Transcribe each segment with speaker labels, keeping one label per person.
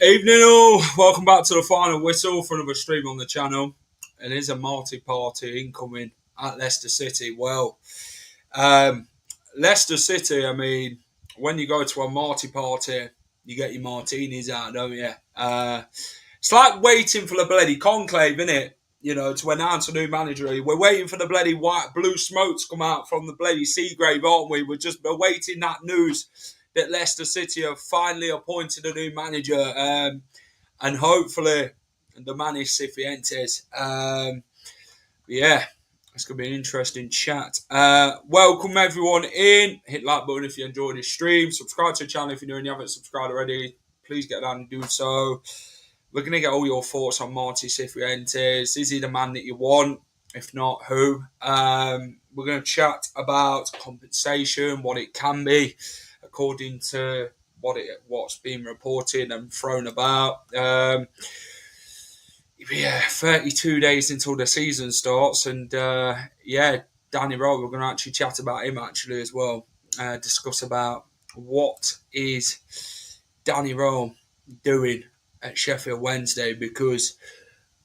Speaker 1: Evening all, welcome back to the final whistle for another stream on the channel. It is a Marti party incoming at Leicester City. Well, Leicester City, I mean, when you go to a Marti party, you get your martinis out, don't you? It's like waiting for the bloody conclave, isn't it? You know, to announce a new manager. We're waiting for the bloody white blue smoke to come out from the bloody Seagrave, aren't we? We're just awaiting that news that Leicester City have finally appointed a new manager, and hopefully the man is Cifuentes. Yeah, it's going to be an interesting chat. Welcome everyone in. Hit like button if you enjoyed this stream. Subscribe to the channel if you're new and you haven't subscribed already. Please get down and do so. We're going to get all your thoughts on Marti Cifuentes. Is he the man that you want? If not, who? We're going to chat about compensation, what it can be, according to what's been reported and thrown about. 32 days until the season starts, and Danny Rowe, we're going to actually chat about him actually as well. Discuss about what is Danny Rowe doing at Sheffield Wednesday, because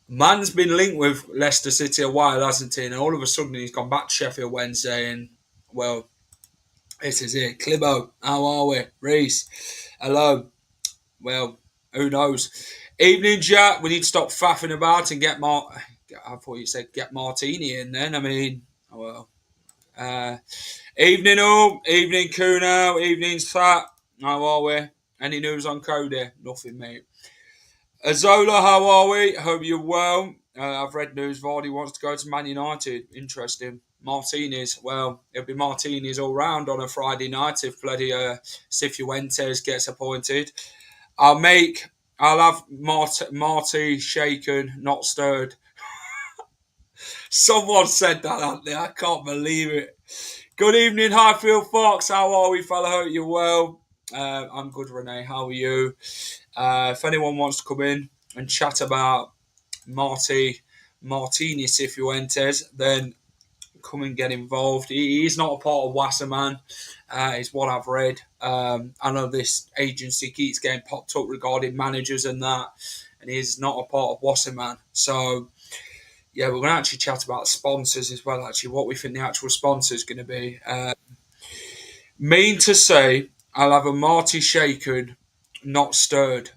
Speaker 1: man's been linked with Leicester City a while, hasn't he? And all of a sudden he's gone back to Sheffield Wednesday, and well, this is it. Clibbo, how are we? Reese, hello. Well, who knows? Evening, Jack. We need to stop faffing about and get I thought you said get Martini in then. I mean, well. Evening, all. Evening, Kuno. Evening, Sat. How are we? Any news on Cody? Nothing, mate. Azola, how are we? Hope you're well. I've read news. Vardy wants to go to Man United. Interesting. Martinis, well, it'll be Martinis all round on a Friday night if bloody Cifuentes gets appointed. I'll have Marti shaken, not stirred. Someone said that, hadn't they? I can't believe it. Good evening, Highfield Fox. How are we, fella? Hope you're well. I'm good, Renee. How are you? If anyone wants to come in and chat about Martini Cifuentes, then come and get involved. He's not a part of Wasserman, is what I've read. I know this agency keeps getting popped up regarding managers and that, and he's not a part of Wasserman. So, yeah, we're going to actually chat about sponsors as well, actually, what we think the actual sponsor is going to be. Mean to say, I'll have a Marti shaken, not stirred.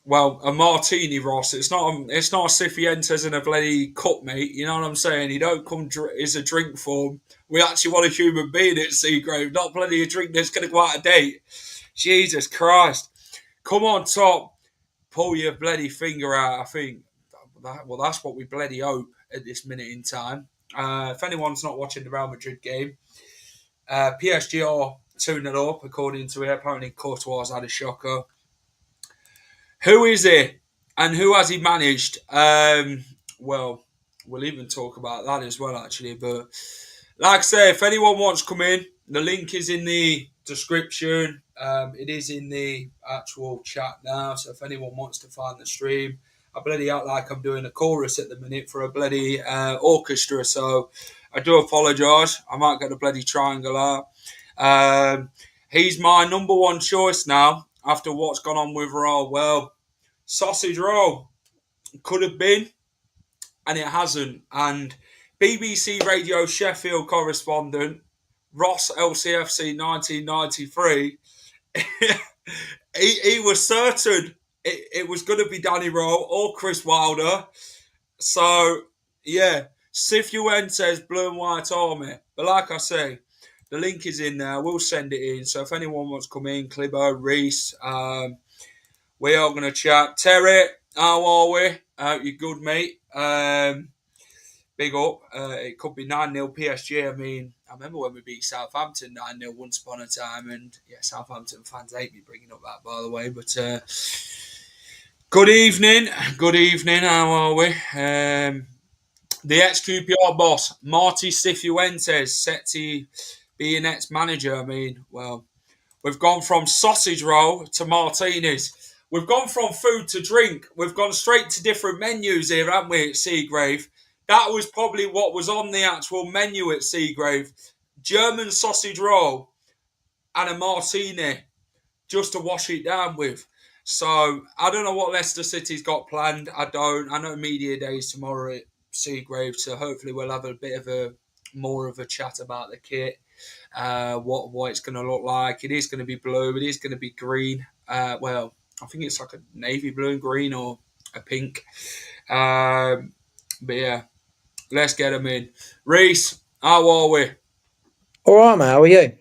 Speaker 1: Well, a martini, Ross. It's not a Cifuentes in a bloody cup, mate. You know what I'm saying? He don't come as a drink form. We actually want a human being at Seagrave, not bloody a drink that's going to go out of date. Jesus Christ. Come on, top. Pull your bloody finger out, I think. Well, that's what we bloody hope at this minute in time. If anyone's not watching the Real Madrid game, PSG are 2-0 up, according to it. Apparently, Courtois had a shocker. Who is he and who has he managed? Well, we'll even talk about that as well, actually. But like I say, if anyone wants to come in, the link is in the description. It is in the actual chat now. So if anyone wants to find the stream, I bloody act like I'm doing a chorus at the minute for a bloody orchestra. So I do apologise. I might get a bloody triangle out. He's my number one choice now. After what's gone on with Roll, well, sausage roll could have been, and it hasn't. And BBC Radio Sheffield correspondent Ross LCFC 1993, he was certain it was going to be Danny Rowe or Chris Wilder. So, yeah, Cifuentes, Blue and White Army. But like I say, the link is in there. We'll send it in. So if anyone wants to come in, Clibbo, Reese, we are going to chat. Terry, how are we? You good, mate? Big up. It could be 9-0 PSG. I mean, I remember when we beat Southampton 9-0 once upon a time, and yeah, Southampton fans hate me bringing up that, by the way. But good evening, how are we? The ex-QPR boss, Marti Cifuentes, set to be your next manager. I mean, well, we've gone from sausage roll to martinis. We've gone from food to drink. We've gone straight to different menus here, haven't we, at Seagrave? That was probably what was on the actual menu at Seagrave. German sausage roll and a martini just to wash it down with. So, I don't know what Leicester City's got planned. I don't. I know media days tomorrow at Seagrave, so hopefully we'll have a bit of a more of a chat about the kit. What it's going to look like. It is going to be blue. It is going to be green. Well, I think it's like a navy blue and green or a pink. But yeah, let's get them in. Reese, how are we?
Speaker 2: All right, mate. How are you?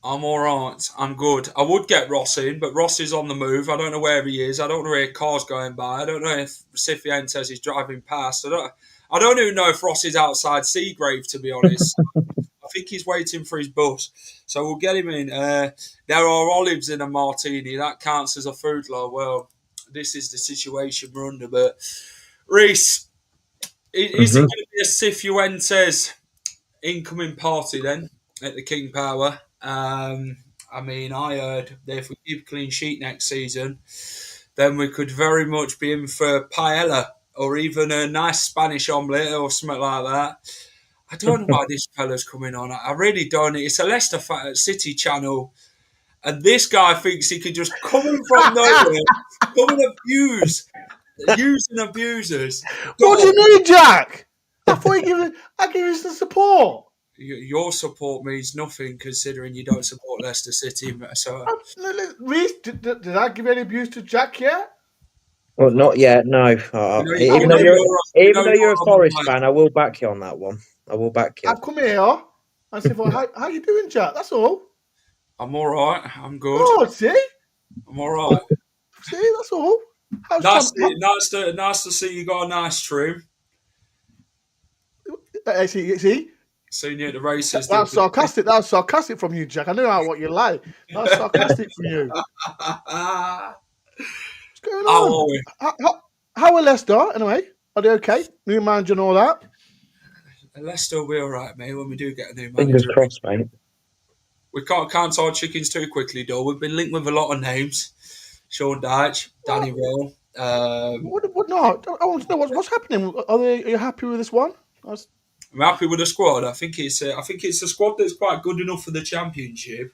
Speaker 1: I'm all right. I'm good. I would get Ross in, but Ross is on the move. I don't know where he is. I don't know where car's going by. I don't know if Cifuentes is driving past. I don't even know if Ross is outside Seagrave, to be honest. I think he's waiting for his bus. So we'll get him in. There are olives in a martini. That counts as a food law. Well, this is the situation we're under. But Reese, is it going to be a Cifuentes incoming party then at the King Power? I mean, I heard that if we keep a clean sheet next season, then we could very much be in for paella or even a nice Spanish omelette or something like that. I don't know why this fella's coming on. I really don't. It's a Leicester City channel, and this guy thinks he can just come in from nowhere, come and abuse abusers.
Speaker 3: What do you mean, Jack? I thought I give you some support.
Speaker 1: Your support means nothing considering you don't support Leicester City. So,
Speaker 3: Reece, did I give any abuse to Jack yet?
Speaker 2: Well, not yet. No. Even though you're a Forest fan, I will back you on that one. I will back you.
Speaker 3: I've come here and say, well, how you doing, Jack? That's all.
Speaker 1: I'm all right. I'm good.
Speaker 3: Oh, see?
Speaker 1: I'm all right.
Speaker 3: See, that's all.
Speaker 1: Nice to see you got a nice trim.
Speaker 3: See?
Speaker 1: Seeing you at the races.
Speaker 3: That was sarcastic. That was sarcastic from you, Jack. I know what you like. That was sarcastic from you. What's going on? How are Leicester, anyway? Are they okay? New manager and all that?
Speaker 1: Leicester will be all right, mate, when we do get a new manager.
Speaker 2: Fingers crossed, mate.
Speaker 1: We can't count our chickens too quickly, though. We've been linked with a lot of names. Sean Dyche, Danny Rowe.
Speaker 3: What not? I want to know what's happening. Are you happy with this one?
Speaker 1: I'm happy with the squad. I think it's a squad that's quite good enough for the Championship.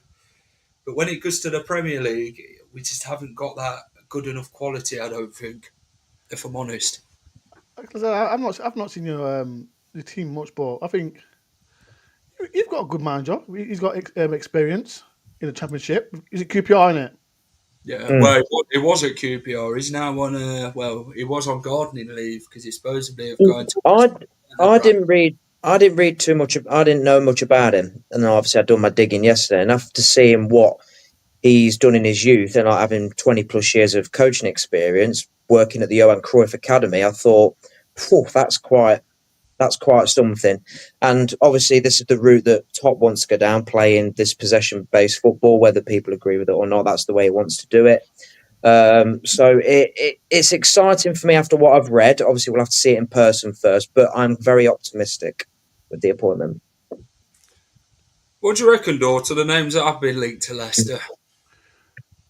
Speaker 1: But when it goes to the Premier League, we just haven't got that good enough quality, I don't think, if I'm honest.
Speaker 3: I've not seen your team much, but I think you've got a good manager. He's got experience in the Championship. Is it QPR in it?
Speaker 1: Yeah, well, it was at QPR. He's now on he was on gardening leave because he's supposedly have gone to.
Speaker 2: I didn't read too much. I didn't know much about him, and obviously I'd done my digging yesterday. And after seeing what he's done in his youth, and like having 20 plus years of coaching experience, working at the Johan Cruyff Academy, I thought, that's quite something. And obviously, this is the route that Top wants to go down, playing this possession-based football, whether people agree with it or not. That's the way he wants to do it. So it's exciting for me after what I've read. Obviously, we'll have to see it in person first, but I'm very optimistic with the appointment.
Speaker 1: What do you reckon, Dor, to the names that have been linked to Leicester?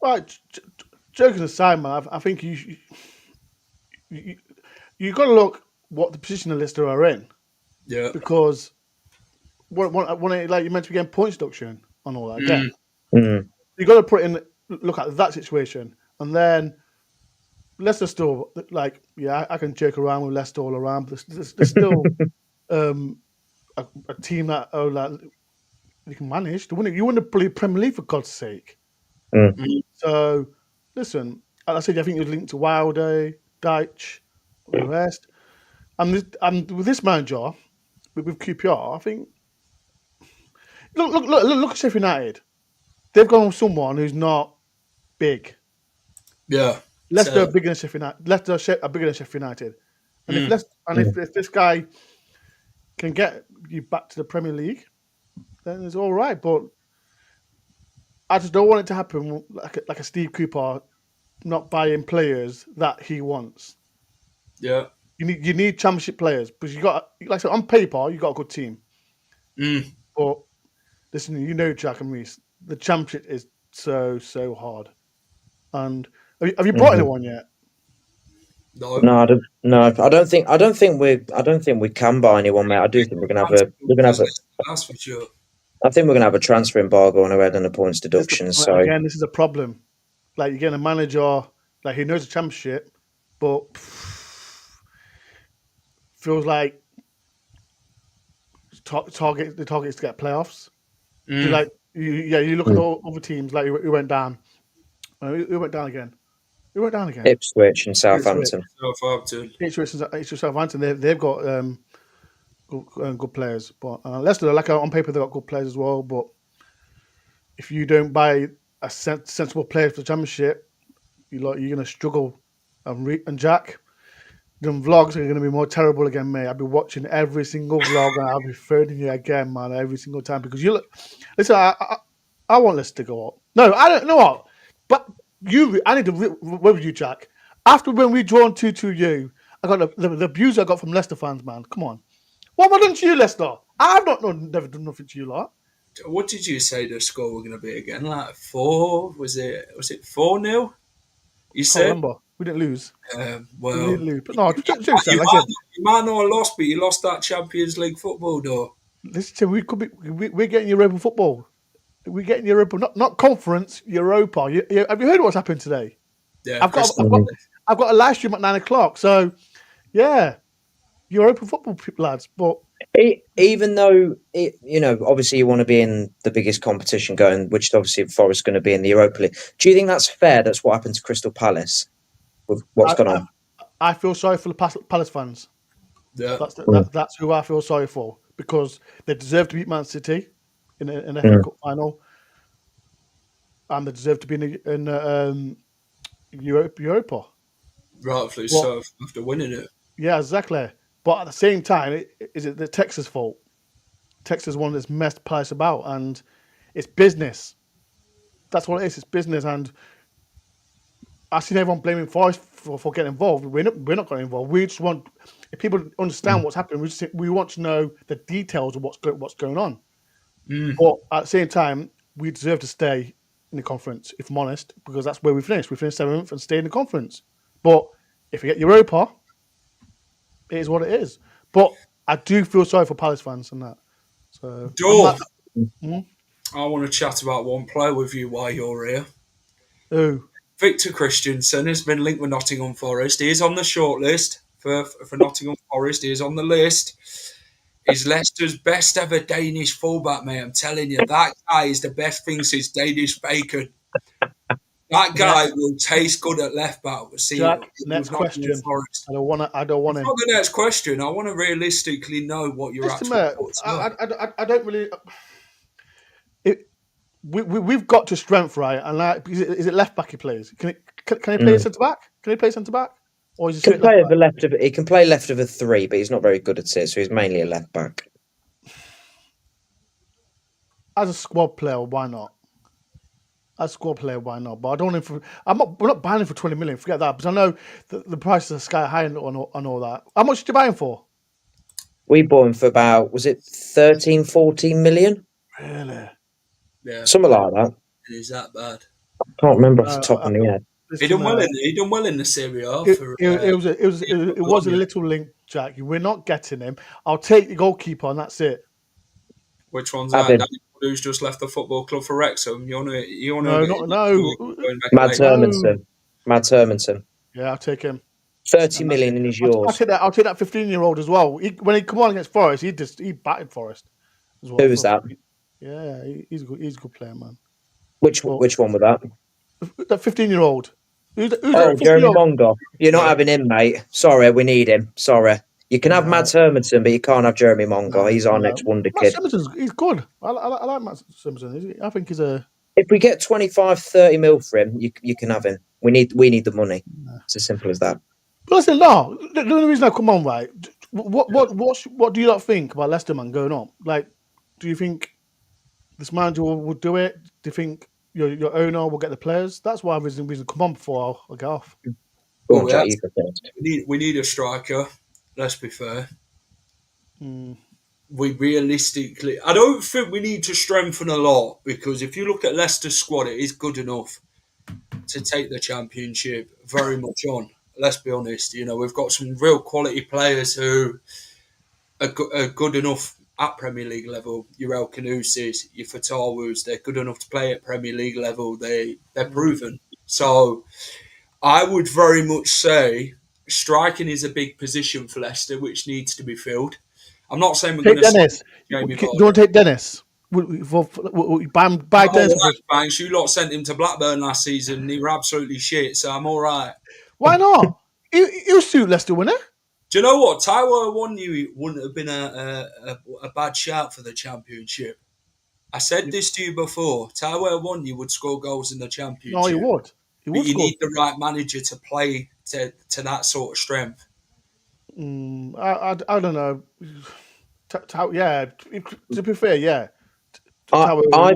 Speaker 3: Right, joking aside, man, I think you got to look what the position of Leicester are in.
Speaker 1: Yeah.
Speaker 3: Because when like you meant to be getting points deduction and all that again, you got to look at that situation. And then Leicester still, like, yeah, I can joke around with Leicester all around, but there's still a team that you can manage. You win the Premier League, for God's sake. So, listen, as I said, I think you're linked to Wilder, Dyche, the rest. And with this manager, with QPR, I think, look at Sheffield United. They've gone with someone who's not big.
Speaker 1: Yeah,
Speaker 3: Leicester are bigger than Sheffield United. Leicester are bigger than Sheffield United, and if this guy can get you back to the Premier League, then it's all right. But I just don't want it to happen like a Steve Cooper not buying players that he wants.
Speaker 1: Yeah.
Speaker 3: You need championship players because you got, like I said, on paper you got a good team. But listen, Jack and Reese, the championship is so hard. And have you brought anyone yet?
Speaker 1: No.
Speaker 2: No, I don't. No, I don't think. I don't think we can buy anyone, mate. I do think we're gonna have a.
Speaker 1: That's for sure.
Speaker 2: I think we're gonna have a transfer embargo on our head and a points deduction. So
Speaker 3: again, this is a problem. Like you're getting a manager like he knows the championship, but feels like the target is to get playoffs. You look at all other teams like who went down. Who went down again? Who went down again?
Speaker 2: Ipswich and Southampton.
Speaker 3: Ipswich, Southampton. They've got good players, but Leicester, like on paper, they've got good players as well. But if you don't buy a sensible player for the championship, you're going to struggle. And Jack, the vlogs are going to be more terrible again, mate. I'll be watching every single vlog and I'll be phoning you again, man, every single time because you look. Listen, I want Leicester to go up. No, I don't know what, but I need to work with you, Jack. After when we drawn 2-2, you, I got the abuse I got from Leicester fans, man. Come on, what have I done to you, Leicester? I've never done nothing to you, lot.
Speaker 1: What did you say the score were going to be again? Like 4? Was it 4-0? You said.
Speaker 3: Remember, we didn't lose.
Speaker 1: Well,
Speaker 3: we didn't lose. But no,
Speaker 1: you might not have lost, but you lost that Champions League football, though.
Speaker 3: Listen, we're getting Europa football. We're getting Europa, not conference, Europa. Have you heard what's happened today?
Speaker 1: Yeah,
Speaker 3: I've got a live stream at 9:00. So, yeah, Europa football, lads. But
Speaker 2: even though obviously you want to be in the biggest competition going, which is obviously Forest's going to be in the Europa League. Do you think that's fair? That's what happened to Crystal Palace with what's gone on.
Speaker 3: I feel sorry for the Palace fans.
Speaker 1: Yeah,
Speaker 3: that's who I feel sorry for because they deserve to beat Man City in an FA Cup final, and they deserve to be in Europa.
Speaker 1: Rightfully so after winning it.
Speaker 3: Yeah, exactly. But at the same time, is it the Texas' fault? Texas one that's messed Palace about, and it's business. That's what it is. It's business, and I've seen everyone blaming Forest for getting involved. We're not getting involved. We just want, if people understand what's happening, we want to know the details of what's going on. But at the same time, we deserve to stay in the conference, if I'm honest, because that's where we finished. We finished 7th and stay in the conference. But if we get Europa, it is what it is. But I do feel sorry for Palace fans and that. So,
Speaker 1: I want to chat about one player with you while you're here.
Speaker 3: Who?
Speaker 1: Victor Christensen has been linked with Nottingham Forest. He is on the shortlist for Nottingham Forest. He is on the list. He's Leicester's best ever Danish fullback, mate. I'm telling you, that guy is the best thing since Danish bacon. That guy will taste good at left back.
Speaker 3: Jack, next question. I don't want
Speaker 1: him. Not the next question. I want to realistically know what you're actually.
Speaker 3: I don't really. We've got to strength, right? And is it left back he plays? Can he play centre back? Can he play centre back? Or is he
Speaker 2: can play he can play left of a 3, but he's not very good at it, so he's mainly a left back.
Speaker 3: As a squad player, why not? As a squad player, why not? But I don't want him we're not buying him for 20 million. Forget that, because I know the prices are sky high and all that. How much did you buy him for?
Speaker 2: We bought him for about, was it 13, 14 million?
Speaker 3: Really?
Speaker 1: Yeah.
Speaker 2: Something like that.
Speaker 1: Is that bad?
Speaker 2: I can't remember off the top of my head.
Speaker 1: He done well in the Serie A.
Speaker 3: It was a little link, Jack. We're not getting him. I'll take the goalkeeper, and that's it.
Speaker 1: Which one's that? Danny, who's just left the football club for Wrexham? No.
Speaker 2: Mads Hermansen.
Speaker 3: Yeah, I'll take him.
Speaker 2: 30 million and he's yours.
Speaker 3: I'll take that 15-year-old as well. When he come on against Forest, he batted Forest as well.
Speaker 2: Who is that?
Speaker 3: Yeah, he's a good player, man.
Speaker 2: Which one was that?
Speaker 3: That 15-year-old.
Speaker 2: Jeremy Mongo. You're not having him, mate. Sorry, we need him. Sorry. You can have Mads Hermansen, but you can't have Jeremy Mongo. He's our next wonder kid.
Speaker 3: He's good. I like Mads Hermansen. I think he's a...
Speaker 2: If we get 25, 30 mil for him, you can have him. We need the money. It's as simple as that.
Speaker 3: But listen, no. The only reason I come on, right? What do you not think about Leicester, man, going on? Like, do you think this manager will do it? Do you think your owner will get the players? That's why reason come on before I'll get off.
Speaker 2: Go
Speaker 1: Well,
Speaker 2: on, Jack, you go first.
Speaker 1: we need a striker. Let's be fair.
Speaker 3: Mm.
Speaker 1: We realistically, I don't think we need to strengthen a lot, because if you look at Leicester's squad, it is good enough to take the Championship very much on. Let's be honest. We've got some real quality players who are good enough at Premier League level. Your El Canusis, your Fatawus, they're good enough to play at Premier League level. They're proven. So I would very much say striking is a big position for Leicester, which needs to be filled. I'm not saying we're going
Speaker 3: Take
Speaker 1: to
Speaker 3: Dennis. Do
Speaker 1: Jamie
Speaker 3: you want to take Dennis? Buy Dennis.
Speaker 1: Banks, you lot sent him to Blackburn last season and he were absolutely shit, so I'm all right.
Speaker 3: Why not? He'll suit Leicester, wouldn't it?
Speaker 1: Do you know what? Taiwo Awoniyi wouldn't have been a bad shout for the Championship. I said this to you before. Taiwo Awoniyi would score goals in the Championship.
Speaker 3: No, he would.
Speaker 1: But you need the right manager to play to that sort of strength.
Speaker 3: I don't know. Yeah, to be fair, yeah.
Speaker 2: I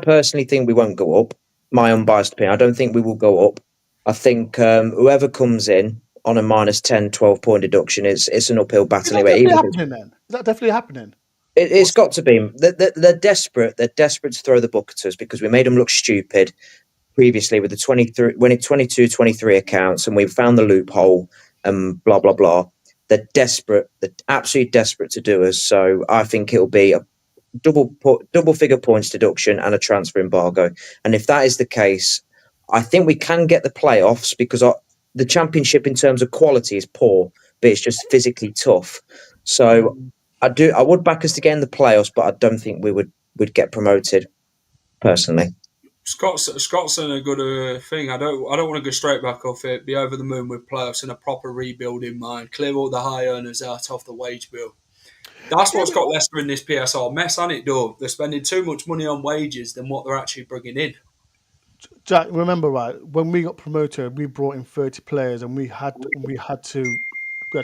Speaker 2: personally think we won't go up. My unbiased opinion. I don't think we will go up. I think whoever comes in on a minus 10, 12 point deduction, it's an uphill battle anyway.
Speaker 3: Is that definitely happening?
Speaker 2: It's got to be. They're desperate. They're desperate to throw the book at us because we made them look stupid previously with the 22-23 accounts, and we found the loophole and blah blah blah. They're desperate. They're absolutely desperate to do us. So I think it'll be a double figure points deduction and a transfer embargo. And if that is the case, I think we can get the playoffs because the Championship in terms of quality is poor, but it's just physically tough. So I would back us to get in the playoffs, but I don't think we'd get promoted personally.
Speaker 1: Scott's in a good thing. I don't want to go straight back off it. Be over the moon with playoffs and a proper rebuild in mind. Clear all the high earners out off the wage bill. That's what's got Leicester in this PSR mess, hasn't it, though? They're spending too much money on wages than what they're actually bringing in.
Speaker 3: Jack, remember, right? When we got promoted, we brought in 30 players, and we had to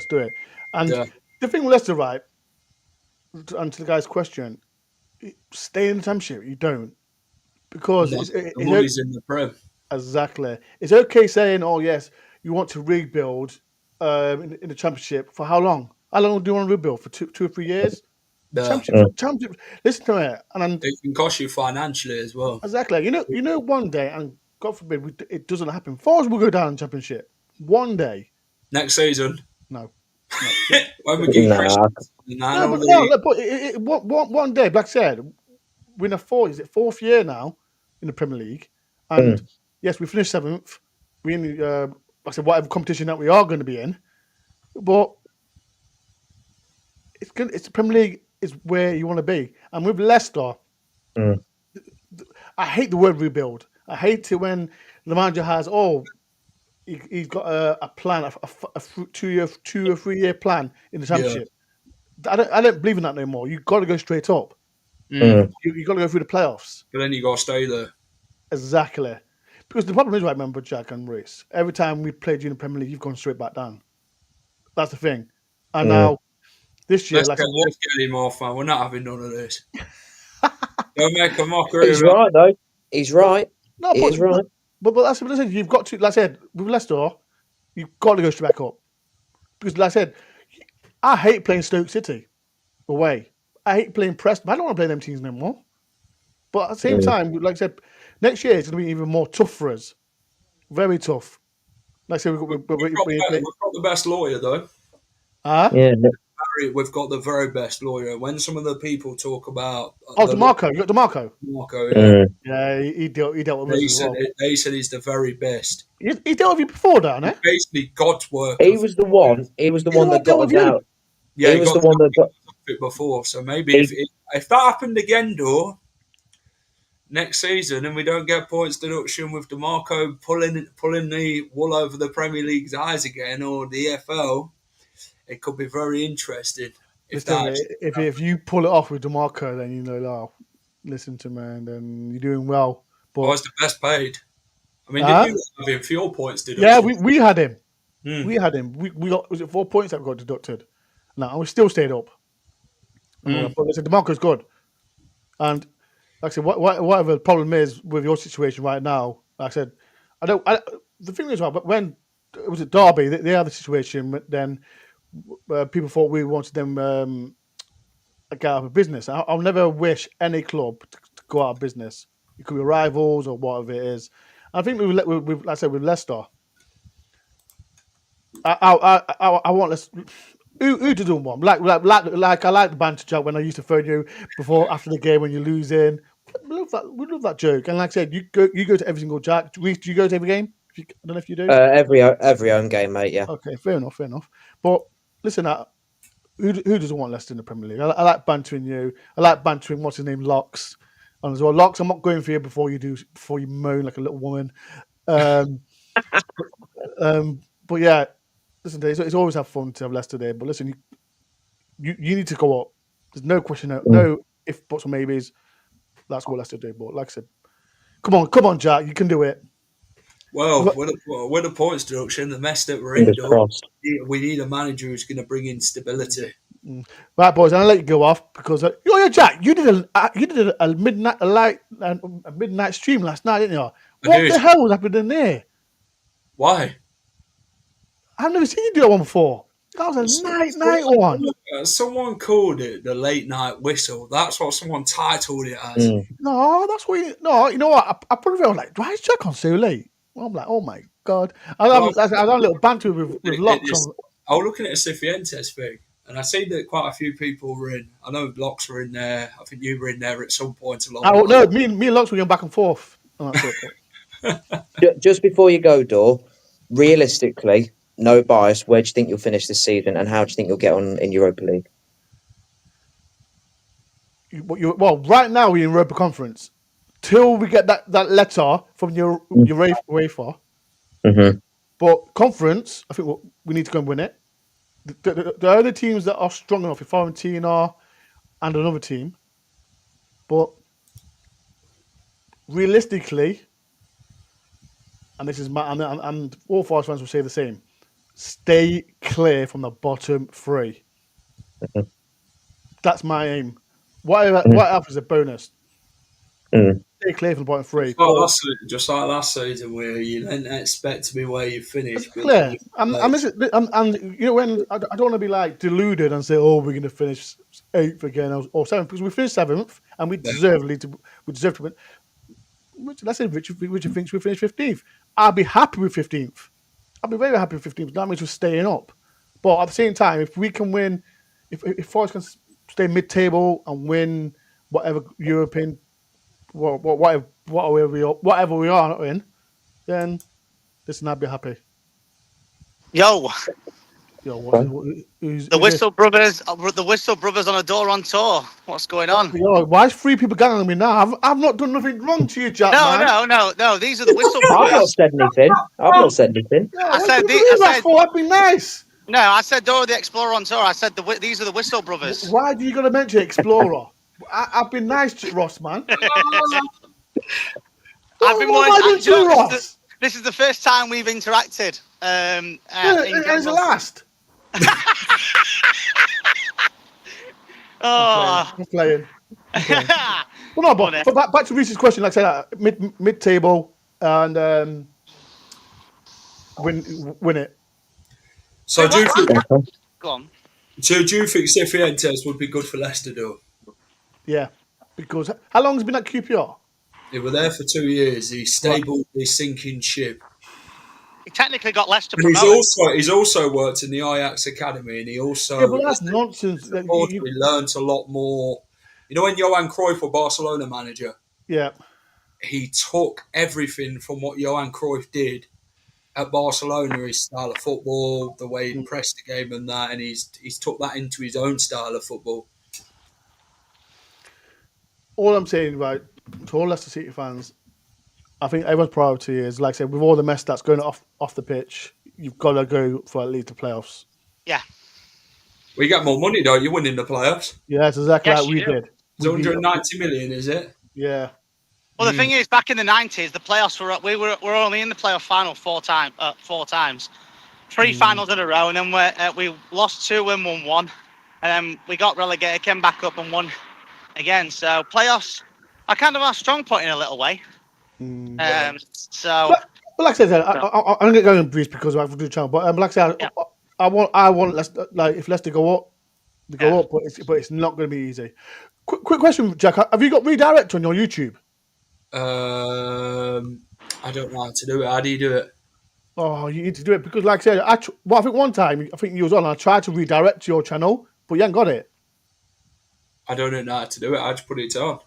Speaker 3: do it. And the thing with Leicester, right? To answer the guy's question, stay in the Championship. You don't, because
Speaker 1: the money's in the Prem.
Speaker 3: Exactly. It's okay saying, "Oh yes, you want to rebuild in the Championship." For how long? How long do you want to rebuild? For 2 or 3 years? Championship. Listen to it, and
Speaker 1: it can cost you financially as well.
Speaker 3: Exactly. You know, one day, and God forbid it doesn't happen. Forest will go down in the Championship one day.
Speaker 1: Next season.
Speaker 3: No.
Speaker 1: When we get
Speaker 3: one day, like I said, we're in fourth year now in the Premier League, and yes, we finished 7th. We in like I said, whatever competition that we are going to be in, but it's good. It's the Premier League is where you want to be, and with Leicester, I hate the word rebuild. I hate it when the manager has he's got a plan, a 2 or 3 year plan in the Championship. Yeah. I don't believe in that no more. You've got to go straight up. You've got to go through the playoffs.
Speaker 1: But then you got to stay there.
Speaker 3: Exactly. Because the problem is, right, remember, Jack and Reese, every time we played you in the Premier League, you've gone straight back down. That's the thing. And now, this year...
Speaker 1: Let's get him off, man. We're not having none of this. Don't make a mockery.
Speaker 2: He's right, though. He's right. No, he's right.
Speaker 3: But that's what I said. You've got to, like I said, with Leicester, you've got to go straight back up. Because, like I said, I hate playing Stoke City away. I hate playing Preston. I don't want to play them teams no more. But at the same time, like I said, next year it's going to be even more tough for us. Very tough. Like I said, we've got
Speaker 1: the best lawyer, though.
Speaker 2: Yeah.
Speaker 1: We've got the very best lawyer. When some of the people talk about...
Speaker 3: DeMarco. You got DeMarco?
Speaker 1: DeMarco, yeah.
Speaker 3: Yeah, he dealt with us as well.
Speaker 1: They said he's the very best.
Speaker 3: He dealt with you before, Dan, eh?
Speaker 1: Basically, God's work.
Speaker 2: He was the one that got us out.
Speaker 1: Yeah,
Speaker 2: he was the one that got
Speaker 1: it before. So maybe if that happened again, though, next season, and we don't get points deduction with DeMarco pulling the wool over the Premier League's eyes again, or the EFL, it could be very interesting.
Speaker 3: If you pull it off with DeMarco, then you know, listen to man, then you're doing well. But
Speaker 1: was the best paid. I mean, did you have him for your points deduction?
Speaker 3: Yeah, we had him. We had him. We got, was it 4 points that we got deducted? No, and we still stayed up. But I said DeMarco's good. And like I said, whatever the problem is with your situation right now, like I said, the thing is, but when it was at Derby, they had the situation, but then people thought we wanted them get out of business. I'll never wish any club to go out of business. It could be rivals or whatever it is. I think like I said, with Leicester, I want this. Who doesn't want? Like I like the banter joke when I used to phone you after the game when you're losing. We love that joke. And like I said, you go to every single Jack. Do you go to every game? I don't know if you do.
Speaker 2: Every home game, mate. Yeah.
Speaker 3: Okay, fair enough. But listen, who doesn't want Leicester in the Premier League? I like bantering you. I like bantering what's his name, Locks. And as well, Locks, I'm not going for you before you moan like a little woman. But yeah, listen, it's always have fun to have Leicester there. But listen, you need to go up. There's no question, no if buts or maybes. That's what Leicester do. But like I said, come on, Jack, you can do it.
Speaker 1: Well, with the points deduction, the mess that we're in, we need a manager who's going to bring in stability.
Speaker 3: Right, boys, and I'll let you go off because Jack, you did a midnight stream last night, didn't you? What the hell was happening there?
Speaker 1: Why?
Speaker 3: I've never seen you do that one before. That was a night one.
Speaker 1: Someone called it the late night whistle. That's what someone titled it as.
Speaker 3: No, that's what you know what? I put it on like, why is Jack on so late? Well, I'm like, oh my God. I had a little banter with Locks on.
Speaker 1: I was looking at a Cifuentes thing, and I see that quite a few people were in. I know Locks were in there. I think you were in there at some point along the way.
Speaker 3: No, me and Locks were going back and forth.
Speaker 2: Just before you go, Dor, realistically, no bias, where do you think you'll finish this season, and how do you think you'll get on in Europa League?
Speaker 3: Well, right now we're in Europa Conference. Till we get that letter from your UEFA.
Speaker 2: Mm-hmm.
Speaker 3: But conference, I think we need to go and win it. The only teams that are strong enough are Fiorentina and another team. But realistically, and this is and all Forest fans will say the same, stay clear from the bottom three.
Speaker 2: Mm-hmm.
Speaker 3: That's my aim. What else is a bonus? Stay clear from the bottom three.
Speaker 1: Just like last season, where you didn't expect to be where you finished.
Speaker 3: Clear. And you know, when I don't want to be like deluded and say, "Oh, we're going to finish 8th again or 7th," because we finished 7th and we deserve to win. Let's say Richard thinks we finish 15th. I'll be happy with 15th. I'll be very happy with 15th. That means we're staying up. But at the same time, if we can win, if Forest can stay mid-table and win whatever European, whatever we are not in, then listen, I'd be happy.
Speaker 4: The Whistle Brothers on a door on tour. What's going on?
Speaker 3: Why is 3 people getting on me now? I've not done nothing wrong to you, Jack.
Speaker 4: No. These are the Whistle Brothers.
Speaker 2: I've not said anything.
Speaker 3: I've been nice.
Speaker 4: No, I said Dora the Explorer on tour. I said these are the Whistle Brothers.
Speaker 3: Why do you got to mention Explorer? I've been nice to Ross, man.
Speaker 4: I've been more. Ross? This is the first time we've interacted.
Speaker 3: It's the last. I'm playing. Well, no, but back to Reese's question. Like I said, mid-table and win it.
Speaker 1: So do you think?
Speaker 4: Go on.
Speaker 1: So do you think Cifuentes would be good for Leicester, though?
Speaker 3: Yeah, because how long has he been at QPR?
Speaker 1: They were there for 2 years. He's stable. He's sinking ship.
Speaker 4: He technically got Leicester
Speaker 1: promoted. He's also worked in the Ajax academy, and he also
Speaker 3: but that's nonsense.
Speaker 1: He learnt a lot more. You know, when Johan Cruyff was Barcelona manager, he took everything from what Johan Cruyff did at Barcelona, his style of football, the way he pressed the game, and that, and he's took that into his own style of football.
Speaker 3: All I'm saying, right, to all Leicester City fans, I think everyone's priority is, like I said, with all the mess that's going off the pitch, you've got to go for at least the playoffs.
Speaker 4: Yeah.
Speaker 1: Well, you get more money, don't you, winning the playoffs?
Speaker 3: Yeah, it's exactly like we did.
Speaker 1: It's 190 million, is it?
Speaker 3: Yeah.
Speaker 4: Well, the thing is, back in the 90s, the playoffs we were only in the playoff final four times, 3 finals in a row, and then we lost 2 and won 1, and then we got relegated, came back up and won again. So playoffs are kind of our strong point in a little way. So,
Speaker 3: but like I said, I'm going to go in brief because I have to do the channel. But like I said,
Speaker 4: Yeah.
Speaker 3: I want Leicester, like if Leicester go up, they go up. But it's not going to be easy. Quick question, Jack. Have you got redirect on your YouTube?
Speaker 1: I don't know how to do it. How do you do it?
Speaker 3: Oh, you need to do it because, like I said, I think one time I think you was on. I tried to redirect to your channel, but you ain't got it.
Speaker 1: I don't know how to do it. I just put it on.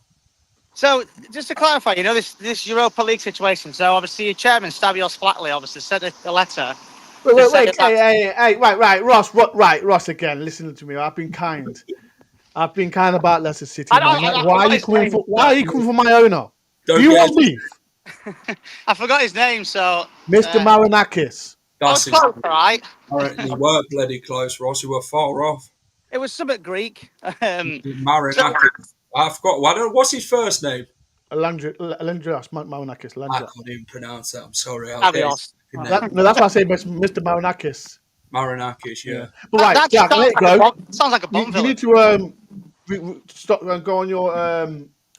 Speaker 4: So just to clarify, you know this Europa League situation. So obviously your chairman, Stavios Flatley, obviously sent a letter.
Speaker 3: Wait, hey, right, Ross again. Listen to me. I've been kind. I've been kind about Leicester City. Why are you coming for my owner? Do you want beef?
Speaker 4: I forgot his name, so
Speaker 3: Mr. Marinakis.
Speaker 1: That's it.
Speaker 4: Close, right?
Speaker 1: You were bloody close, Ross. You were far off.
Speaker 4: It was something Greek.
Speaker 1: Marinakis. I forgot. What's his first name?
Speaker 3: Alendrios Marinakis.
Speaker 1: I couldn't even pronounce that. I'm sorry.
Speaker 4: Stavios.
Speaker 3: That's why I say Mr. Marinakis.
Speaker 1: Marinakis, yeah.
Speaker 3: But right, Jack, let it go.
Speaker 4: Sounds like a bomb
Speaker 3: You need to stop and go on your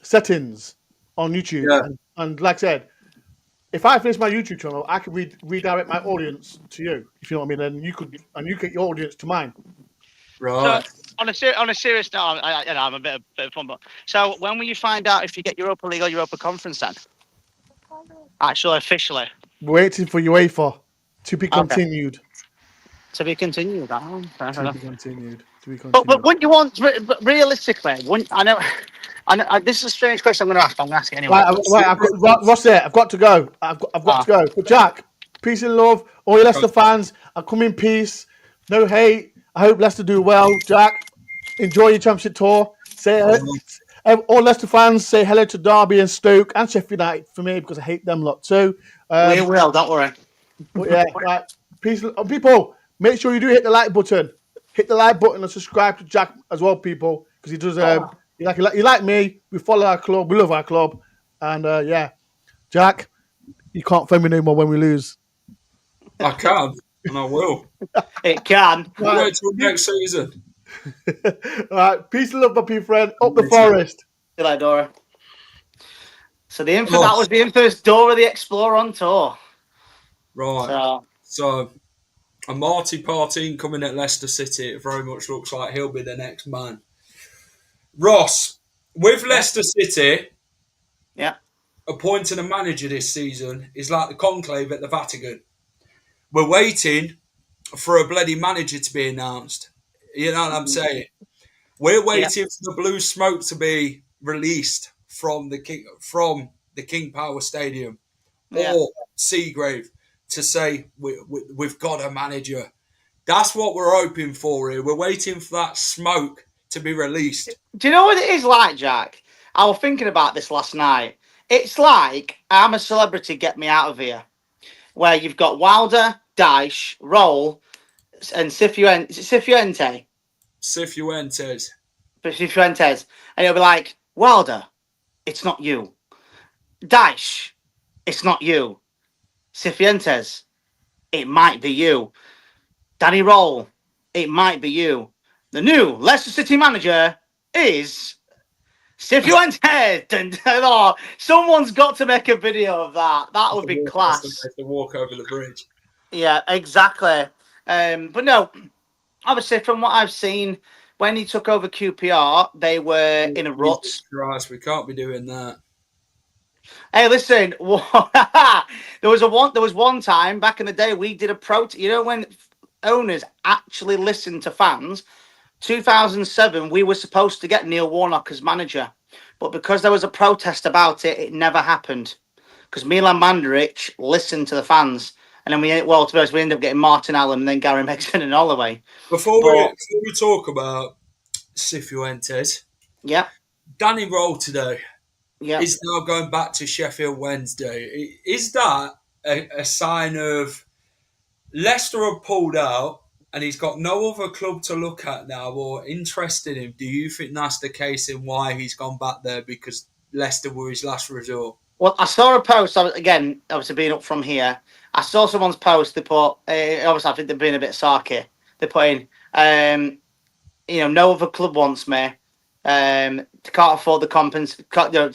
Speaker 3: settings on YouTube. And like I said, if I finish my YouTube channel, I can redirect my audience to you. If you know what I mean, then you get your audience to mine.
Speaker 1: Right.
Speaker 4: So, on a serious note, I'm a bit of fun, but so when will you find out if you get Europa League or Europa Conference then? Actually, officially.
Speaker 3: We're waiting for UEFA to be continued.
Speaker 4: To be continued.
Speaker 3: To be continued.
Speaker 4: But wouldn't you want realistically? I know. This is a strange question. I'm going to ask. I'm going to ask it anyway.
Speaker 3: Right, I've got Ross there. I've got to go. I've got to go. But Jack, peace and love. All your Leicester fans, I come in peace. No hate. I hope Leicester do well. Jack, enjoy your championship tour. All Leicester fans, say hello to Derby and Stoke and Sheffield United for me because I hate them lot too.
Speaker 4: We will. Don't worry.
Speaker 3: But yeah, right. Peace, people. Make sure you do hit the like button. Hit the like button and subscribe to Jack as well, people, because he does. You like me. We follow our club. We love our club, and Jack, you can't phone me no more when we lose.
Speaker 1: I can, and I will.
Speaker 4: It can.
Speaker 1: Wait till next season.
Speaker 3: All right, peace and love, my people friend. Up the forest.
Speaker 4: See you later, Dora. So that was the infamous Dora the Explorer on tour.
Speaker 1: Right. So a Marti Partin coming at Leicester City. It very much looks like he'll be the next man. Ross, with Leicester City, appointing a manager this season is like the conclave at the Vatican. We're waiting for a bloody manager to be announced. You know what I'm saying? We're waiting for the blue smoke to be released from the King Power Stadium or Seagrave to say we've got a manager. That's what we're hoping for here. We're waiting for that smoke to be released.
Speaker 4: Do you know what it is like, Jack? I was thinking about this last night. It's like I'm a Celebrity, Get Me Out of Here, where you've got Wilder, Dyche, Roll, and Cifuentes. And it'll be like, Wilder, it's not you. Dyche, it's not you. Cifuentes, it might be you. Danny Roll, it might be you. The new Leicester City manager is Cifuentes. Someone's got to make a video of that. That would be class.
Speaker 1: To walk over the bridge.
Speaker 4: Yeah, exactly. But no, obviously from what I've seen, when he took over QPR, they were in a rut.
Speaker 1: Christ, we can't be doing that.
Speaker 4: Hey, listen, there was one time back in the day we did a protest. You know when owners actually listened to fans. 2007, we were supposed to get Neil Warnock as manager, but because there was a protest about it, it never happened. Because Milan Mandaric listened to the fans, and then we ended up getting Martin Allen and then Gary Megson and Holloway.
Speaker 1: Before we talk about Cifuentes, Danny Roll today is now going back to Sheffield Wednesday. Is that a sign of Leicester have pulled out and he's got no other club to look at now or interested in him? Do you think that's the case in why he's gone back there, because Leicester were his last resort?
Speaker 4: Well, I saw a post, again, obviously being up from here, I saw someone's post, they put, obviously I think they're being a bit sarky, they're putting, no other club wants me, Can't afford the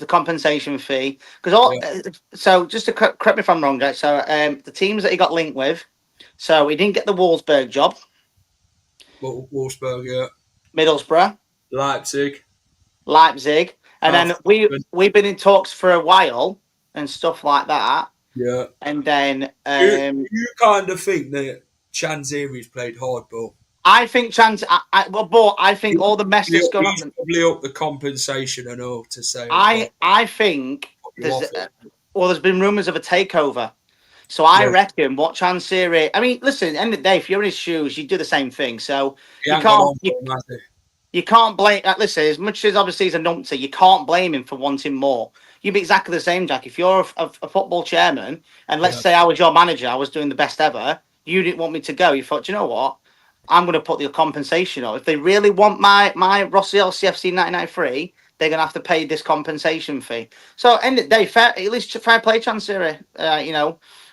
Speaker 4: compensation fee because so just to correct me if I'm wrong, guys. So the teams that he got linked with, so he didn't get the Wolfsburg job,
Speaker 1: Wolfsburg, yeah.
Speaker 4: Middlesbrough,
Speaker 1: Leipzig,
Speaker 4: and then we've been in talks for a while and stuff like that.
Speaker 1: Yeah,
Speaker 4: and then
Speaker 1: you kind of think that Chanzeri's played hardball.
Speaker 4: I think I think all the mess that's going on.
Speaker 1: Probably up the compensation and all to say.
Speaker 4: I think there's been rumours of a takeover. So I reckon what Chansiri. I mean, listen. At the end of the day, if you're in his shoes, you do the same thing. So you can't blame. Listen, as much as obviously he's a numpty, you can't blame him for wanting more. You'd be exactly the same, Jack. If you're a football chairman, and let's say I was your manager, I was doing the best ever. You didn't want me to go. You thought, you know what? I'm going to put the compensation on. If they really want my Rossi LCFC 1993, they're going to have to pay this compensation fee. So, end of the day, at least fair play, Chansiri.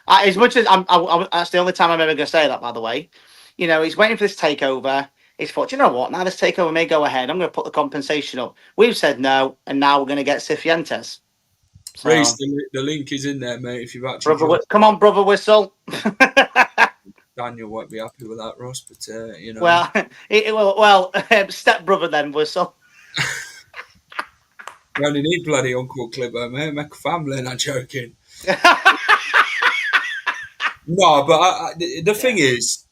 Speaker 4: As much as that's the only time I'm ever going to say that, by the way. He's waiting for this takeover. He's thought, you know what? Now this takeover may go ahead. I'm going to put the compensation up. We've said no, and now we're going to get Cifuentes.
Speaker 1: So, Reece, the link is in there, mate. If you've actually
Speaker 4: come on, brother whistle.
Speaker 1: Daniel won't be happy with that, Ross, but
Speaker 4: Well, step brother then whistle.
Speaker 1: We only need bloody Uncle Clipper, mate. Make a family, and I'm joking. No, but the thing is,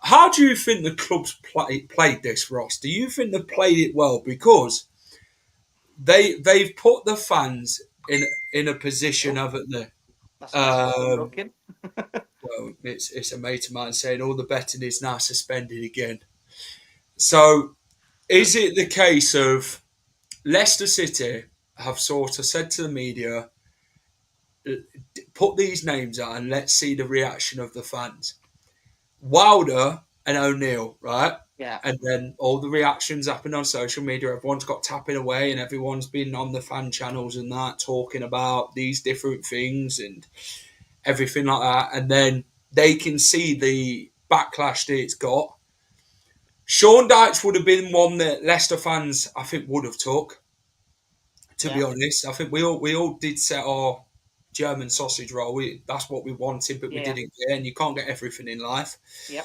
Speaker 1: how do you think the club's played this, Ross? Do you think they've played it well? Because they've put the fans in a position, haven't they? Well, it's a mate of mine saying all the betting is now suspended again. So, is it the case of Leicester City have sort of said to the media, put these names out and let's see the reaction of the fans? Wilder and O'Neill, right?
Speaker 4: Yeah.
Speaker 1: And then all the reactions happen on social media. Everyone's got tapping away and everyone's been on the fan channels and that, talking about these different things and everything like that. And then they can see the backlash that it's got. Sean Dyche would have been one that Leicester fans, I think, would have took. To be honest, I think we all did set our German sausage roll. That's what we wanted, but we didn't get. And you can't get everything in life.
Speaker 4: Yep.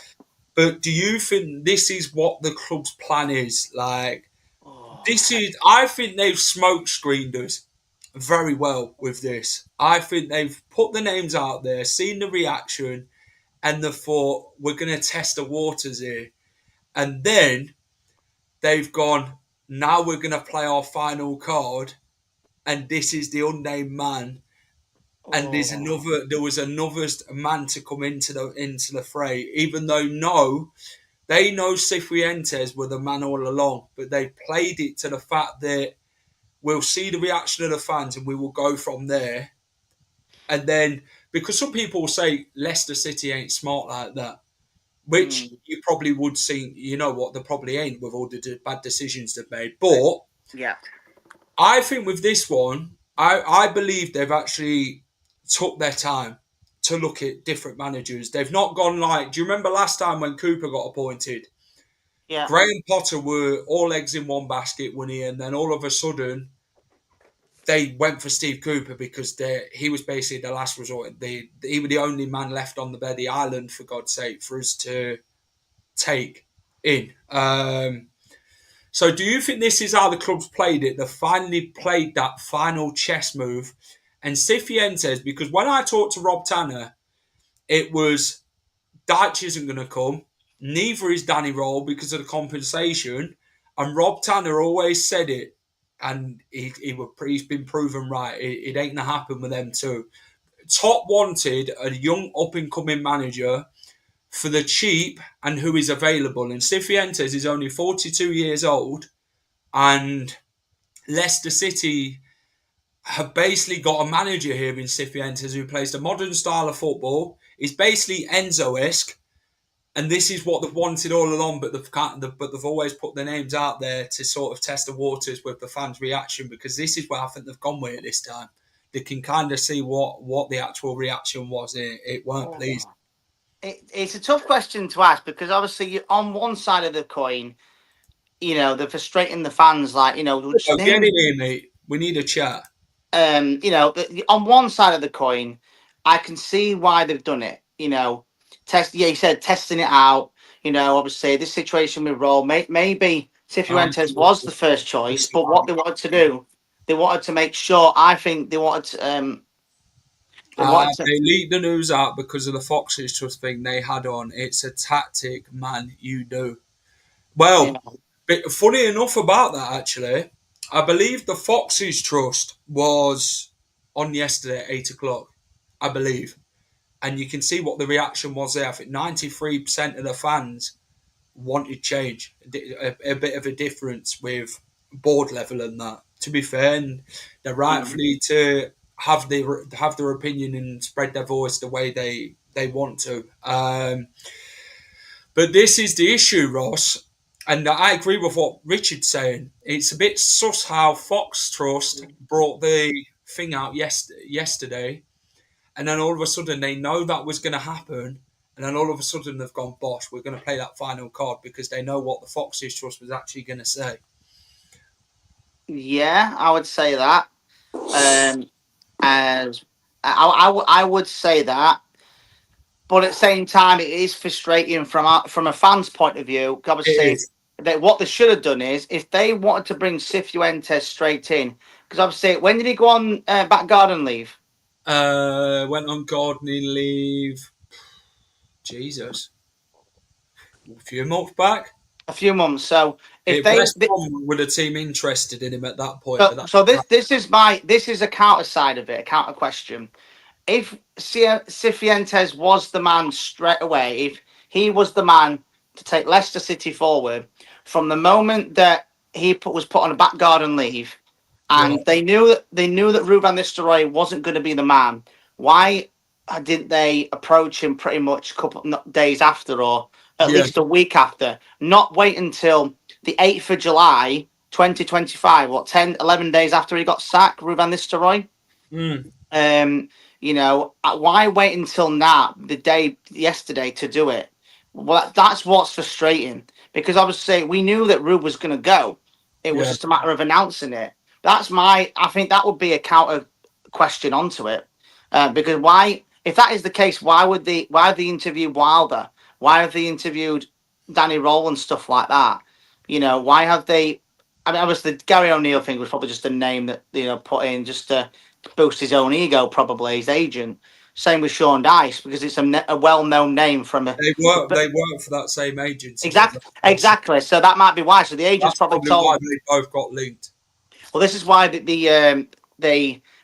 Speaker 1: But do you think this is what the club's plan is? Like, I think they've smoke screened us very well with this. I think they've put the names out there, seen the reaction, and they thought, we're going to test the waters here. And then they've gone, now we're going to play our final card, and this is the unnamed man. And there was another man to come into the fray, even though they know Cifuentes were the man all along, but they played it to the fact that we'll see the reaction of the fans and we will go from there. And then, because some people will say Leicester City ain't smart like that, which you probably would see, you know what, they probably ain't with all the bad decisions they've made. But I think with this one, I believe they've actually took their time to look at different managers. They've not gone like, do you remember last time when Cooper got appointed?
Speaker 4: Yeah.
Speaker 1: Graham Potter were all eggs in one basket, weren't he? And then all of a sudden, they went for Steve Cooper because he was basically the last resort. He was the only man left on the island, for God's sake, for us to take in. So do you think this is how the club's played it? They finally played that final chess move. And Cifuentes, because when I talked to Rob Tanner, it was Dyche isn't going to come. Neither is Danny Roll because of the compensation. And Rob Tanner always said it. And he's been proven right. It ain't going to happen with them too. Top wanted a young up-and-coming manager for the cheap and who is available. And Cifuentes is only 42 years old. And Leicester City have basically got a manager here in Cifuentes who plays the modern style of football. He's basically Enzo-esque. And this is what they've wanted all along, but they've always put their names out there to sort of test the waters with the fans' reaction, because this is where I think they've gone with it this time. They can kind of see what the actual reaction was. It weren't pleased.
Speaker 4: It's a tough question to ask because obviously on one side of the coin, they're frustrating the fans. Like, just
Speaker 1: Get
Speaker 4: name,
Speaker 1: in here, mate. We need a chat.
Speaker 4: on one side of the coin, I can see why they've done it. You said testing it out. Obviously this situation with Roll, maybe Cifuentes was the first choice, but what they wanted to do, they wanted to make sure. I think they wanted to.
Speaker 1: They leaked the news out because of the Foxes Trust thing they had on. It's a tactic, man. You do. Well, but funny enough about that, actually, I believe the Foxes Trust was on yesterday at 8 o'clock, I believe. And you can see what the reaction was there. I think 93% of the fans wanted change, a bit of a difference with board level and that. To be fair, and they're rightfully to have their opinion and spread their voice the way they want to. But this is the issue, Ross. And I agree with what Richard's saying. It's a bit sus how Fox Trust brought the thing out yesterday, and then all of a sudden they know that was going to happen, and then all of a sudden they've gone, bosh, we're going to play that final card because they know what the Foxes Trust was actually going to say.
Speaker 4: Yeah, I would say that. As I would say that. But at the same time, it is frustrating from a fan's point of view. Obviously, what they should have done is, if they wanted to bring Cifuentes straight in, because obviously, when did he go on back garden leave?
Speaker 1: Went on gardening leave. Jesus, a few months back.
Speaker 4: A few months. So if
Speaker 1: were the team interested in him at that point?
Speaker 4: This is a counter side of it, a counter question. If Cifuentes was the man straight away, if he was the man to take Leicester City forward from the moment that he was put on a back garden leave, and they knew that Ruud van Nistelrooy wasn't going to be the man, why didn't they approach him pretty much a couple days after, or at least a week after? Not wait until the 8th of July 2025, 11 days after he got sacked, Ruud van Nistelrooy? Why wait until now, the day yesterday, to do it? Well, that's what's frustrating, because obviously we knew that Ruud was going to go. It was just a matter of announcing it. I think that would be a counter question onto it, because why, if that is the case, why have they interviewed Wilder? Why have they interviewed Danny Roll and stuff like that? Why have they? I mean, obviously the Gary O'Neill thing was probably just a name that put in just to boost his own ego, probably his agent. Same with Sean Dice, because it's a well-known name from a.
Speaker 1: They work for that same agency.
Speaker 4: Exactly. So that might be why. So the agent's probably told.
Speaker 1: Why they both got linked.
Speaker 4: Well, this is why the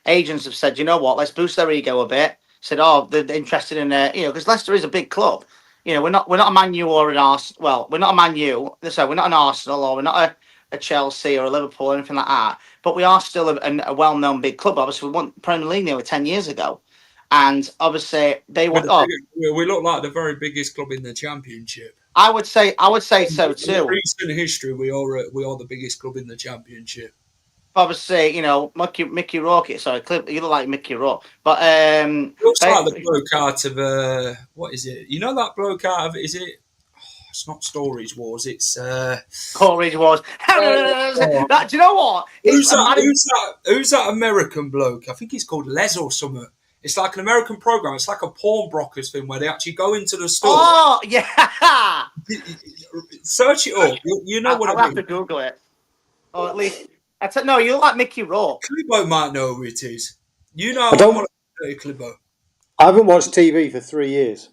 Speaker 4: agents have said, you know what, let's boost their ego a bit. Said, oh, they're interested in because Leicester is a big club. We're not a Man U or an Arsenal. Well, we're not a Man U. So we're not an Arsenal, or we're not a Chelsea or a Liverpool or anything like that. But we are still a well-known big club. Obviously, we won Premier League nearly 10 years ago. And obviously, they want.
Speaker 1: We look like the very biggest club in the Championship.
Speaker 4: I would say so too.
Speaker 1: In recent history, we are the biggest club in the Championship.
Speaker 4: Obviously, Mickey Rourke. Sorry, you look like Mickey Rourke, but
Speaker 1: looks like the bloke out of what is it? You know that bloke out of is it? It's not Storage Wars. It's
Speaker 4: Storage Wars. Do you know what?
Speaker 1: Who's that American bloke? I think he's called Les or something. It's like an American program. It's like a pawnbrokers thing where they actually go into the store.
Speaker 4: Oh yeah.
Speaker 1: Search it up. You know what I mean.
Speaker 4: I'll have to Google it, or at least. No, you look like Mickey Rourke.
Speaker 1: Clibo might know who it is. You know, I don't want to say Clibo.
Speaker 5: I haven't watched TV for 3 years.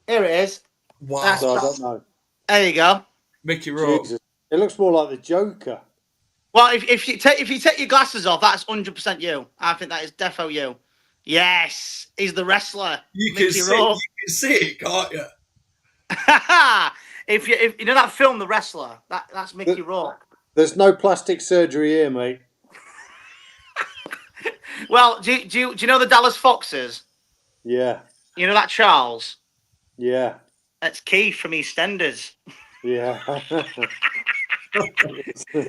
Speaker 4: Here it is.
Speaker 1: Wow.
Speaker 5: So I don't know.
Speaker 4: There you go.
Speaker 1: Mickey Rourke.
Speaker 5: Jesus. It looks more like the Joker.
Speaker 4: Well, if you take your glasses off, that's 100% you. I think that is defo you. Yes, he's the wrestler.
Speaker 1: You can see it, can't you?
Speaker 4: if you know that film, The Wrestler, that's Mickey Rourke.
Speaker 5: There's no plastic surgery here, mate.
Speaker 4: Well, do you know the Dallas Foxes?
Speaker 5: Yeah.
Speaker 4: You know that Charles?
Speaker 5: Yeah.
Speaker 4: That's Keith from EastEnders.
Speaker 5: Yeah.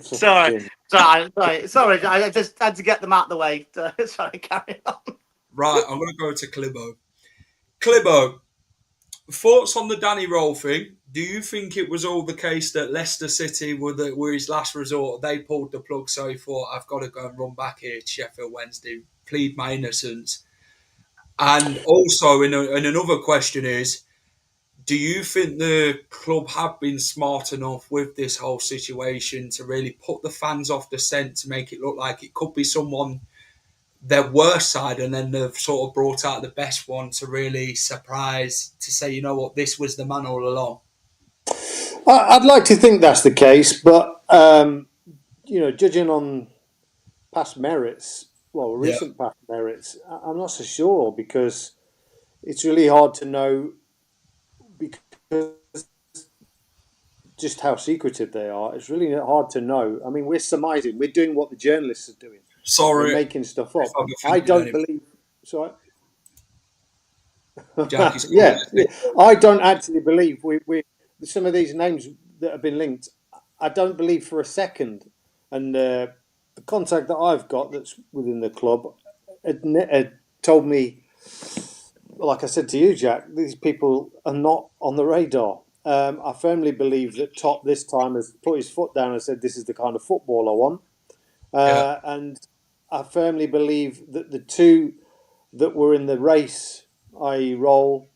Speaker 4: Sorry. I just had to get them out of the way. Sorry, carry on.
Speaker 1: Right, I'm going to go to Clibo. Clibo, thoughts on the Danny Roll thing? Do you think it was all the case that Leicester City were his last resort? They pulled the plug, so he thought, I've got to go and run back here to Sheffield Wednesday, plead my innocence. And also, in another question is, do you think the club have been smart enough with this whole situation to really put the fans off the scent to make it look like it could be someone their worst side, and then they've sort of brought out the best one to really surprise, to say, you know what, this was the man all along?
Speaker 5: I'd like to think that's the case, but judging on past merits, recent past merits, I'm not so sure, because it's really hard to know, because just how secretive they are. It's really hard to know. I mean, we're surmising. We're doing what the journalists are doing.
Speaker 1: Sorry,
Speaker 5: we're making stuff up. I don't believe. Sorry. Yeah, I don't actually believe we some of these names that have been linked. I don't believe for a second. And the contact that I've got that's within the club had told me, like I said to you, Jack, these people are not on the radar. I firmly believe that Top this time has put his foot down and said, this is the kind of football I want. And I firmly believe that the two that were in the race, i.e. Roll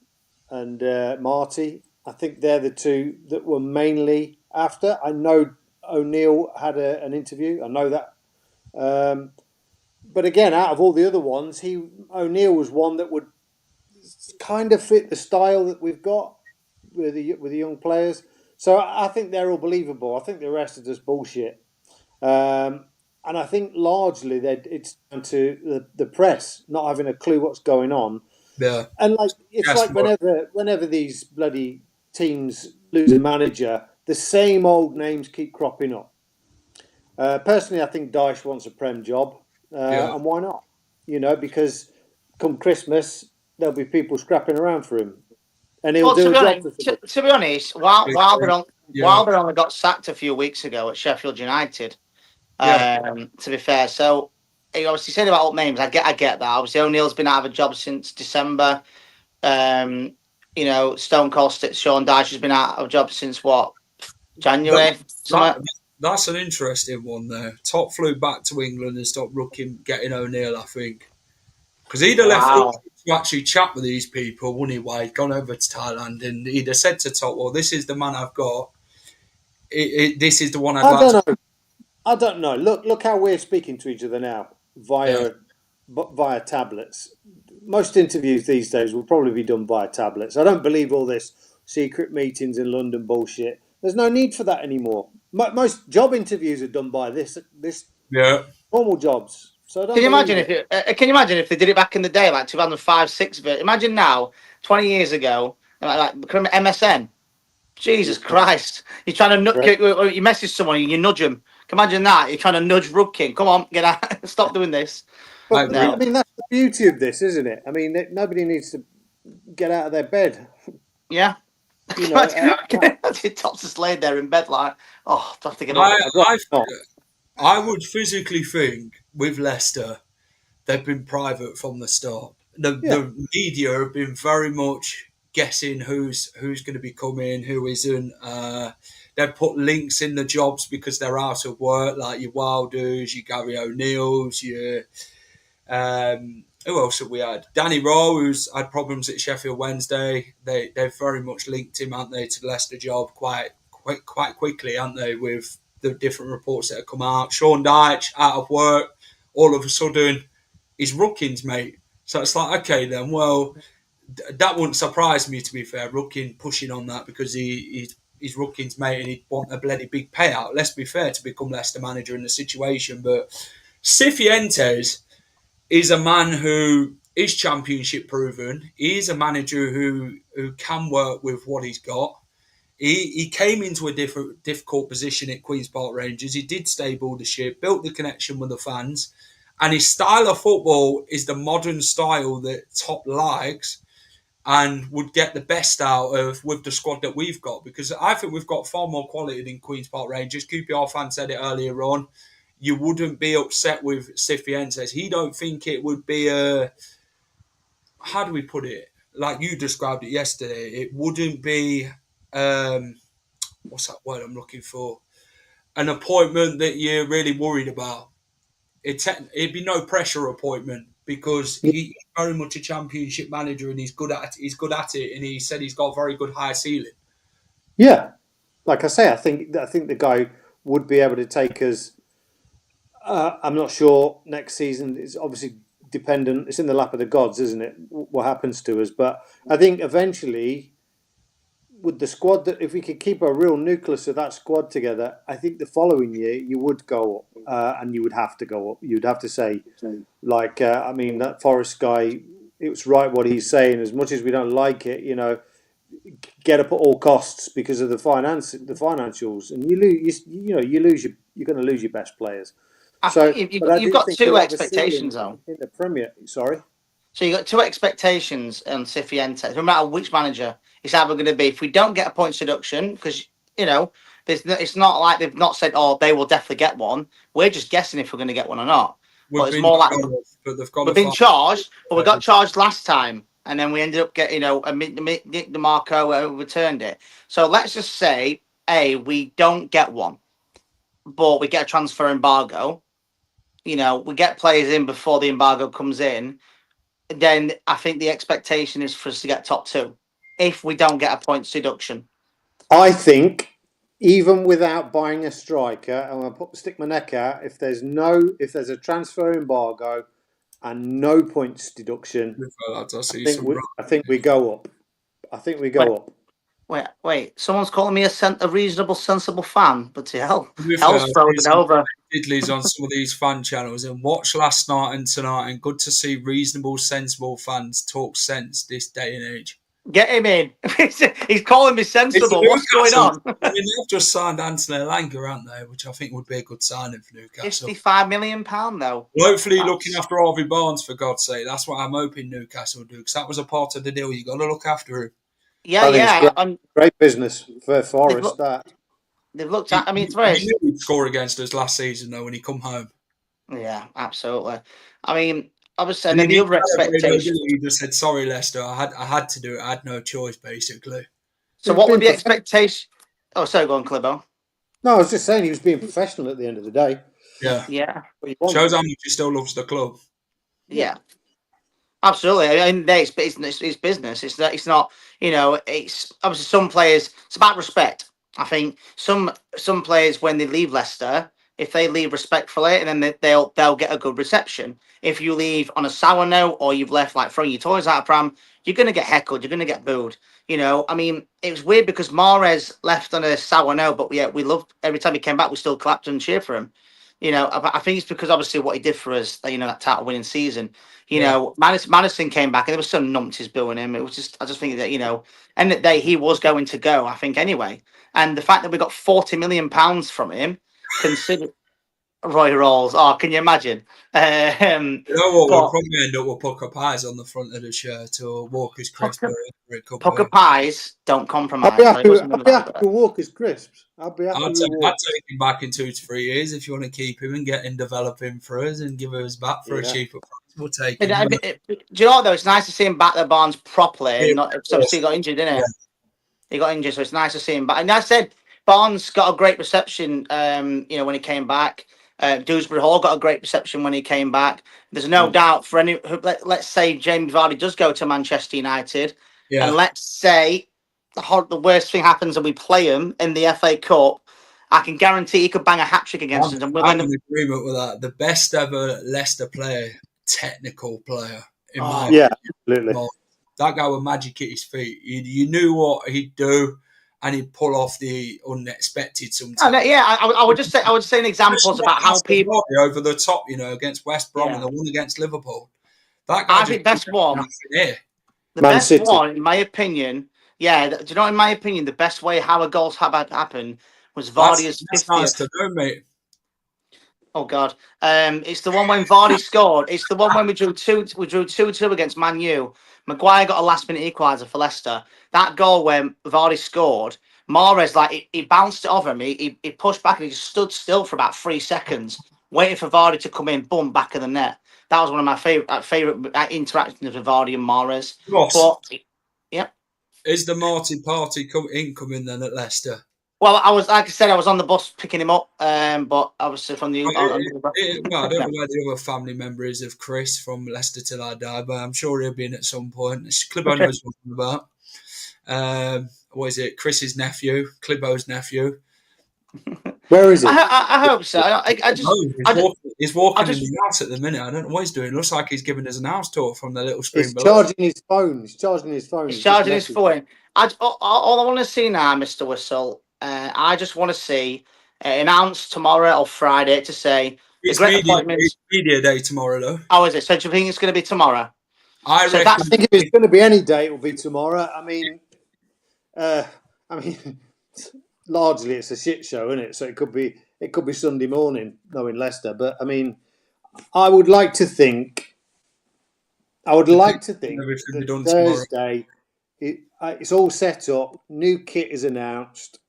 Speaker 5: and Marti, I think they're the two that were mainly after. I know O'Neill had an interview. I know that. But again, out of all the other ones, O'Neill was one that would kind of fit the style that we've got with the young players. So I think they're all believable. I think the rest are just bullshit. And I think largely it's down to the press not having a clue what's going on.
Speaker 1: Yeah.
Speaker 5: And whenever these bloody teams lose a manager, the same old names keep cropping up. Personally, I think Dyche wants a Prem job, and why not? Because come Christmas, there'll be people scrapping around for him, and he'll do a job.
Speaker 4: To be honest, Wilder only got sacked a few weeks ago at Sheffield United. To be fair, so he obviously said about old names. I get that. Obviously, O'Neill's been out of a job since December. Stone Cold Sean Dyche has been out of a job since what, January?
Speaker 1: That's an interesting one there. Top flew back to England and stopped getting O'Neill, I think, because he'd have left to actually chat with these people, wouldn't he? Why he'd gone over to Thailand, and he'd have said to Top, "Well, this is the man I've got. This is the one
Speaker 5: I don't know. Look how we're speaking to each other now via tablets. Most interviews these days will probably be done via tablets. I don't believe all this secret meetings in London bullshit. There's no need for that anymore. Most job interviews are done by this normal jobs. So
Speaker 4: can you imagine if they did it back in the day, like 2005, 6? Imagine now, 20 years ago, like MSN. Jesus Christ! You're trying to you message someone, you nudge them. Can you imagine that? You're trying to nudge Rudkin. Come on, get out! Stop doing this.
Speaker 5: But, I mean, that's the beauty of this, isn't it? I mean, nobody needs to get out of their bed.
Speaker 4: Yeah. Top's just laid there in bed like, oh, I have to get up.
Speaker 1: I would physically think with Leicester, they've been private from the start. The media have been very much guessing who's going to be coming, who isn't. They've put links in the jobs because they're out of work, like your Wilders, your Gary O'Neills, your who else have we had? Danny Rowe, who's had problems at Sheffield Wednesday. They've very much linked him, haven't they, to the Leicester job quite quickly, haven't they, with the different reports that have come out. Sean Dyche, out of work, all of a sudden, he's Rudkin's mate. So it's like, okay then, well, that wouldn't surprise me, to be fair, Rudkin pushing on that, because he's Rudkin's mate and he'd want a bloody big payout, let's be fair, to become Leicester manager in the situation. But Cifuentes is a man who is championship proven. He's a manager who can work with what he's got. He came into a difficult position at Queen's Park Rangers. He did stable the ship, built the connection with the fans, and his style of football is the modern style that Top likes and would get the best out of with the squad that we've got, because I think we've got far more quality than Queen's Park Rangers. QPR fan said it earlier on. You wouldn't be upset with Cifuentes. He don't think it would be a... How do we put it? Like you described it yesterday. It wouldn't be what's that word I'm looking for? An appointment that you're really worried about. It'd be no pressure appointment because he's very much a championship manager and he's good at it, and he said he's got a very good high ceiling.
Speaker 5: Yeah, like I say, I think the guy would be able to take us. I'm not sure next season. It's obviously dependent. It's in the lap of the gods, isn't it? What happens to us? But I think eventually, with the squad, that if we could keep a real nucleus of that squad together, I think the following year you would go up, and you would have to go up. You'd have to say, like, I mean, that Forest guy. It was right what he's saying. As much as we don't like it, get up at all costs because of the financials, and you lose. You're going to lose your best players. So,
Speaker 4: you've got two expectations though
Speaker 5: in the Premier. Sorry.
Speaker 4: So you've got two expectations on Cifuentes. No matter which manager it's either going to be. If we don't get a points deduction, because it's not like they've not said, "Oh, they will definitely get one." We're just guessing if we're going to get one or not. But it's more like we've been charged, but we got charged last time, and then we ended up getting a Nick DeMarco returned it. So let's just say, we don't get one, but we get a transfer embargo. We get players in before the embargo comes in. Then I think the expectation is for us to get top two if we don't get a points deduction.
Speaker 5: I think even without buying a striker, I'm going to stick my neck out. If there's a transfer embargo and no points deduction, I think we go up. I think we go up.
Speaker 4: Wait! Someone's calling me a reasonable, sensible fan, but hell's frozen over.
Speaker 1: Diddleys on some of these fan channels and watch last night and tonight, and good to see reasonable, sensible fans talk sense this day and age.
Speaker 4: Get him in. He's calling me sensible. What's going on?
Speaker 1: I mean, they've just signed Anthony Elanga, haven't they? Which I think would be a good signing for Newcastle.
Speaker 4: £55 million, though.
Speaker 1: Well, hopefully looking after Harvey Barnes, for God's sake. That's what I'm hoping Newcastle do, because that was a part of the deal. You've got to look after him.
Speaker 4: Yeah.
Speaker 5: Great business for Forest, that.
Speaker 4: They've looked at. I mean, it's very.
Speaker 1: He knew he'd score against us last season, though, when he come home.
Speaker 4: Yeah, absolutely. I mean, obviously, and then the other expectation.
Speaker 1: He just said, "Sorry, Leicester. I had to do it. I had no choice, basically."
Speaker 4: So, what would the expectation? Oh, sorry, go on, Clibbo.
Speaker 5: No, I was just saying he was being professional at the end of the day.
Speaker 1: Yeah. Shows how much he still loves the club.
Speaker 4: Yeah. Absolutely. I mean, it's business. It's not. It's obviously some players. It's about respect. I think some players, when they leave Leicester, if they leave respectfully, and then they'll get a good reception. If you leave on a sour note, or you've left like throwing your toys out of pram, you're going to get heckled. You're going to get booed. I mean, it was weird because Mahrez left on a sour note, but we loved every time he came back. We still clapped and cheered for him. I think it's because obviously what he did for us. That title winning season. Madison came back and there was some numpties booing him. It was just, I just think that, end of the day, he was going to go, I think, anyway. And the fact that we got £40 million from him, consider Roy Rolls. Oh, can you imagine?
Speaker 1: We'll probably end up with Pucker Pies on the front of the shirt or Walker's Crisps.
Speaker 4: Pucker Pies don't compromise.
Speaker 5: I'll be happy with Walker's Crisps. I'd
Speaker 1: take him back in 2 to 3 years if you want to keep him and get him developing for us and give us back for a cheaper price. We'll take him.
Speaker 4: Do you know what, though? It's nice to see him back at Barnes properly. Obviously, he got injured, didn't he? Yeah. He got injured, so it's nice to see him back. And I said, Barnes got a great reception, when he came back. Dewsbury Hall got a great reception when he came back. There's no doubt for any. Let's say Jamie Vardy does go to Manchester United, and let's say the worst thing happens and we play him in the FA Cup. I can guarantee he could bang a hat trick against us. And
Speaker 1: I'm in agreement with that. The best ever Leicester player, technical player, in my opinion.
Speaker 5: Absolutely.
Speaker 1: That guy with magic at his feet. You knew what he'd do, and he'd pull off the unexpected sometimes.
Speaker 4: I would just say examples about how people
Speaker 1: over the top, against West Brom and the one against Liverpool. That guy.
Speaker 4: I think best one. The
Speaker 5: Man
Speaker 4: best
Speaker 5: City.
Speaker 4: one, in my opinion. Yeah, do you know? In my opinion, the best way how a goals have happened was Vardy's 50th.
Speaker 1: Nice to know, mate.
Speaker 4: Oh God! It's the one when Vardy scored. It's the one when we drew 2-2 against Man U. Maguire got a last-minute equaliser for Leicester. That goal when Vardy scored, Mahrez he bounced it off him. He pushed back and he just stood still for about 3 seconds, waiting for Vardy to come in. Boom, back of the net. That was one of my favourite interactions with Vardy and Mahrez.
Speaker 1: Is the Marti party incoming then at Leicester?
Speaker 4: Well, I was, like I said, I was on the bus picking him up, but I was from the.
Speaker 1: Well, I don't know where the other family member is of Chris from Leicester Till I Die, but I'm sure he'll be in at some point. Clibbo knows what I'm about. What is it? Chris's nephew, Clibbo's nephew.
Speaker 5: Where is he?
Speaker 4: I hope so.
Speaker 1: He's walking in the house at the minute. I don't know what he's doing. Looks like he's giving us an house tour from the little screen
Speaker 5: He's
Speaker 1: below.
Speaker 5: charging his phone. He's charging his phone.
Speaker 4: All I want to see now, Mr. Whistle, I just want to see announced tomorrow or Friday to say
Speaker 1: It's media day tomorrow, though.
Speaker 4: Oh, is it? So do you think it's going to be tomorrow?
Speaker 1: I
Speaker 5: think if it's going to be any day, it will be tomorrow. I mean, largely it's a shit show, isn't it? So it could be Sunday morning, knowing Leicester. But I mean, I would like to think that Thursday it's all set up. New kit is announced.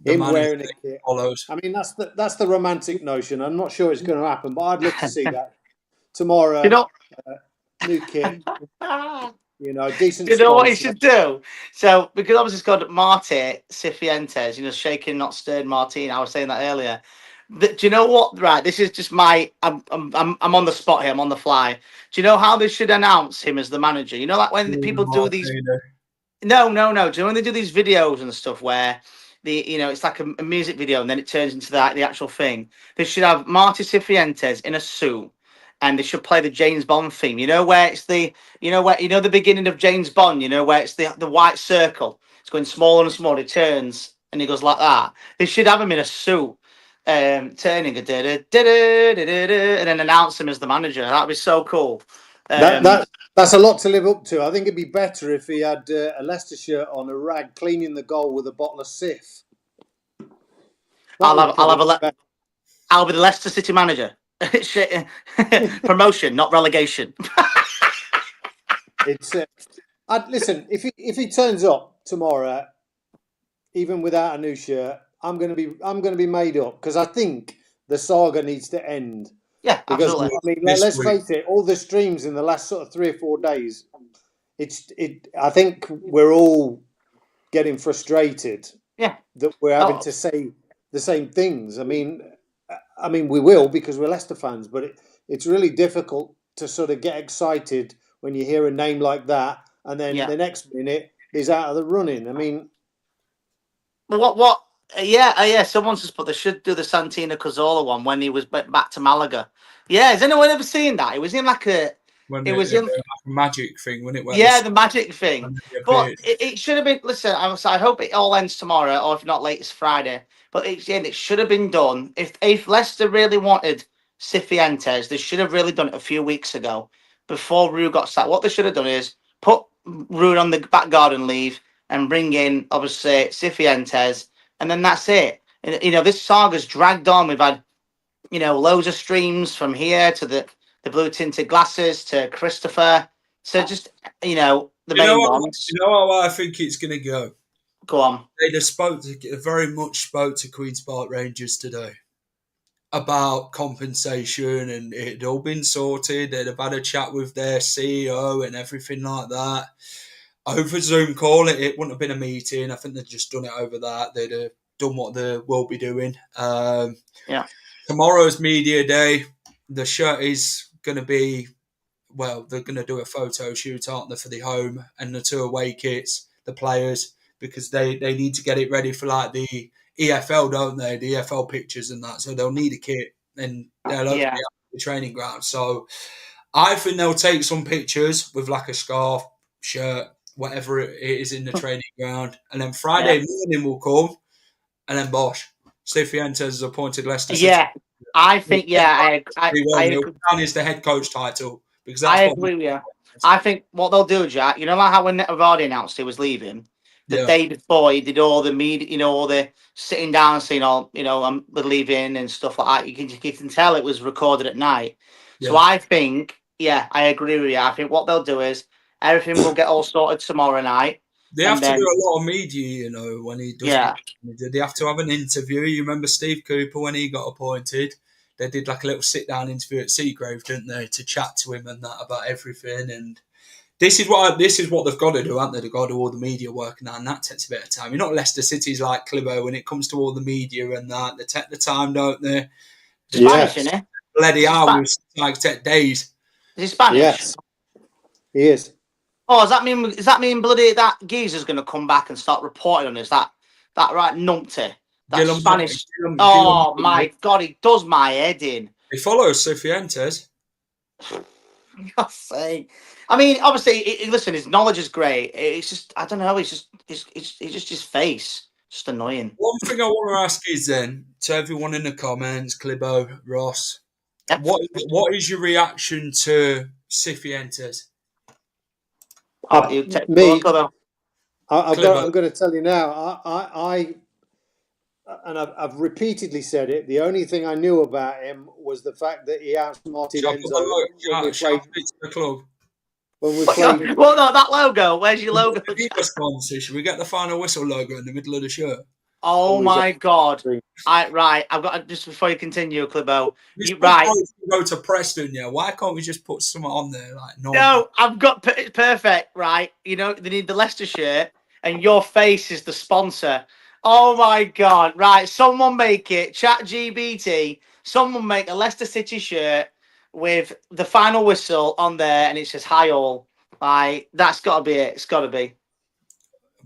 Speaker 5: Him wearing a kit
Speaker 1: follows.
Speaker 5: I mean, that's the romantic notion. I'm not sure it's going to happen, but I'd love to see that tomorrow. New kit. Decent.
Speaker 4: You know what he should do? So, because obviously it's called Marti Cifuentes, shaking, not stirred Martine. I was saying that earlier. Do you know what? Right, this is just I'm on the spot here. I'm on the fly. Do you know how they should announce him as the manager? You know, like when people do these. No. Do you know when they do these videos and stuff where it's like a music video and then it turns into the actual thing? They should have Marti Cifuentes in a suit. And they should play the James Bond theme. Where it's the beginning of James Bond. Where it's the white circle. It's going smaller and smaller. It turns and he goes like that. They should have him in a suit, turning and then announce him as the manager. That'd be so cool.
Speaker 5: That's a lot to live up to. I think it'd be better if he had a Leicester shirt on, a rag, cleaning the goal with a bottle of Cif.
Speaker 4: I'll be the Leicester City manager. Promotion, not relegation.
Speaker 5: Listen. If he turns up tomorrow, even without a new shirt, I'm going to be made up because I think the saga needs to end.
Speaker 4: Yeah,
Speaker 5: because
Speaker 4: absolutely.
Speaker 5: I mean, let's face it. All the streams in the last sort of 3 or 4 days, I think we're all getting frustrated.
Speaker 4: Yeah,
Speaker 5: that we're having to say the same things. I mean, we will because we're Leicester fans, but it's really difficult to sort of get excited when you hear a name like that, and then the next minute he's out of the running. I mean,
Speaker 4: what? Yeah. Someone just put they should do the Santina Cazorla one when he was back to Malaga. Yeah, has anyone ever seen that? It was in like a. It was in
Speaker 1: a magic thing when it went.
Speaker 4: Yeah, the magic thing. But it should have been. Listen, I hope it all ends tomorrow, or if not, latest Friday. But it should have been done. If Leicester really wanted Cifuentes, they should have really done it a few weeks ago, before Rue got sacked. What they should have done is put Rue on the back garden leave and bring in obviously Cifuentes, and then that's it. And, this saga's dragged on. We've had loads of streams from here to the blue tinted glasses to Christopher. So just the main ones.
Speaker 1: You know how I think it's going to go.
Speaker 4: Go on.
Speaker 1: They very much spoke to Queen's Park Rangers today about compensation, and it had all been sorted. They'd have had a chat with their CEO and everything like that. Over Zoom call, it wouldn't have been a meeting. I think they'd just done it over that. They'd have done what they will be doing. Tomorrow's media day. The shirt is going to be, they're going to do a photo shoot, aren't they, for the home and the 2 away kits, the players, because they need to get it ready for like the EFL, don't they? The EFL pictures and that. So they'll need a kit and they'll open the training ground. So I think they'll take some pictures with like a scarf, shirt, whatever it is in the training ground. And then Friday morning will come and then Bosch. Cifuentes has appointed Leicester City.
Speaker 4: Yeah, I think, I agree.
Speaker 1: Is the head coach title. Because
Speaker 4: I agree with you. I think what they'll do, Jack, like how when Vardy announced he was leaving, the day before he did all the media, all the sitting down and saying, I'm leaving and stuff like that. You can tell it was recorded at night. Yeah. So I think, I agree with you. I think what they'll do is everything will get all sorted tomorrow night.
Speaker 1: They have to do a lot of media, when he does. Yeah. They have to have an interview. You remember Steve Cooper when he got appointed? They did like a little sit-down interview at Seagrave, didn't they, to chat to him and that about everything. And This is what they've got to do, haven't they? They've got to do all the media work and that takes a bit of time. You're not Leicester City's like Clibo when it comes to all the media and that. They take the time, don't they?
Speaker 4: Spanish, isn't it?
Speaker 1: Bloody hours, like take days.
Speaker 4: Is he Spanish?
Speaker 5: Yes, he is.
Speaker 4: Oh, does that mean bloody that geezer's going to come back and start reporting on us? That right numpty, that Spanish. Oh my God, he does my head in.
Speaker 1: He follows Cifuentes.
Speaker 4: God's sake. I mean, obviously, listen, his knowledge is great. It's just, I don't know, it's just his face. Just annoying.
Speaker 1: One thing I want to ask is then, to everyone in the comments, Clibo, Ross, what is your reaction to Cifuentes?
Speaker 5: I'm going to tell you now. I've repeatedly said it. The only thing I knew about him was the fact that he outsmarted Enzo when we played.
Speaker 4: Well, no, that logo. Where's your logo?
Speaker 1: Should we get the final whistle logo in the middle of the shirt?
Speaker 4: Oh my God! Right, I've got just before you continue, Clibo. Right,
Speaker 1: go to Preston. Yeah, why can't we just put something on there like
Speaker 4: no? I've got perfect. Right, you know they need the Leicester shirt, and your face is the sponsor. Oh my God! Right, someone make it. ChatGPT. Someone make a Leicester City shirt with the final whistle on there, and it says "Hi all." Like that's got to be it. It's got to be.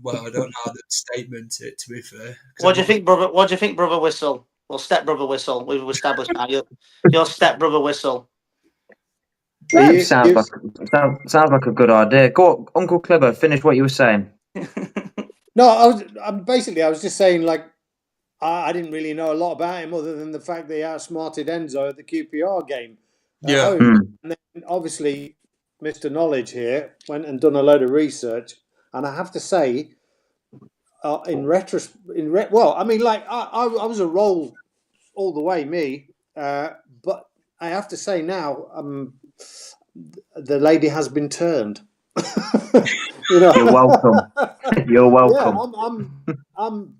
Speaker 1: Well, I don't know how to statement it, to be fair.
Speaker 4: What do you think, brother? What do you think, brother Whistle? Well, step brother Whistle. We've established now. Your step brother Whistle.
Speaker 2: Yeah, sounds like a good idea. Go on, Uncle Clibo, finish what you were saying.
Speaker 5: No, I was just saying, like, I didn't really know a lot about him other than the fact that he outsmarted Enzo at the QPR game. And then obviously, Mr. Knowledge here went and done a load of research. And I have to say, I was a roll all the way, me. But I have to say now, the lady has been turned. You know?
Speaker 2: You're welcome. You're welcome.
Speaker 5: Yeah, I'm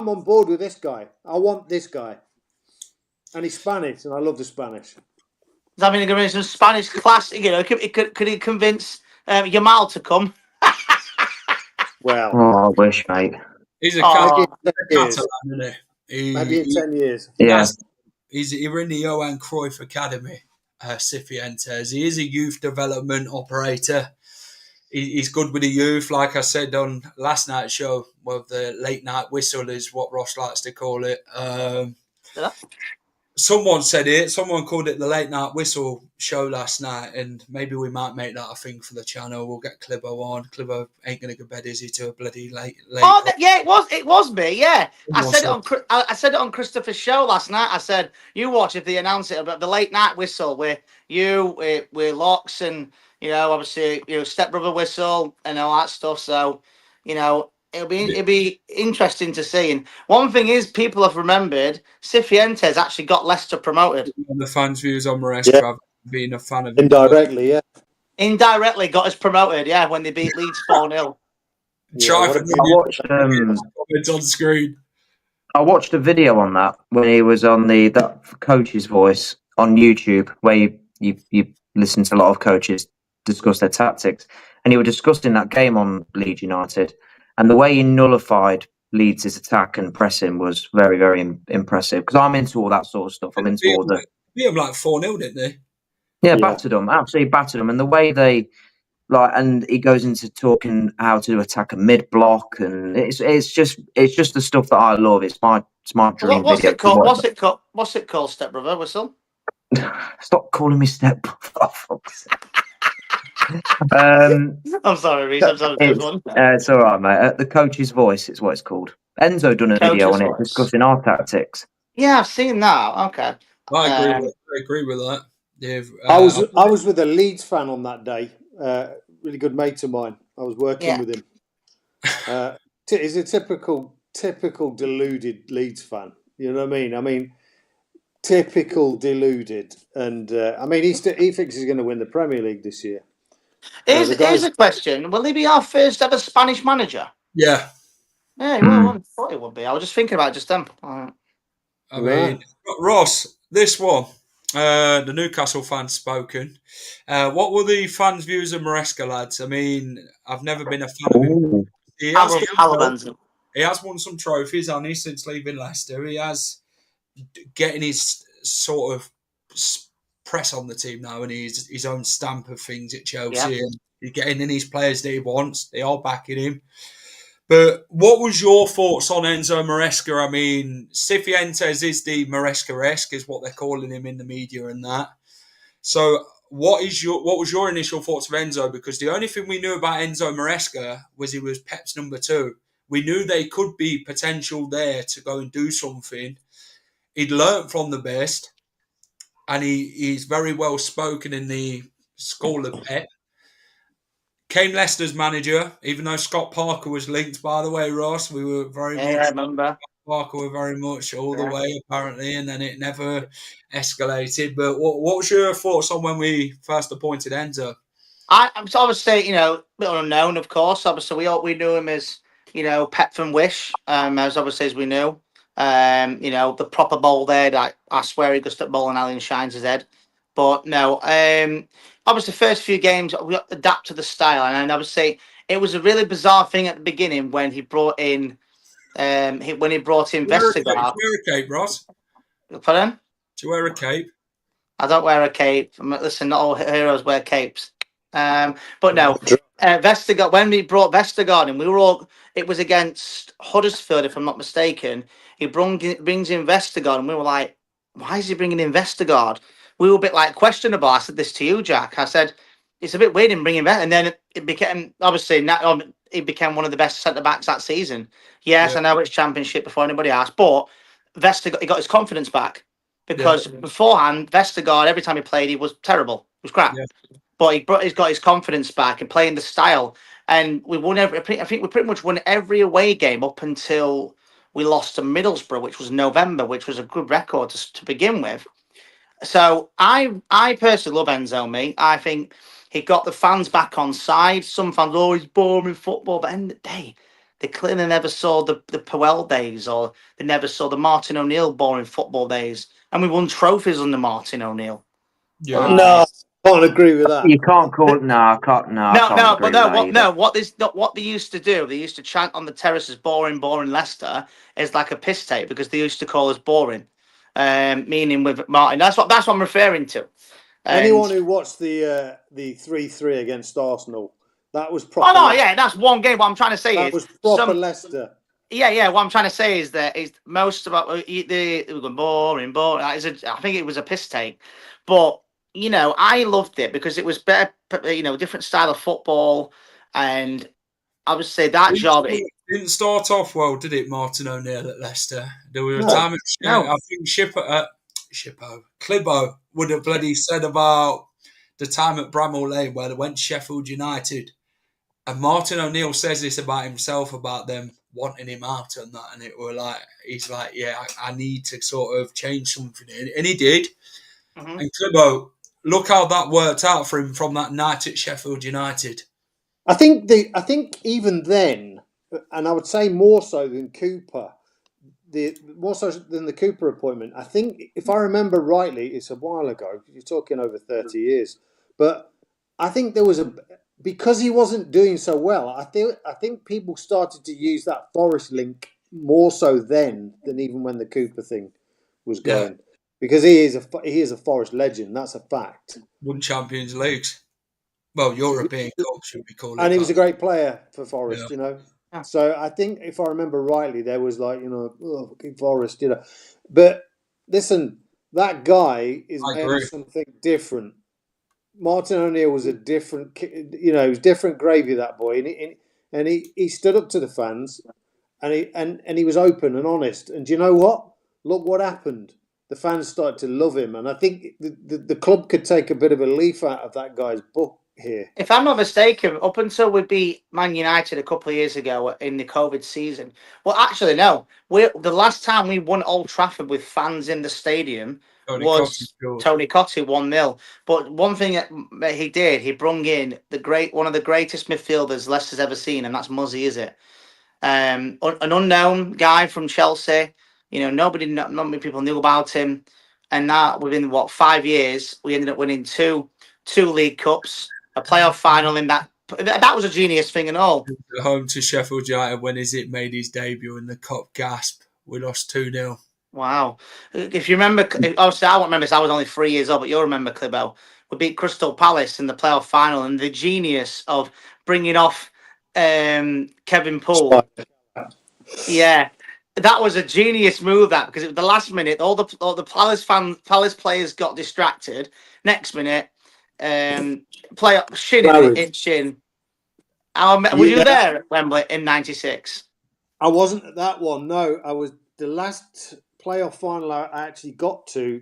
Speaker 5: on board with this guy. I want this guy, and he's Spanish, and I love the Spanish.
Speaker 4: Does that mean there is some Spanish class? You know, could he convince Yamal to come?
Speaker 5: Well,
Speaker 2: I wish, mate.
Speaker 1: He's a Catalan, isn't he?
Speaker 5: Maybe in 10 years.
Speaker 2: Yeah.
Speaker 1: He's in the Johan Cruyff Academy, Cifuentes. He is a youth development operator. He's good with the youth, like I said on last night's show. Well, the late night whistle is what Ross likes to call it. Someone said it. Someone called it the late night whistle show last night, and maybe we might make that a thing for the channel. We'll get Clibo on. Clibo ain't gonna go to bed, is he? To a bloody late.
Speaker 4: Oh, yeah, it was me. Yeah, I said it on Christopher's show last night. I said, you watch if they announce it about the late night whistle with Locks and obviously stepbrother whistle and all that stuff. So it'll be interesting to see. And one thing is, people have remembered Cifuentes actually got Leicester promoted.
Speaker 1: The fans' views on Maresca being a fan of
Speaker 5: indirectly, yeah.
Speaker 4: Indirectly got us promoted, yeah, when they beat Leeds 4-0.
Speaker 1: On screen.
Speaker 2: I watched a video on that when he was on that coach's voice on YouTube, where you listen to a lot of coaches discuss their tactics, and he was discussing that game on Leeds United. And the way he nullified Leeds' attack and pressing was very, very impressive. Because I'm into all that sort of stuff. I'm into all the.
Speaker 1: Beat them like 4-0, didn't they?
Speaker 2: Yeah, battered them. Absolutely battered them. And the way they and he goes into talking how to attack a mid block, and it's just the stuff that I love. It's my dream.
Speaker 4: What's it called? What's it called? Stepbrother Whistle.
Speaker 2: Stop calling me stepbrother.
Speaker 4: I'm sorry, Reece. I'm sorry.
Speaker 2: It's all right, mate. The coach's voice is what it's called. Enzo done a video on it discussing our tactics.
Speaker 4: Yeah, I've seen that. Okay,
Speaker 1: I agree with that. Yeah,
Speaker 5: I was with a Leeds fan on that day. Really good mate of mine. I was working with him. He's a typical deluded Leeds fan. You know what I mean? I mean, typical deluded, and he thinks he's going to win the Premier League this year.
Speaker 4: Here's a question: will he be our first ever Spanish manager?
Speaker 1: Yeah.
Speaker 4: Yeah, well, I thought it would be. I was just thinking about it just then.
Speaker 1: I mean, Ross, this one. The Newcastle fans spoken. What were the fans' views of Maresca, lads? I mean, I've never been a fan of him.
Speaker 2: Ooh.
Speaker 1: He has done well.
Speaker 4: Alabama.
Speaker 1: He has won some trophies, on since leaving Leicester. He has getting his sort of press on the team now, and he's his own stamp of things at Chelsea.
Speaker 4: Yeah.
Speaker 1: And he's getting in his players that he wants. They are backing him. But what was your thoughts on Enzo Maresca? I mean, Cifuentes is the Maresca-esque, is what they're calling him in the media and that. So what was your initial thoughts of Enzo? Because the only thing we knew about Enzo Maresca was he was Pep's number 2. We knew they could be potential there to go and do something. He'd learnt from the best, and he's very well spoken in the school of Pep. Came Leicester's manager, even though Scott Parker was linked, by the way, Ross. We were very much.
Speaker 4: I remember.
Speaker 1: Parker were very much all the way, apparently, and then it never escalated. But what was your thoughts on when we first appointed Enzo?
Speaker 4: I'm obviously, a bit unknown, of course. Obviously, we knew him as, Pep from Wish, as obviously as we knew. The proper bowl there, I swear he goes to bowling alley and shines his head. But no, obviously, first few games, we adapt to the style. And obviously, it was a really bizarre thing at the beginning when he brought in Vestergaard.
Speaker 1: Do you wear a cape, Ross?
Speaker 4: Pardon?
Speaker 1: Do you wear a cape?
Speaker 4: I don't wear a cape. Listen, not all heroes wear capes. But no, Vestergaard. When we brought Vestergaard in, it was against Huddersfield, if I'm not mistaken. He brings in Vestergaard, and we were like, "Why is he bringing in Vestergaard?" We were a bit like questionable. I said this to you, Jack. I said it's a bit weird in bringing Vestergaard, and then it became obviously he became one of the best centre backs that season. Yes, yeah. I know it's Championship before anybody else, but Vestergaard, he got his confidence back because beforehand Vestergaard, every time he played, he was terrible. It was crap. Yeah. But he's got his confidence back and playing the style. And we won I think we pretty much won every away game up until we lost to Middlesbrough, which was November, which was a good record to begin with. So I personally love Enzo. I think he got the fans back on side. Some fans always boring football, but at the end of the day, they clearly never saw the Puel days, or they never saw the Martin O'Neill boring football days. And we won trophies under Martin O'Neill.
Speaker 5: Yeah. No. Can't agree with that.
Speaker 2: You can't call it.
Speaker 4: What they used to do, they used to chant on the terraces, "Boring, boring Leicester," is like a piss take because they used to call us boring, meaning with Martin. That's what I'm referring to.
Speaker 5: Anyone who watched the 3-3 against Arsenal, that was proper.
Speaker 4: Oh no, Leicester. Yeah, that's one game. What I'm trying to say
Speaker 5: that was proper Leicester.
Speaker 4: Yeah. What I'm trying to say is that is most about the boring. I think it was a piss take, but. I loved it because it was better, different style of football. And I would say that
Speaker 1: it didn't start off well, did it, Martin O'Neill at Leicester? There was a time I think Clibbo would have bloody said about the time at Bramall Lane where they went to Sheffield United. And Martin O'Neill says this about himself, about them wanting him out and that. And he's like, yeah, I need to sort of change something. And he did. Mm-hmm. And Clibbo, look how that worked out for him from that night at Sheffield United.
Speaker 5: I think even then, and I would say more so than Cooper, more so than the Cooper appointment. I think, if I remember rightly, it's a while ago. You're talking over 30 years, but I think there was because he wasn't doing so well. I think people started to use that Forest link more so then than even when the Cooper thing was going. Yeah. Because he is a Forest legend, that's a fact.
Speaker 1: Won Champions Leagues. Well, European Cup should be called.
Speaker 5: And he was a great player for Forest, Yeah. So I think, if I remember rightly, there was fucking Forest, But listen, that guy is made something different. Martin O'Neill was a different, he was different gravy, that boy, and he stood up to the fans, and he was open and honest. And do you know what? Look what happened. The fans started to love him, and I think the club could take a bit of a leaf out of that guy's book here.
Speaker 4: If I'm not mistaken, up until we beat Man United a couple of years ago in the COVID season, well, actually, no. The last time we won Old Trafford with fans in the stadium was Tony Cottee 1-0. But one thing that he did, he brung in one of the greatest midfielders Leicester's ever seen, and that's Muzzy, is it? An unknown guy from Chelsea. Not many people knew about him. and now within 5 years, we ended up winning two League Cups, a playoff final in that. That was a genius thing and all.
Speaker 1: Home to Sheffield United when it made his debut in the cup. Gasp! We lost 2-0.
Speaker 4: Wow. If you remember, obviously I won't remember this, I was only 3 years old, but you'll remember, Clibo. We beat Crystal Palace in the playoff final, and the genius of bringing off Kevin Poole. Yeah, that was a genius move, that, because it was the last minute, all the Palace players got distracted. Next minute, play up, shin in shin. Were you there at Wembley in '96?
Speaker 5: I wasn't at that one, no. I was the last playoff final I actually got to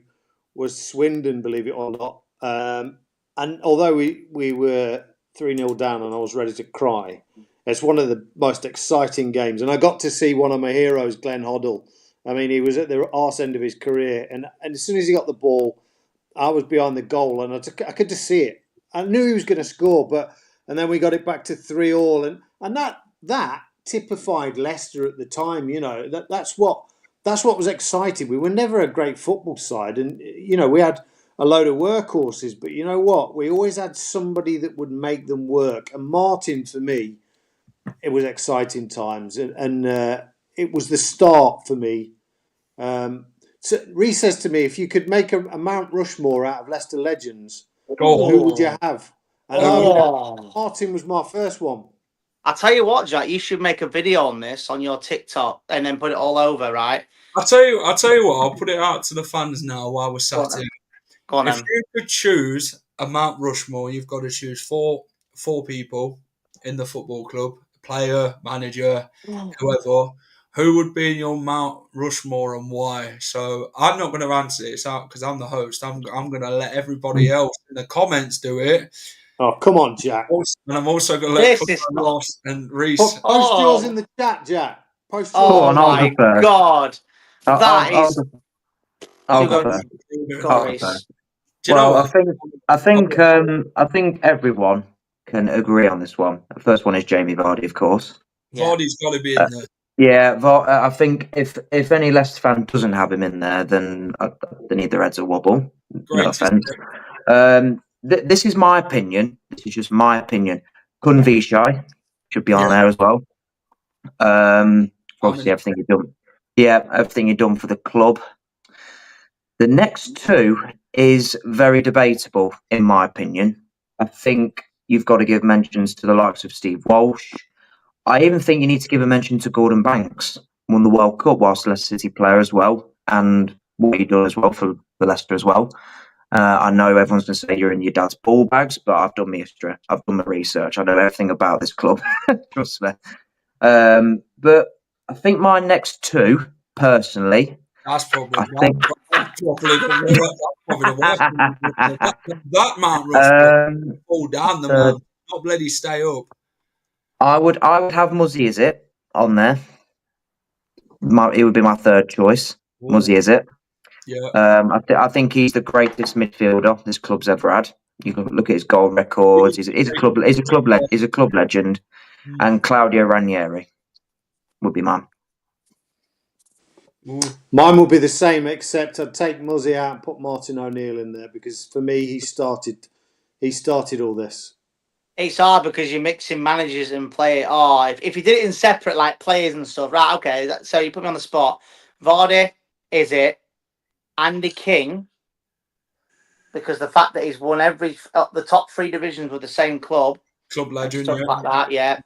Speaker 5: was Swindon, believe it or not. And although we were 3-0 down and I was ready to cry, it's one of the most exciting games. And I got to see one of my heroes, Glenn Hoddle. I mean, he was at the arse end of his career. And as soon as he got the ball, I was behind the goal and I could just see it. I knew he was going to score, and then we got it back to 3-3. And that typified Leicester at the time. You know, that's what was exciting. We were never a great football side, and you know, we had a load of workhorses, but you know what? We always had somebody that would make them work. And Martin, for me, it was exciting times, and it was the start for me. So Reece says to me, if you could make a Mount Rushmore out of Leicester legends, who would you have? And Martin was my first one.
Speaker 4: I'll tell you what, Jack, you should make a video on this on your TikTok and then put it all over, right?
Speaker 1: I'll tell you what, I'll put it out to the fans now while we're sat here.
Speaker 4: Go on,
Speaker 1: if you could choose a Mount Rushmore, you've got to choose four people in the football club, player, manager, whoever. Who would be in your Mount Rushmore and why? So I'm not going to answer this out because I'm the host. I'm going to let everybody else in the comments do it.
Speaker 5: Oh, come on, Jack.
Speaker 1: And I'm also going to let Ross and Reece.
Speaker 5: Post yours in the chat, Jack. Post yours.
Speaker 4: Oh, my God. That is...
Speaker 2: I'll go first. Well, I think everyone can agree on this one. The first one is Jamie Vardy, of course.
Speaker 1: Vardy's got to be in there.
Speaker 2: Yeah, I think if any Leicester fan doesn't have him in there, then they need their heads a wobble. No offence. This is my opinion. This is just my opinion. Kun Vishai should be on there as well. Obviously, everything you've done. Yeah, everything you've done for the club. The next two is very debatable, in my opinion. I think you've got to give mentions to the likes of Steve Walsh. I even think you need to give a mention to Gordon Banks, won the World Cup whilst a Leicester City player as well, and what he done as well for Leicester as well. I know everyone's going to say you're in your dad's ball bags, but I've done my history. I've done my research. I know everything about this club. Trust me. But I think my next two, personally,
Speaker 1: that's probably the worst. That Mount Rushmore fall down the man, not bloody stay up.
Speaker 2: I would have Muzzy Is It on there. It would be my third choice. Ooh. Muzzy Is It.
Speaker 1: Yeah.
Speaker 2: I think he's the greatest midfielder this club's ever had. You can look at his goal records. He's a club legend. And Claudio Ranieri would be mine.
Speaker 5: Ooh. Mine would be the same, except I'd take Muzzy out and put Martin O'Neill in there because for me he started all this.
Speaker 4: It's hard because you're mixing managers and play. Oh, if you did it in separate, like players and stuff, right? Okay, so you put me on the spot. Vardy, Is It, Andy King, because the fact that he's won the top 3 divisions with the same club
Speaker 1: legend,
Speaker 4: stuff like that, yeah.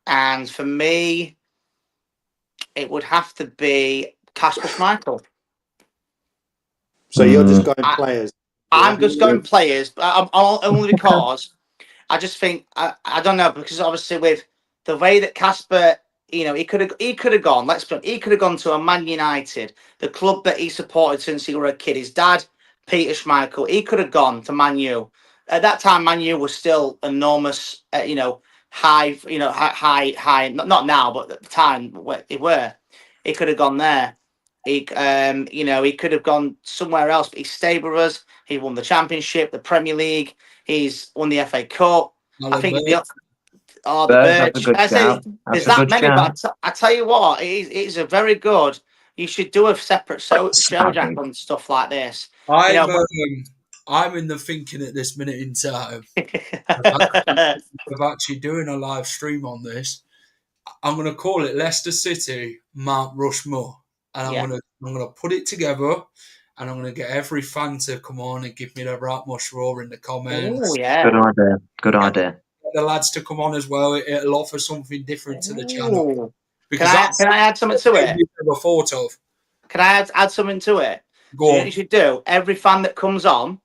Speaker 4: And for me, it would have to be Kasper Schmeichel.
Speaker 5: So you're just going players.
Speaker 4: I'm just going players, but I'm only because I just think I don't know, because obviously with the way that Kasper, you know, he could have gone. Let's be honest, he could have gone to a Man United, the club that he supported since he was a kid. His dad, Peter Schmeichel, he could have gone to Man U. At that time, Man U was still enormous. High. Not now, but at the time where they were, he could have gone there. He could have gone somewhere else, but he stayed with us. He won the Championship, the Premier League. He's won the FA Cup. I think the Birch. There's that many, but I tell you what, it's a very good. you should do a separate show, Jack,
Speaker 2: Snagging.
Speaker 4: on stuff like this.
Speaker 1: I'm in the thinking at this minute in time of actually doing a live stream on this. I'm going to call it Leicester City Mount Rushmore, and I'm going to put it together, and I'm going to get every fan to come on and give me the right mush roar in the comments.
Speaker 4: Oh, yeah.
Speaker 2: Good idea.
Speaker 1: Get the lads to come on as well. It'll offer something different to the channel. Because
Speaker 4: can I add something to it?
Speaker 1: Never thought of.
Speaker 4: Can I add something to it?
Speaker 1: Go on.
Speaker 4: You know what you should do? Every fan that comes on,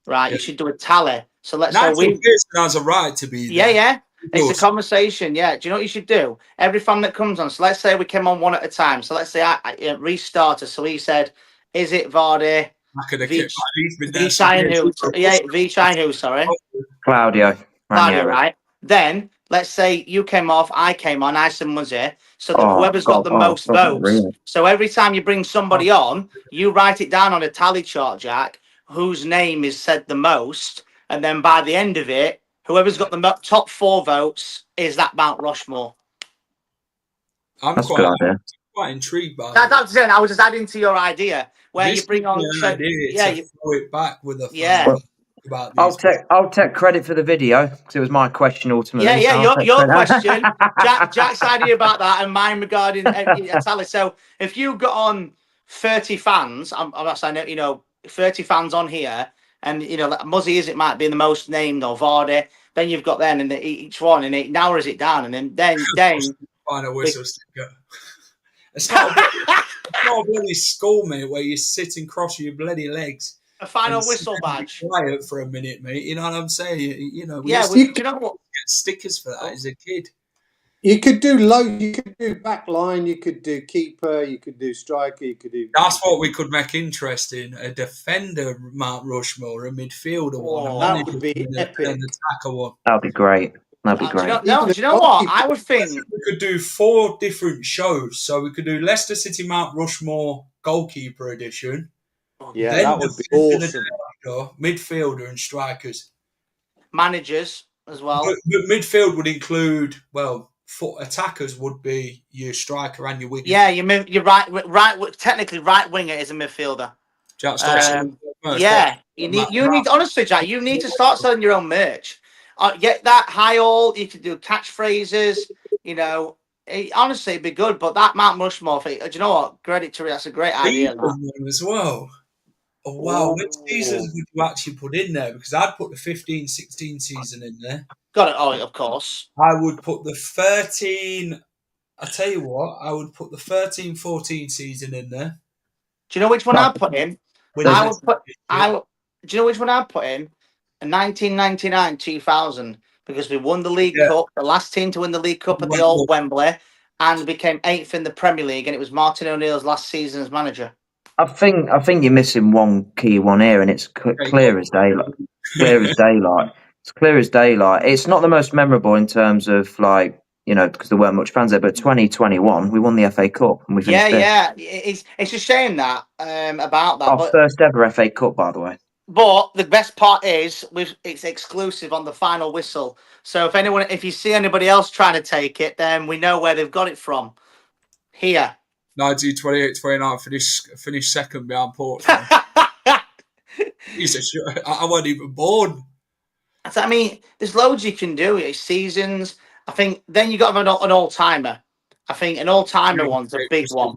Speaker 4: right, you should do a tally. So let's say
Speaker 1: Nigel Pearson has a right to be there.
Speaker 4: Yeah. It's a conversation, yeah. Do you know what you should do? Every fan that comes on, so let's say we came on one at a time. So let's say I restarted. So he said, is it Vardy? V-Shine who, sorry?
Speaker 2: Claudio,
Speaker 4: right? Then, let's say you came off, I came on, I said Muzzy. So whoever's got the most votes.
Speaker 2: Really?
Speaker 4: So every time you bring somebody on, you write it down on a tally chart, Jack, whose name is said the most. And then by the end of it, whoever's got the top 4 votes is that Mount Rushmore.
Speaker 2: That's quite
Speaker 1: intrigued by
Speaker 4: That's it. I was just adding to your idea where you bring on.
Speaker 1: You throw it back with a about
Speaker 2: I'll take credit for the video because it was my question ultimately.
Speaker 4: Your question, Jack's idea about that, and mine regarding Sally. So if you got on 30 fans, I'm not saying 30 fans on here. And, Muzzy might be the most named, or Vardy. Then you've got then, and each one, and it narrows it down. And then
Speaker 1: find a whistle sticker. It's not a bloody school, mate, where you sit and cross your bloody legs.
Speaker 4: A final whistle badge.
Speaker 1: Quiet for a minute, mate. You know what I'm saying? You know
Speaker 4: what?
Speaker 1: Get stickers for that as a kid.
Speaker 5: You could do you could do back line, you could do keeper, you could do striker, you could do...
Speaker 1: That's what we could make interesting. A defender Mount Rushmore, a midfielder one.
Speaker 5: That would be epic.
Speaker 1: An attacker one.
Speaker 2: That would be great. That'd be great.
Speaker 4: Do you know what? I would think...
Speaker 1: We could do 4 different shows. So we could do Leicester City Mount Rushmore goalkeeper edition.
Speaker 5: Yeah, that would be awesome.
Speaker 1: Midfielder and strikers.
Speaker 4: Managers as well.
Speaker 1: But midfield would include, for attackers would be your striker and your winger.
Speaker 4: Yeah, you're right. Technically, right winger is a midfielder. You need honestly, Jack. You need to start selling your own merch. Get that high all. You could do catchphrases. Honestly, it'd be good. But that Mount Rushmore thing, do you know what? Credit to it. That's a great idea.
Speaker 1: As well. Oh, wow. Which seasons would you actually put in there? Because I'd put the 15-16 season in there.
Speaker 4: Got it. Oh, of course.
Speaker 1: I would put the 13... I tell you what, I would put the 13-14 season in there.
Speaker 4: Do you know which one I'd put in? Do you know which one I'd put in? 1999-2000. Because we won the League Cup, the last team to win the League Cup at the old Wembley, and became 8th in the Premier League, and it was Martin O'Neill's last season as manager.
Speaker 2: I think you're missing one key one here, and it's clear as daylight. It's clear as daylight. It's not the most memorable in terms of because there weren't much fans there. But 2021, we won the FA Cup, and we finished fifth.
Speaker 4: It's a shame that about that.
Speaker 2: Our first ever FA Cup, by the way.
Speaker 4: But the best part is it's exclusive on the final whistle. So if you see anybody else trying to take it, then we know where they've got it from. Here.
Speaker 1: 1928-29 finished second behind Portsmouth. I wasn't even born.
Speaker 4: I mean, there's loads you can do. It's seasons. I think then you got to have an all-timer. I think an all-timer one's a big one.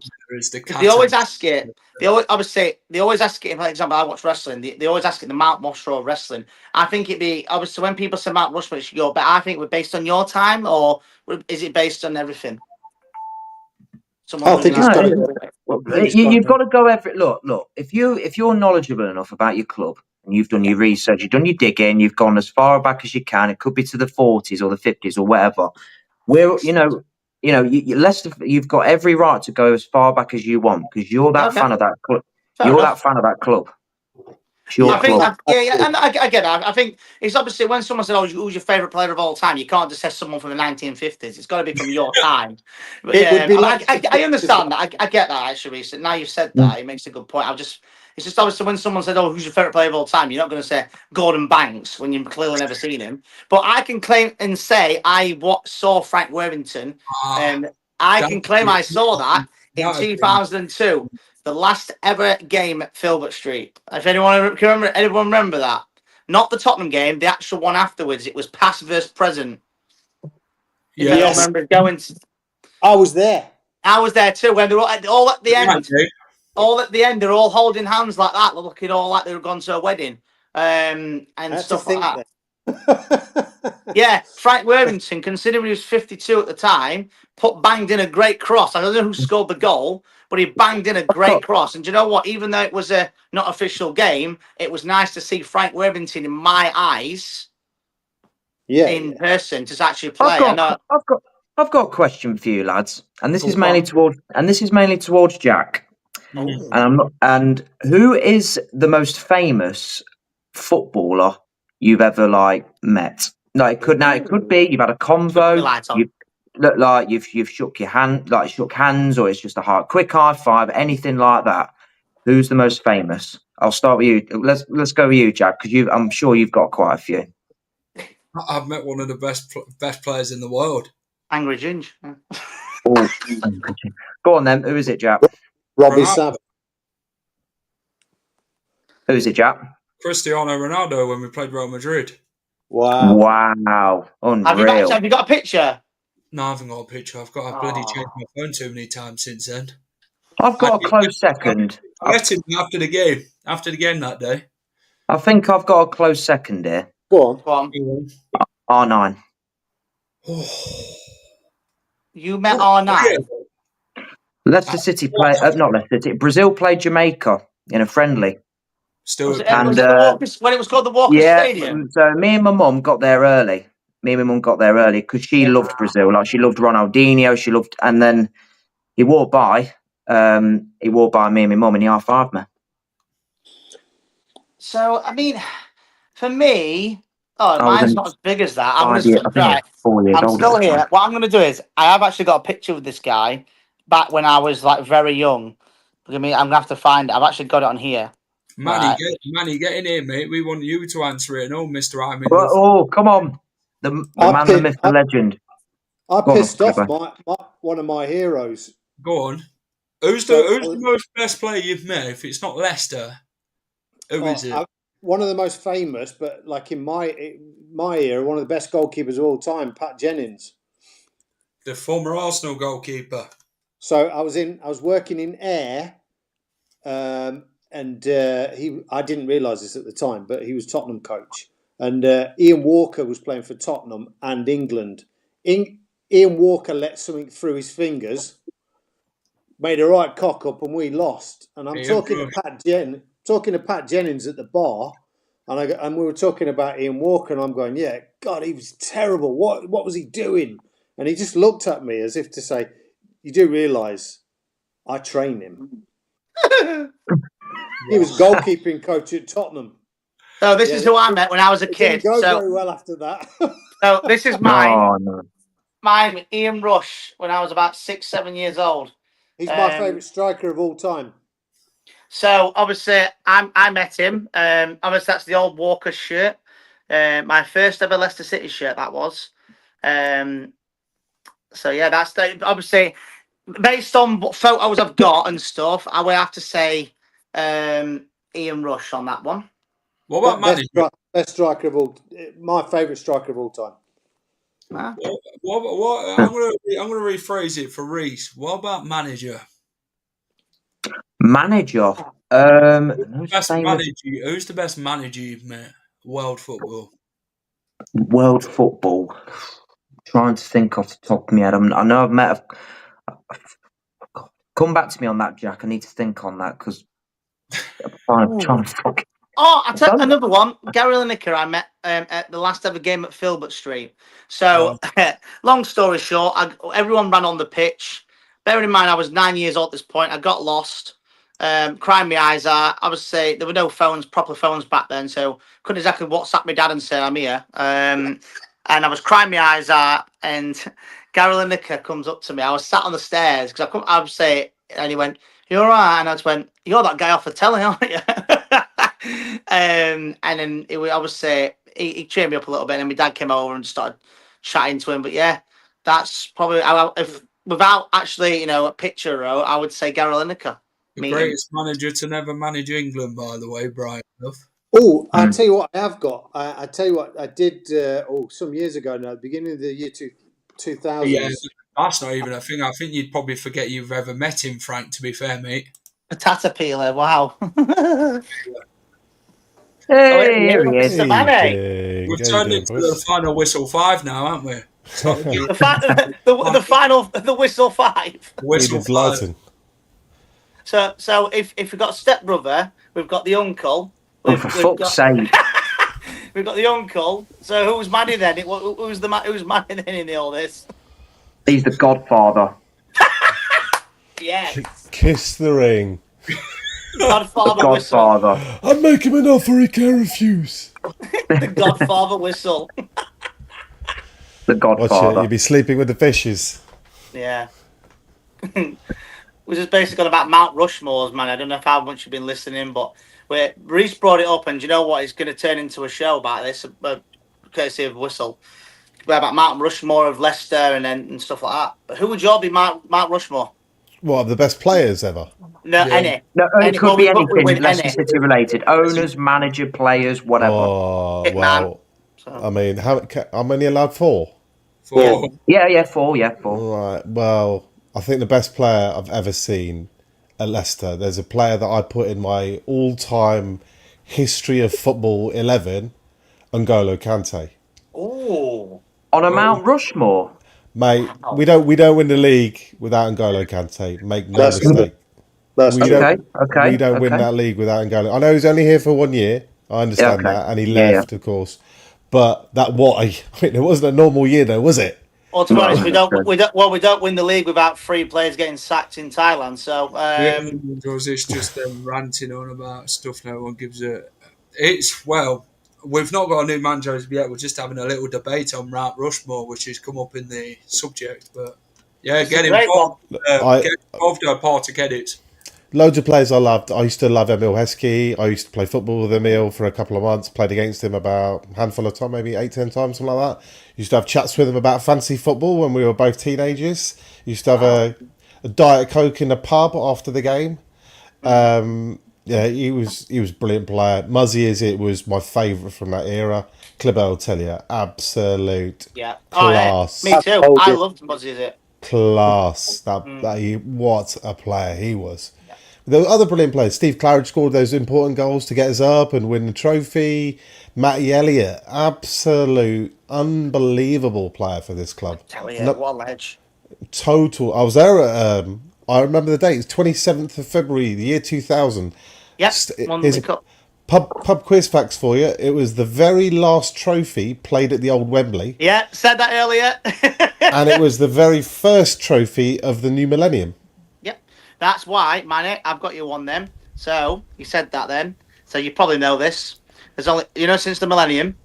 Speaker 4: They always ask it. They always ask it. For example, I watch wrestling. They always ask it the Mount Rushmore of wrestling. I think it'd be obviously when people say Mount Rushmore, it should go. But I think we're based on your time, or is it based on everything?
Speaker 2: I think it's got to. You've got to go every look. If you're knowledgeable enough about your club and you've done your research, you've done your digging, you've gone as far back as you can. It could be to the 40s or the 50s or whatever. Leicester, you've got every right to go as far back as you want because you're that fan of that club. That fan of that club. And
Speaker 4: I get that. I think it's obviously when someone said, "Who's your favourite player of all time?" You can't just say someone from the 1950s. It's got to be from your time. But, I understand that. I get that actually. So now you've said that, it makes a good point. It's just obviously when someone said, "Who's your favourite player of all time?" You're not going to say Gordon Banks when you've clearly never seen him. But I can claim and say I saw Frank Worthington, and I can claim I saw that in 2002, the last ever game at Filbert Street. If anyone remember that? Not the Tottenham game, the actual one afterwards. It was past versus present.
Speaker 1: Yeah.
Speaker 4: I remember going to.
Speaker 5: I was there.
Speaker 4: I was there too. When they were all at the end. All at the end, they're all holding hands like that, looking all like they've gone to a wedding, and stuff like that. Yeah, Frank Worthington, considering he was 52 at the time, banged in a great cross. I don't know who scored the goal, but he banged in a great cross. And do you know what? Even though it was a not official game, it was nice to see Frank Worthington, in my eyes, in person, to actually play.
Speaker 2: I've got a question for you, lads, and this is mainly towards Jack. And who is the most famous footballer you've ever met? No, it could be you've had a convo. You look like you've shook your hand, shook hands, or it's just a quick high five, anything like that. Who's the most famous? I'll start with you. Let's go with you, Jack, because I'm sure you've got quite a few.
Speaker 1: I've met one of the best players in the world.
Speaker 4: Angry Ginge.
Speaker 2: Go on then. Who is it, Jack?
Speaker 5: Robbie Savage.
Speaker 2: Who is it, Jack?
Speaker 1: Cristiano Ronaldo when we played Real Madrid.
Speaker 2: Wow. Unreal.
Speaker 4: Have you got a picture?
Speaker 1: No, I haven't got a picture. I've bloody changed my phone too many times since then.
Speaker 2: I've got a close second.
Speaker 1: I met him after the game that day.
Speaker 2: I think I've got a close second here.
Speaker 5: Go on.
Speaker 2: R9.
Speaker 4: You met R9?
Speaker 2: Leicester City play. Not Leicester City. Brazil played Jamaica in a friendly.
Speaker 1: Still,
Speaker 4: when it was called the Walker Stadium.
Speaker 2: So me and my mum got there early. Because she loved Brazil. Like, she loved Ronaldinho. And then he walked by. Me and my mum, and he high-fived me.
Speaker 4: So I mean, for me, mine's not as big as that. I'm still here. What I'm going to do is, I have actually got a picture of this guy back when I was very young. I'm going to have to find it. I've actually got it on here.
Speaker 1: Manny, get in here, mate. We want you to answer it. No, Mr. Hyman.
Speaker 2: Oh, come on. The man, the myth, the legend.
Speaker 5: I pissed off one of my heroes.
Speaker 1: Go on. Who's the most best player you've met? If it's not Leicester, who is it?
Speaker 5: One of the most famous, but in my era, one of the best goalkeepers of all time, Pat Jennings.
Speaker 1: The former Arsenal goalkeeper.
Speaker 5: So I was working in Ayr, and I didn't realise this at the time, but he was Tottenham coach. And Ian Walker was playing for Tottenham and England. Ian Walker let something through his fingers, made a right cock up, and we lost. And I'm talking to Pat Jennings at the bar, and we were talking about Ian Walker, and I'm going, yeah, God, he was terrible. What was he doing? And he just looked at me as if to say, you do realise I train him. He was goalkeeping coach at Tottenham.
Speaker 4: So this is who I met when I was a kid.
Speaker 5: It didn't go very well after that.
Speaker 4: So this is mine. Mine, Ian Rush, when I was about 6-7 years old.
Speaker 5: He's my favourite striker of all time.
Speaker 4: So obviously, I met him. Obviously, that's the old Walker shirt. My first ever Leicester City shirt, that was. So yeah, that's obviously based on what photos I've got and stuff. I would have to say Ian Rush on that one.
Speaker 1: What about Manny?
Speaker 5: Best striker of all. My favourite striker of all time.
Speaker 4: Huh?
Speaker 1: What? I'm going to rephrase it for Reese. What about manager?
Speaker 2: Manager.
Speaker 1: Who's the best manager you've met? World football.
Speaker 2: World football. Trying to think off the top of my head. I know I've met. Come back to me on that, Jack. I need to think on that because I'm trying to fuck.
Speaker 4: Oh, I'll tell you another one. Gary Lineker I met at the last ever game at Filbert Street. So, long story short, everyone ran on the pitch. Bearing in mind, I was 9 years old at this point. I got lost, crying my eyes out. I would say there were no proper phones back then, so couldn't exactly WhatsApp my dad and say I'm here. And I was crying my eyes out, and Gary Lineker comes up to me. I was sat on the stairs because I would say, and he went, "You all right?" And I just went, "You're that guy off the telly, aren't you?" And then I would say he cheered me up a little bit, and my dad came over and started chatting to him. But yeah, that's probably without actually, a picture, I would say Gary Lineker.
Speaker 1: The greatest manager to never manage England, by the way, Brian.
Speaker 5: Oh, I'll tell you what I have got. I tell you what I did some years ago now, at the beginning of the year 2000s.
Speaker 1: Yeah, that's not even a thing. I think you'd probably forget you've ever met him, Frank, to be fair, mate.
Speaker 4: Patata peeler, wow.
Speaker 2: Hey, here he is.
Speaker 4: Mr. Manny.
Speaker 1: We've turned into the final whistle 5 now, haven't we?
Speaker 4: The whistle 5.
Speaker 1: Whistle 5.
Speaker 4: So if we've got stepbrother, we've got the uncle.
Speaker 2: For fuck's sake.
Speaker 4: We've got the uncle. So who's Manny then? Who's Manny then in all this?
Speaker 2: He's the godfather.
Speaker 4: Yes.
Speaker 6: Kiss the ring.
Speaker 4: Godfather
Speaker 2: The
Speaker 4: whistle.
Speaker 2: godfather.
Speaker 6: I'll make him an offer he can't refuse.
Speaker 4: The Godfather whistle.
Speaker 2: The
Speaker 6: Watch it,
Speaker 2: godfather.
Speaker 6: you'll be sleeping with the fishes.
Speaker 4: Yeah. Which is basically about Mount Rushmore's, man. I don't know how much you've been listening, but Reese brought it up, and do you know what? It's going to turn into a show about this, courtesy of Whistle, about Mount Rushmore of Leicester and stuff like that. But who would you all be, Mount Rushmore?
Speaker 6: What, the best players ever?
Speaker 4: No, any.
Speaker 2: No, it could be anything Leicester
Speaker 4: any.
Speaker 2: City related. Owners, manager, players, whatever.
Speaker 6: Oh,
Speaker 4: Hit
Speaker 6: well.
Speaker 4: man.
Speaker 6: I mean, how many allowed? 4?
Speaker 1: 4.
Speaker 2: Yeah, 4.
Speaker 6: Right, well, I think the best player I've ever seen at Leicester, there's a player that I put in my all-time history of football 11, N'Golo Kante.
Speaker 4: Oh.
Speaker 2: On a Mount Rushmore.
Speaker 6: Mate, we don't win the league without N'Golo Kante. Make no mistake. We don't win that league without N'Golo. I know he's only here for 1 year. I understand that, and he left, of course. But it wasn't a normal year, though, was it?
Speaker 4: Well, to be honest, we don't win the league without 3 players getting sacked in Thailand. So
Speaker 1: It's just them ranting on about stuff no one gives a. We've not got a new manager yet. We're just having a little debate on Mount Rushmore, which has come up in the subject. But yeah, get involved. Get involved in a part to get it.
Speaker 6: Loads of players I loved. I used to love Emil Heskey. I used to play football with Emil for a couple of months. Played against him about a handful of times, maybe 8-10 times, something like that. Used to have chats with him about fantasy football when we were both teenagers. Used to have a Diet Coke in the pub after the game. Yeah, he was a brilliant player. Muzzy was my favourite from that era. Clibber will tell you, absolute class.
Speaker 4: Me too. I loved Muzzy.
Speaker 6: Class. What a player he was. There were other brilliant players. Steve Claridge scored those important goals to get us up and win the trophy. Matty Elliott, absolute unbelievable player for this club.
Speaker 4: Tell you, what a ledge.
Speaker 6: Total. I was there at, I remember the date, it's 27th of February, the year 2000.
Speaker 4: Yep,
Speaker 6: pub quiz facts for you. It was the very last trophy played at the old Wembley.
Speaker 4: Yeah, said that earlier.
Speaker 6: And it was the very first trophy of the new millennium.
Speaker 4: Yep, that's why, Manny, I've got you one then. So, you said that then. So you probably know this. There's only, since the millennium,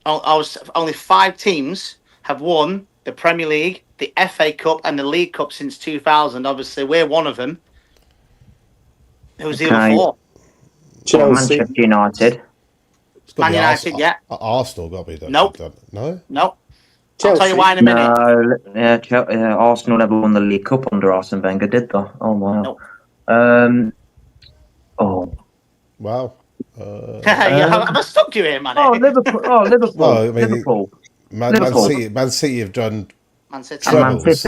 Speaker 4: only 5 teams have won the Premier League, the FA Cup, and the League Cup since 2000. Obviously, we're one of them. Who's the other 4?
Speaker 2: Chelsea. Manchester United.
Speaker 4: Man United, yeah.
Speaker 6: Arsenal got to be there.
Speaker 4: Nope.
Speaker 6: No?
Speaker 4: Nope.
Speaker 5: Chelsea.
Speaker 4: I'll tell you why in a minute.
Speaker 2: No, Arsenal never won the League Cup under Arsene Wenger, did they? Oh, wow.
Speaker 4: Nope.
Speaker 6: Wow.
Speaker 4: Have I stuck you here, man?
Speaker 2: Liverpool.
Speaker 6: No, I mean,
Speaker 2: Liverpool.
Speaker 6: Man City have done
Speaker 4: Man City.
Speaker 6: trebles.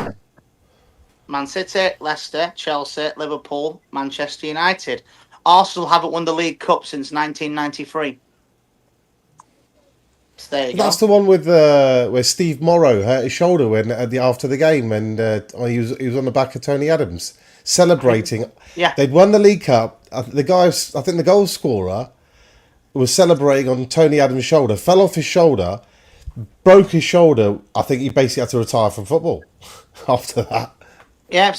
Speaker 4: Man City, Leicester, Chelsea, Liverpool, Manchester United. Arsenal haven't won the League Cup since 1993. So there you go.
Speaker 6: That's the one with where Steve Morrow hurt his shoulder after the game, and he was on the back of Tony Adams celebrating.
Speaker 4: Yeah,
Speaker 6: they'd won the League Cup. The guy, I think the goal scorer, was celebrating on Tony Adams' shoulder, fell off his shoulder, broke his shoulder. I think he basically had to retire from football after that.
Speaker 4: Yeah,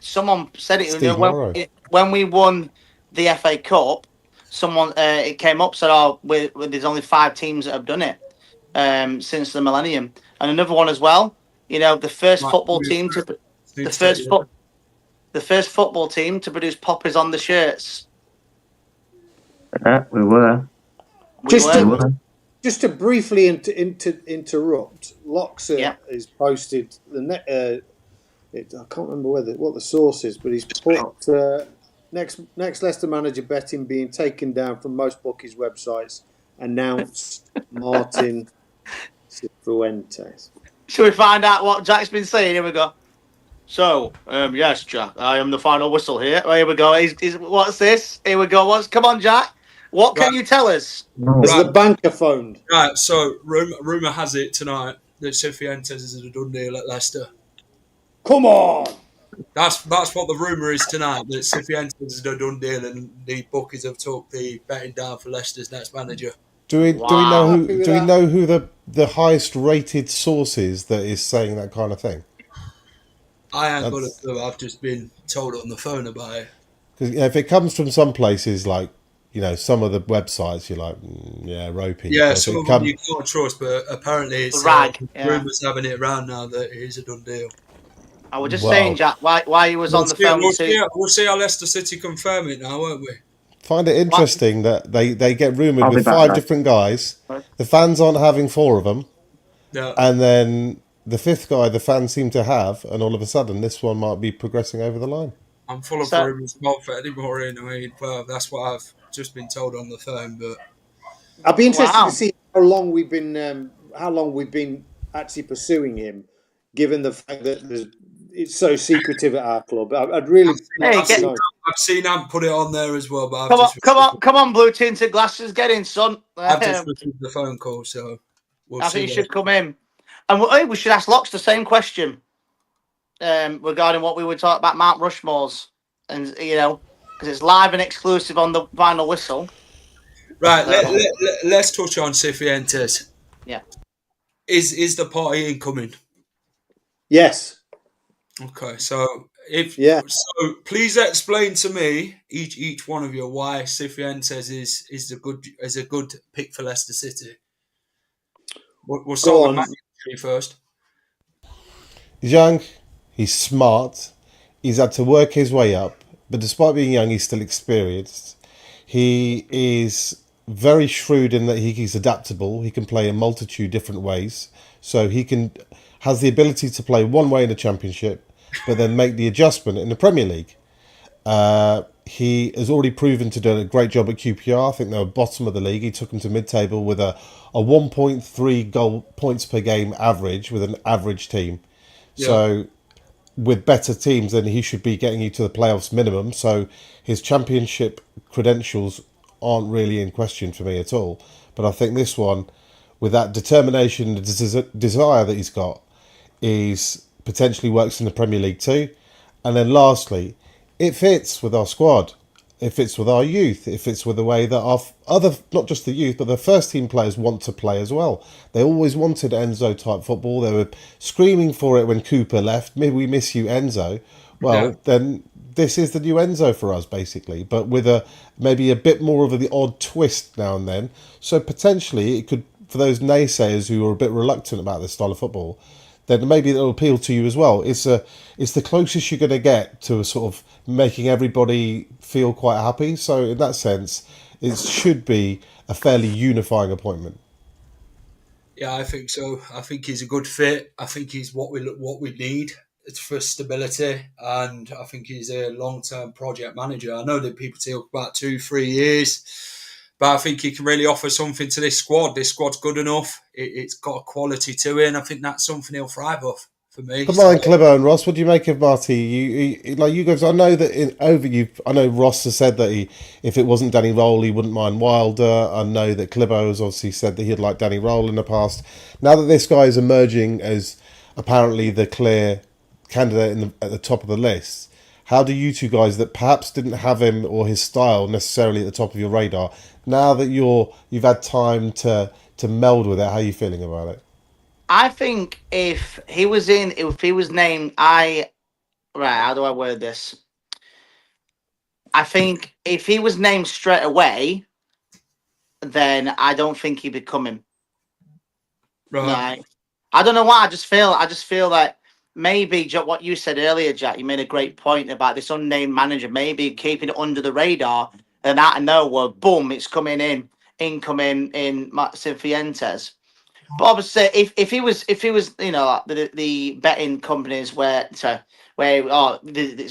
Speaker 4: someone said it when we won the FA Cup. Someone it came up said, there's only 5 teams that have done it since the millennium, and another one as well. The first football team to the first football team to produce poppies on the shirts.
Speaker 2: Yeah, we were.
Speaker 5: Just to briefly interrupt, Loxer
Speaker 4: Yeah.
Speaker 5: has posted the I can't remember what the source is, but he's put next Leicester manager betting being taken down from most bookies' websites. Announced Martin Cifuentes.
Speaker 4: Should we find out what Jack's been saying? Here we go. So, yes, Jack, I am the final whistle here. Here we go. What's this? Here we go. Come on, Jack. What can you tell us?
Speaker 5: Has the banker phoned?
Speaker 1: Right, so rumour has it tonight that Cifuentes is a done deal at Leicester.
Speaker 5: Come on!
Speaker 1: That's what the rumour is tonight, that Cifuentes is a done deal and the bookies have took the betting down for Leicester's next manager.
Speaker 6: Do we
Speaker 4: Wow.
Speaker 6: know who the highest rated source is that is saying that kind of thing?
Speaker 1: I ain't got a clue. I've just been told on the phone about it.
Speaker 6: Because if it comes from some places like, some of the websites, you're like, ropey.
Speaker 1: Yeah,
Speaker 6: But
Speaker 1: some
Speaker 6: if
Speaker 1: of
Speaker 6: it
Speaker 1: them you can't trust, but apparently it's
Speaker 4: Rag, yeah.
Speaker 1: rumours having it around now that it is a done deal.
Speaker 4: I was just
Speaker 6: Wow.
Speaker 4: saying, Jack, why he was on the phone too.
Speaker 1: We'll see how Leicester City confirm it now, won't we?
Speaker 6: Find it interesting that they get rumoured
Speaker 2: I'll be
Speaker 6: with
Speaker 2: back,
Speaker 6: 5
Speaker 2: mate.
Speaker 6: different guys.
Speaker 4: Right.
Speaker 6: The fans aren't having 4 of them.
Speaker 1: Yeah.
Speaker 6: And then the 5th guy the fans seem to have, and all of a sudden this one might be progressing over the line.
Speaker 1: I'm full of
Speaker 4: So-
Speaker 1: rumours, not for anymore anyway. Well, that's what I've just been told on the phone, but
Speaker 5: I'd be interested
Speaker 4: Wow.
Speaker 5: to see how long we've been actually pursuing him, given the fact that it's so secretive at our club. I'd really
Speaker 4: Hey,
Speaker 5: like to
Speaker 4: get-
Speaker 5: know.
Speaker 1: I've seen Ant put it on there as well. But
Speaker 4: Come on, blue tinted glasses, get in, son.
Speaker 1: I've just received the phone call, so we'll
Speaker 4: I
Speaker 1: see.
Speaker 4: think you should come in. And we should ask Locks the same question regarding what we were talking about Mount Rushmore's. And, because it's live and exclusive on the Final Whistle.
Speaker 1: Right, let's touch on Cifuentes.
Speaker 4: Yeah.
Speaker 1: Is the party incoming?
Speaker 5: Yes.
Speaker 1: Okay, so so please explain to me, each one of you, why Cifuentes is a good pick for Leicester City. We'll start with Matthew first.
Speaker 6: He's young, he's smart, he's had to work his way up, but despite being young, he's still experienced. He is very shrewd in that he's adaptable. He can play a multitude of different ways. So has the ability to play one way in the Championship, but then make the adjustment in the Premier League. He has already proven to do a great job at QPR. I think they were bottom of the league. He took them to mid-table with a 1.3 goal points per game average with an average team.
Speaker 1: Yeah.
Speaker 6: So with better teams, then he should be getting you to the playoffs minimum. So his Championship credentials aren't really in question for me at all. But I think this one, with that determination and desire that he's got, is potentially works in the Premier League too. And then lastly, it fits with our squad. It fits with our youth. It fits with the way that our other, not just the youth, but the first team players want to play as well. They always wanted Enzo type football. They were screaming for it when Cooper left. Maybe we miss you, Enzo. Well, then this is the new Enzo for us, basically, but with maybe a bit more of the odd twist now and then. So potentially it could, for those naysayers who are a bit reluctant about this style of football, then maybe it'll appeal to you as well. It's the closest you're going to get to a sort of making everybody feel quite happy. So in that sense, it should be a fairly unifying appointment.
Speaker 1: Yeah, I think so. I think he's a good fit. I think he's what we need for stability, and I think he's a long-term project manager. I know that people talk about 2-3 years, but I think he can really offer something to this squad. This squad's good enough. It's got a quality to it, and I think that's something he'll thrive off for me.
Speaker 6: Come on, Clibbo and Ross, what do you make of Marti? You guys. I know that I know Ross has said that if it wasn't Danny Roll, he wouldn't mind Wilder. I know that Clibbo has obviously said that he'd like Danny Roll in the past. Now that this guy is emerging as apparently the clear candidate at the top of the list, how do you two guys that perhaps didn't have him or his style necessarily at the top of your radar, now that you've had time to meld with it, how are you feeling about it?
Speaker 4: I think if he was named, how do I word this? I think if he was named straight away, then I don't think he'd be coming. Right. I don't know why. I just feel like maybe what you said earlier, Jack. You made a great point about this unnamed manager maybe keeping it under the radar, and out of nowhere, boom, it's coming in. incoming in Marti Cifuentes. But obviously, if he was, you know, like the betting companies where it's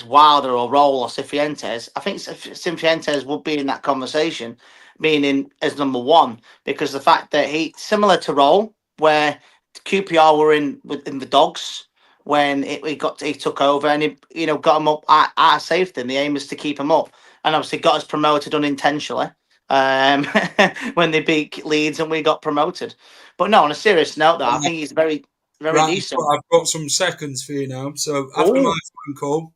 Speaker 4: Wilder or Roll or Cifuentes, I think Cifuentes would be in that conversation, meaning as number one, because the fact that he similar to Roll, where QPR were in the dogs when he took over and he got him up at safety, and the aim is to keep him up, and obviously got us promoted unintentionally when they beat Leeds and we got promoted. But no, on a serious note, though, I think he's very, very decent.
Speaker 1: I've got some seconds for you now. So after my phone call,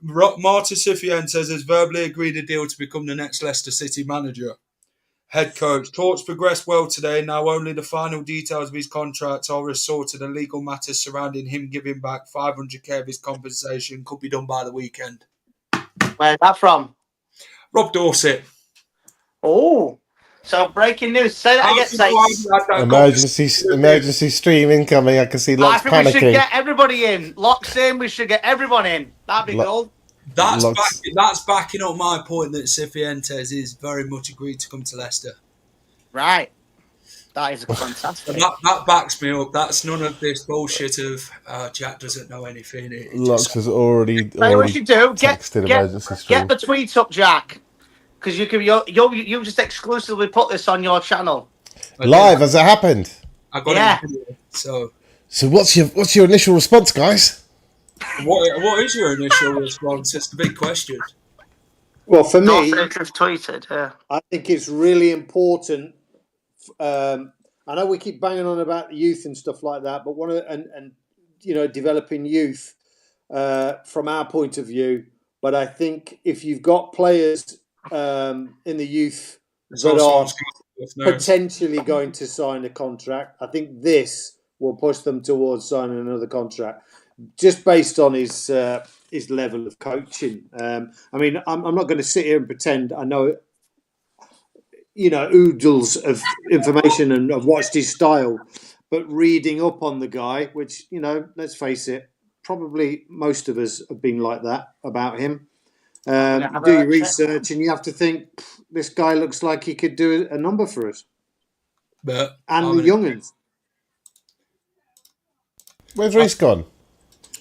Speaker 1: Marti Cifuentes has verbally agreed a deal to become the next Leicester City manager. Head coach. Talks progressed well today. Now only the final details of his contract are sorted and legal matters surrounding him giving back 500k of his compensation could be done by the weekend.
Speaker 4: Where's that from?
Speaker 1: Rob Dorset.
Speaker 4: Oh, so breaking news. Say that again.
Speaker 6: Emergency stream incoming. I can see Locks panicking.
Speaker 4: I think we should get everybody in. Locks in. We should get everyone in. That'd be cool.
Speaker 1: That's backing up my point that Cifuentes is very much agreed to come to Leicester.
Speaker 4: Right. That is fantastic.
Speaker 1: That backs me up. That's none of this bullshit of Jack doesn't know anything.
Speaker 6: Locks has already
Speaker 4: what you do?
Speaker 6: texted emergency stream.
Speaker 4: Get the tweets up, Jack. Because you just exclusively put this on your channel.
Speaker 6: Live, has it happened?
Speaker 1: I got it. So
Speaker 6: what's your initial response, guys?
Speaker 1: What is your initial response? It's the big question.
Speaker 5: Well, for me,
Speaker 4: tweeted. Yeah.
Speaker 5: I think it's really important. I know we keep banging on about the youth and stuff like that, but developing youth from our point of view. But I think if you've got players in the youth that are potentially going to sign a contract, I think this will push them towards signing another contract, just based on his level of coaching. I'm not going to sit here and pretend I know, oodles of information and I've watched his style, but reading up on the guy, which, let's face it, probably most of us have been like that about him. Do your research and you have to think, this guy looks like he could do a number for us. The young'uns.
Speaker 6: Where's Reece gone?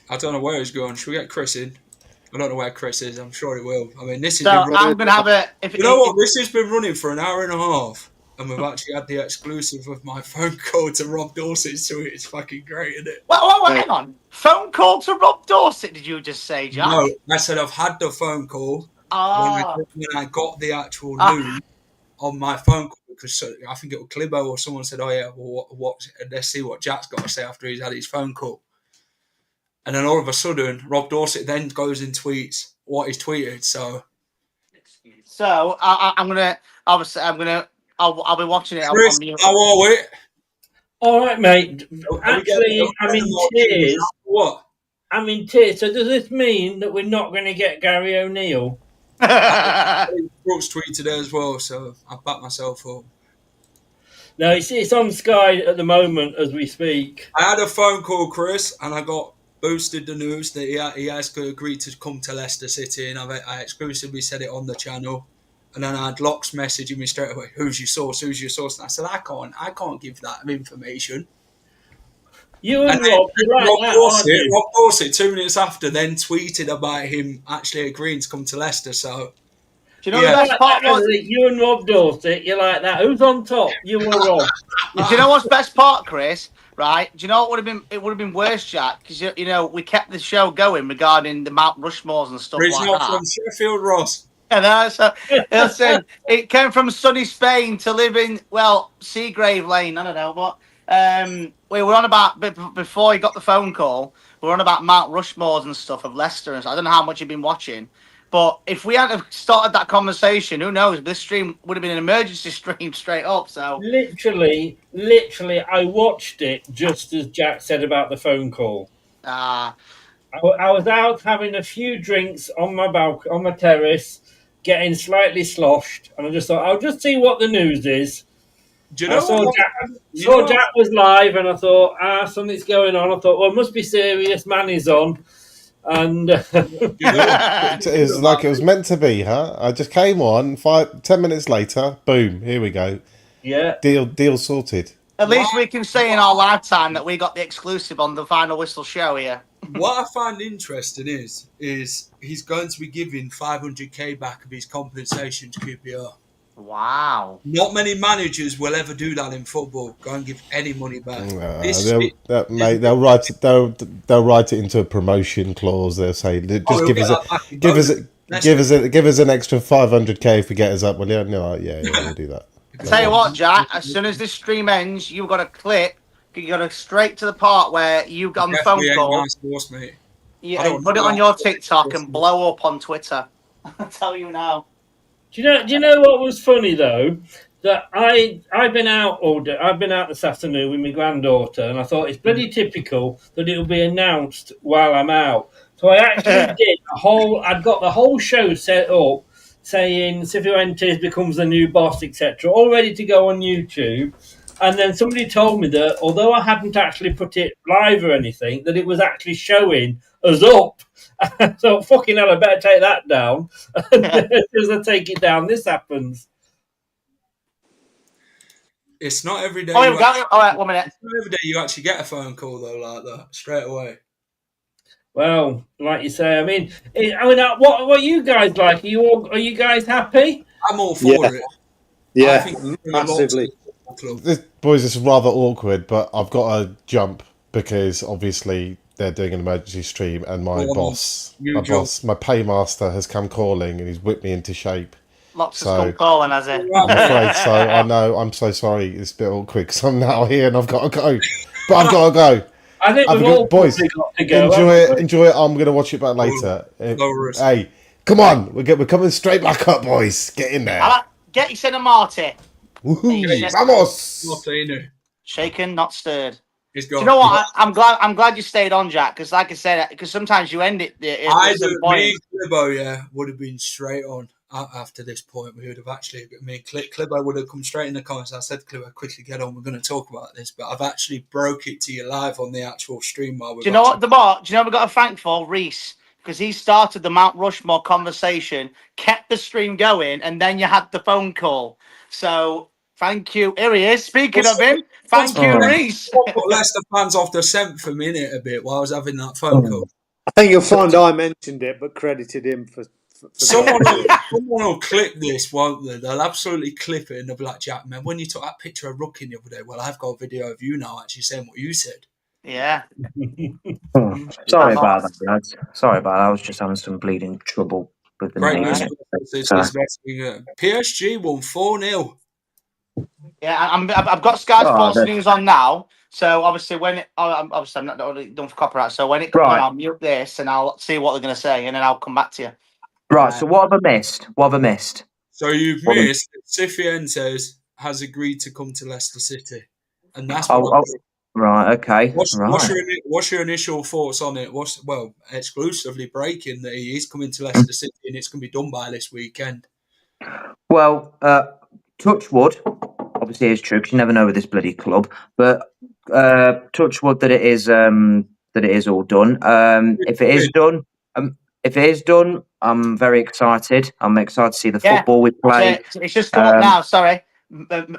Speaker 1: I don't know where he's going. Should we get Chris in? I don't know where Chris is. I'm sure he will. I mean, this has been running.
Speaker 4: I'm going to have a...
Speaker 1: This has been running for an hour and a half. And we've actually had the exclusive of my phone call to Rob Dorset, so it's fucking great, isn't it?
Speaker 4: Well, hang on. Phone call to Rob Dorset, did you just say, Jack?
Speaker 1: No, I said I've had the phone call when I got the actual news on my phone call, because I think it was Clibo or someone said, let's see what Jack's got to say after he's had his phone call. And then all of a sudden, Rob Dorset then goes and tweets what he's tweeted, so...
Speaker 4: So, I'll be watching it.
Speaker 1: Chris, how are we?
Speaker 7: All right, mate. Actually, I'm in tears.
Speaker 1: What?
Speaker 7: I'm in tears. So does this mean that we're not going to get Gary O'Neill?
Speaker 1: Brooks tweeted it as well, so I backed myself up.
Speaker 7: No, it's on Sky at the moment as we speak.
Speaker 1: I had a phone call, Chris, and I got boosted the news that he has agreed to come to Leicester City, and I exclusively said it on the channel. And then I had Locks messaging me straight away, who's your source? And I said, I can't give that information.
Speaker 7: You and Rob,
Speaker 1: Rob Dorset, 2 minutes after, then tweeted about him actually agreeing to come to Leicester. So,
Speaker 4: do you know the best part was?
Speaker 7: You and Rob Dorset, you like that. Who's on top? You or Rob?
Speaker 4: Do you know what's best part, Chris? Right? Do you know what would have been? It would have been worse, Jack, because we kept the show going regarding the Mount Rushmores and stuff like that. He's not
Speaker 1: from Sheffield, Ross.
Speaker 4: So listen, it came from sunny Spain to live in, Seagrave Lane. I don't know, but we were on about, before he got the phone call, we were on about Mount Rushmores and stuff of Leicester. And so I don't know how much you've been watching, but if we hadn't started that conversation, who knows? This stream would have been an emergency stream straight up. So
Speaker 7: literally, I watched it just as Jack said about the phone call. I was out having a few drinks on my balcony, on my terrace, getting slightly sloshed, and I just thought, I'll just see what the news is.
Speaker 1: Do you know
Speaker 7: Jack was live, and I thought, something's going on. I thought, well, it must be serious. Manny's on. And
Speaker 6: it was like it was meant to be, huh? I just came on, 10 minutes later, boom, here we go.
Speaker 7: Yeah.
Speaker 6: Deal sorted.
Speaker 4: At least we can say in our lifetime that we got the exclusive on the Final Whistle show here.
Speaker 1: What I find interesting is he's going to be giving 500k back of his compensation to QPR.
Speaker 4: Wow.
Speaker 1: Not many managers will ever do that in football. Go and give any money back.
Speaker 6: They'll write it. They'll write it into a promotion clause. They'll say, just give us an extra 500k if we get us up. Well, yeah, no, yeah, we'll do that.
Speaker 4: Tell you what, Jack. As soon as this stream ends, you've got to click. You got to straight to the part where you got on the phone call. Yeah, put it on your TikTok and blow up on Twitter. I'll tell you now.
Speaker 7: Do you know what was funny though? That I've been out all day. I've been out this afternoon with my granddaughter, and I thought it's bloody typical that it'll be announced while I'm out. So I actually did I'd got the whole show set up, saying Cifuentes becomes the new boss, etc., all ready to go on YouTube. And then somebody told me that although I hadn't actually put it live or anything, that it was actually showing us up. So fucking hell, I better take that down. As I take it down, this happens.
Speaker 1: It's not every day.
Speaker 4: All right, 1 minute.
Speaker 1: It's not every day you actually get a phone call though, like that straight away.
Speaker 7: Well, like you say, I mean, what you guys like? Are you guys happy?
Speaker 1: I'm all for it.
Speaker 5: Yeah,
Speaker 1: I think
Speaker 5: massively.
Speaker 6: Boys, it's rather awkward, but I've got to jump because obviously they're doing an emergency stream, and my paymaster has come calling and he's whipped me into shape.
Speaker 4: Lots of stuff calling, has it?
Speaker 6: I'm afraid so. I know. I'm so sorry. It's a bit awkward because I'm now here and I've got to go. But I've got to go.
Speaker 7: I think we've all
Speaker 6: boys,
Speaker 7: got to go.
Speaker 6: Enjoy it. I'm going to watch it back later. Hey, come on. We're coming straight back up, boys. Get in there.
Speaker 4: Get your son and Marty.
Speaker 6: Vamos!
Speaker 4: Shaken, not stirred.
Speaker 1: Do
Speaker 4: you know what? I'm glad you stayed on, Jack, because like I said, because sometimes you end it. Me and
Speaker 1: Clibbo, would have been straight on after this point. We would have actually, Clibbo would have come straight in the comments. I said, Clibbo, quickly get on. We're going to talk about this, but I've actually broke it to you live on the actual stream. Do
Speaker 4: you know what, the bot? Do you know what we got to thank for? Reese. Because he started the Mount Rushmore conversation, kept the stream going, and then you had the phone call. So thank you. Here he is. Speaking of him, thank you, Reese.
Speaker 1: Put Leicester fans off the scent for a minute a bit while I was having that phone call.
Speaker 5: I think you'll find I mentioned it, but credited him for
Speaker 1: someone will clip this, won't they? They'll absolutely clip it, and they'll be like, Jack, man, when you took that picture of Rookie the other day, well, I've got a video of you now actually saying what you said.
Speaker 4: Yeah.
Speaker 2: Sorry about that, lads. Sorry about that. I was just having some bleeding trouble with the knee.
Speaker 1: PSG won 4-0.
Speaker 4: Yeah, I've got Sky Sports News on now. So obviously I'm not done for copyright. So when it comes on, I'll mute this and I'll see what they're going to say, and then I'll come back to you.
Speaker 2: Right. So what have I missed?
Speaker 1: So you've missed that Cifuentes has agreed to come to Leicester City, and that's
Speaker 2: right. Okay.
Speaker 1: What's your initial thoughts on it? Exclusively breaking that he is coming to Leicester City, and it's going to be done by this weekend.
Speaker 2: Well, touch wood. Obviously, it's true because you never know with this bloody club. But touch wood that it is all done. If it is done, I'm very excited. I'm excited to see the football we play.
Speaker 4: It's just come up now. Sorry.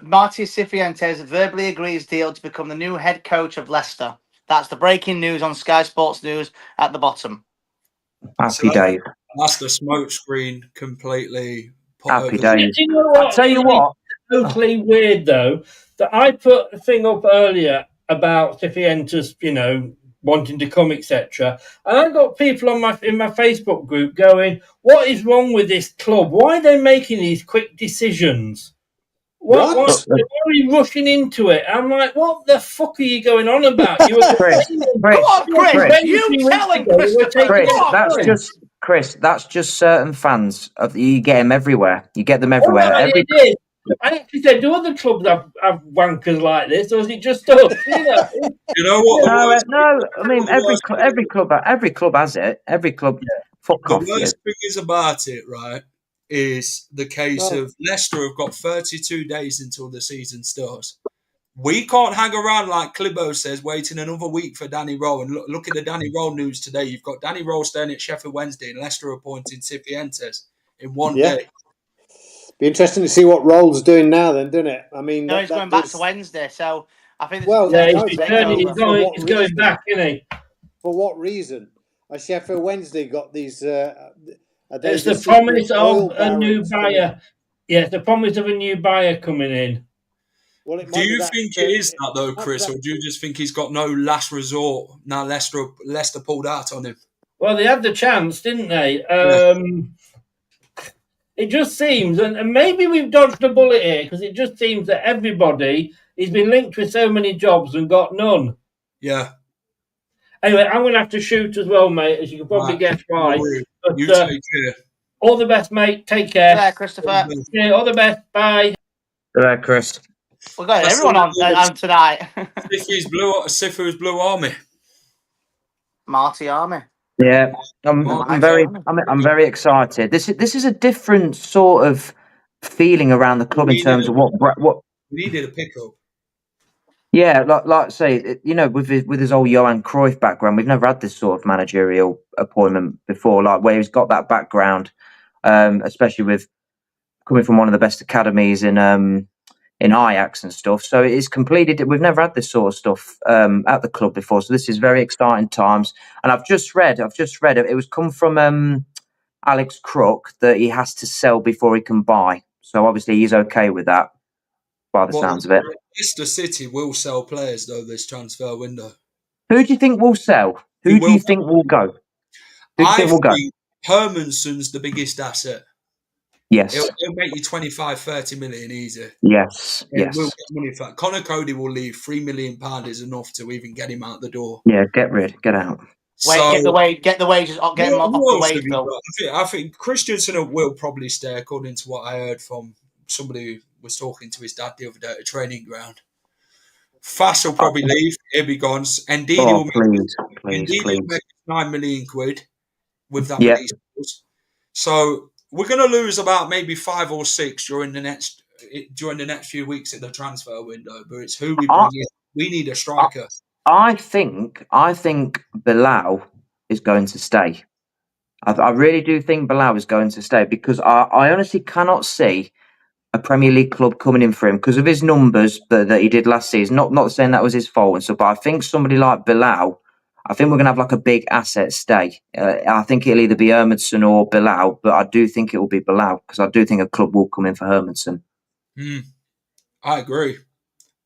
Speaker 4: Marti Cifuentes verbally agrees deal to become the new head coach of Leicester. That's the breaking news on Sky Sports News at the bottom.
Speaker 2: Happy days.
Speaker 1: That's the smoke screen completely.
Speaker 2: Happy days.
Speaker 7: You know what? I'll tell you what. Totally weird though that I put a thing up earlier about Cifuentes, wanting to come, etc. And I got people in my Facebook group going, "What is wrong with this club? Why are they making these quick decisions? What? They're really rushing into it." I'm like, "What the fuck are you going on about?" You were
Speaker 2: Chris,
Speaker 4: you tell him,
Speaker 2: Chris, that's just certain fans. You get them everywhere. You get them everywhere.
Speaker 7: I actually said, do other clubs have wankers like this, or is it just us?
Speaker 1: You know what?
Speaker 2: No. I mean, every club has it. Every club.
Speaker 1: Yeah.
Speaker 2: Fuck off.
Speaker 1: The worst thing is about it, right, is the case of Leicester have got 32 days until the season starts. We can't hang around like Clibbo says, waiting another week for Danny Rowe. And look at the Danny Rowe news today. You've got Danny Rowe staying at Sheffield Wednesday and Leicester appointing Cifuentes in one day.
Speaker 5: Be interesting to see what Roll's doing now, then, doesn't it? I mean,
Speaker 4: No, he's going back to Wednesday, so I think.
Speaker 5: Well,
Speaker 7: Yeah,
Speaker 5: no,
Speaker 7: he's
Speaker 5: for
Speaker 7: going back, isn't he?
Speaker 5: For what reason? Sheffield Wednesday got these.
Speaker 7: It's the promise of a new buyer. Yeah, the promise of a new buyer coming in.
Speaker 5: Well, it
Speaker 1: do you think it is that though, Chris, or do you just think he's got no last resort now? Leicester pulled out on him.
Speaker 7: Well, they had the chance, didn't they? It just seems, and maybe we've dodged a bullet here, because it just seems that everybody has been linked with so many jobs and got none.
Speaker 1: Yeah.
Speaker 7: Anyway, I'm going to have to shoot as well, mate, as you can probably guess why. But,
Speaker 1: you take care.
Speaker 7: All the best, mate. Take care.
Speaker 4: Yeah, Christopher.
Speaker 7: Yeah, all the best. Bye.
Speaker 2: Hello, Chris.
Speaker 4: We've got everyone on tonight.
Speaker 1: Sifu's Blue Army.
Speaker 4: Marti Army.
Speaker 2: Yeah, I'm very excited. This is a different sort of feeling around the club in terms of what
Speaker 1: we needed a pickup.
Speaker 2: Yeah, like I say, with his old Johan Cruyff background, we've never had this sort of managerial appointment before. Like where he's got that background, especially with coming from one of the best academies in Ajax and stuff. So it is completely. We've never had this sort of stuff at the club before. So this is very exciting times. And I've just read it. It was come from Alex Crook that he has to sell before he can buy. So obviously he's okay with that, by the sounds of it.
Speaker 1: Leicester City will sell players though this transfer window.
Speaker 2: Who do you think will sell? Who do you think will go?
Speaker 1: I think Hermansson's the biggest asset.
Speaker 2: Yes.
Speaker 1: He'll make you 25, 30 million easy.
Speaker 2: Yes.
Speaker 1: Yes. We'll get money for that. Connor Cody will leave. £3 million is enough to even get him out the door.
Speaker 2: Yeah, get out.
Speaker 4: Get the wages, get him off the wage bill.
Speaker 1: I think Christensen will probably stay, according to what I heard from somebody who was talking to his dad the other day at a training ground. Fass will probably leave. He'll be gone. And Didi will make 9 million quid with that many skills. So we're going to lose about maybe 5 or 6 during the next few weeks in the transfer window. But it's who we bring in. We need a striker.
Speaker 2: I think Bilal is going to stay. I really do think Bilal is going to stay because I honestly cannot see a Premier League club coming in for him because of his numbers that he did last season. Not saying that was his fault and stuff, but I think somebody like Bilal, I think we're going to have like a big asset stay. I think it'll either be Hermansson or Bilal, but I do think it will be Bilal because I do think a club will come in for Hermansson.
Speaker 1: I agree.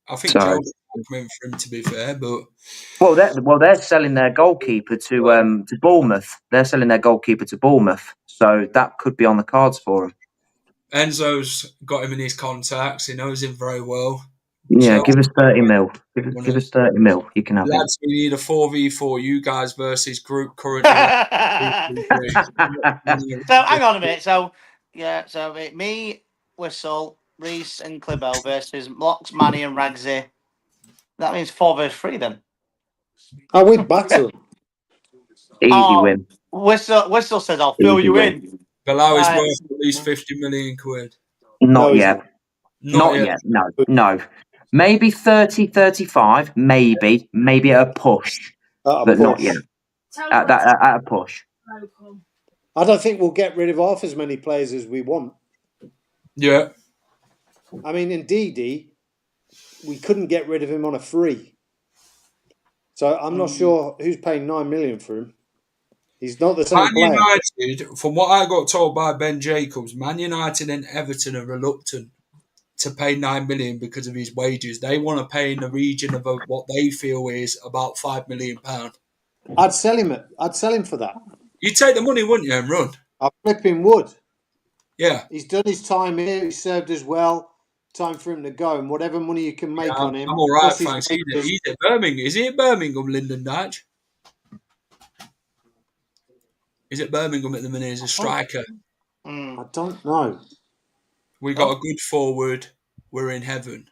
Speaker 1: I think Jones will come in for him, to be fair, but
Speaker 2: they're selling their goalkeeper to Bournemouth. They're selling their goalkeeper to Bournemouth, so that could be on the cards for him.
Speaker 1: Enzo's got him in his contacts. He knows him very well.
Speaker 2: Yeah, give us 30 mil. Give us 30 mil. You can have it.
Speaker 1: We need a 4v4. You guys versus group currently.
Speaker 4: So hang on a minute. So me, Whistle, Reese, and Clibbo versus Locks, Manny, and Ragsy. That means 4 versus 3 then.
Speaker 5: Oh, we battle.
Speaker 2: Easy win.
Speaker 4: Whistle says I'll fill you in.
Speaker 1: Bilal is worth at least 50 million quid.
Speaker 2: Not yet. Not yet. No. Maybe 30, 35. Maybe at a push. But not yet. At a push.
Speaker 5: I don't think we'll get rid of half as many players as we want.
Speaker 1: Yeah.
Speaker 5: I mean, in Didi, we couldn't get rid of him on a free. So I'm not sure who's paying 9 million for him. He's not the same player.
Speaker 1: Man United, from what I got told by Ben Jacobs, Man United and Everton are reluctant to pay 9 million because of his wages. They want to pay in the region of what they feel is about £5 million.
Speaker 5: I'd sell him for that.
Speaker 1: You'd take the money, wouldn't you, and run?
Speaker 5: I flipping would.
Speaker 1: Yeah.
Speaker 5: He's done his time here. He's served us well. Time for him to go. And whatever money you can make on him.
Speaker 1: I'm all right, thanks. He's at Birmingham. Is he at Birmingham, Lyndon Dyche? Is it Birmingham at the minute as a striker?
Speaker 5: I don't know.
Speaker 1: We got a good forward. We're in heaven.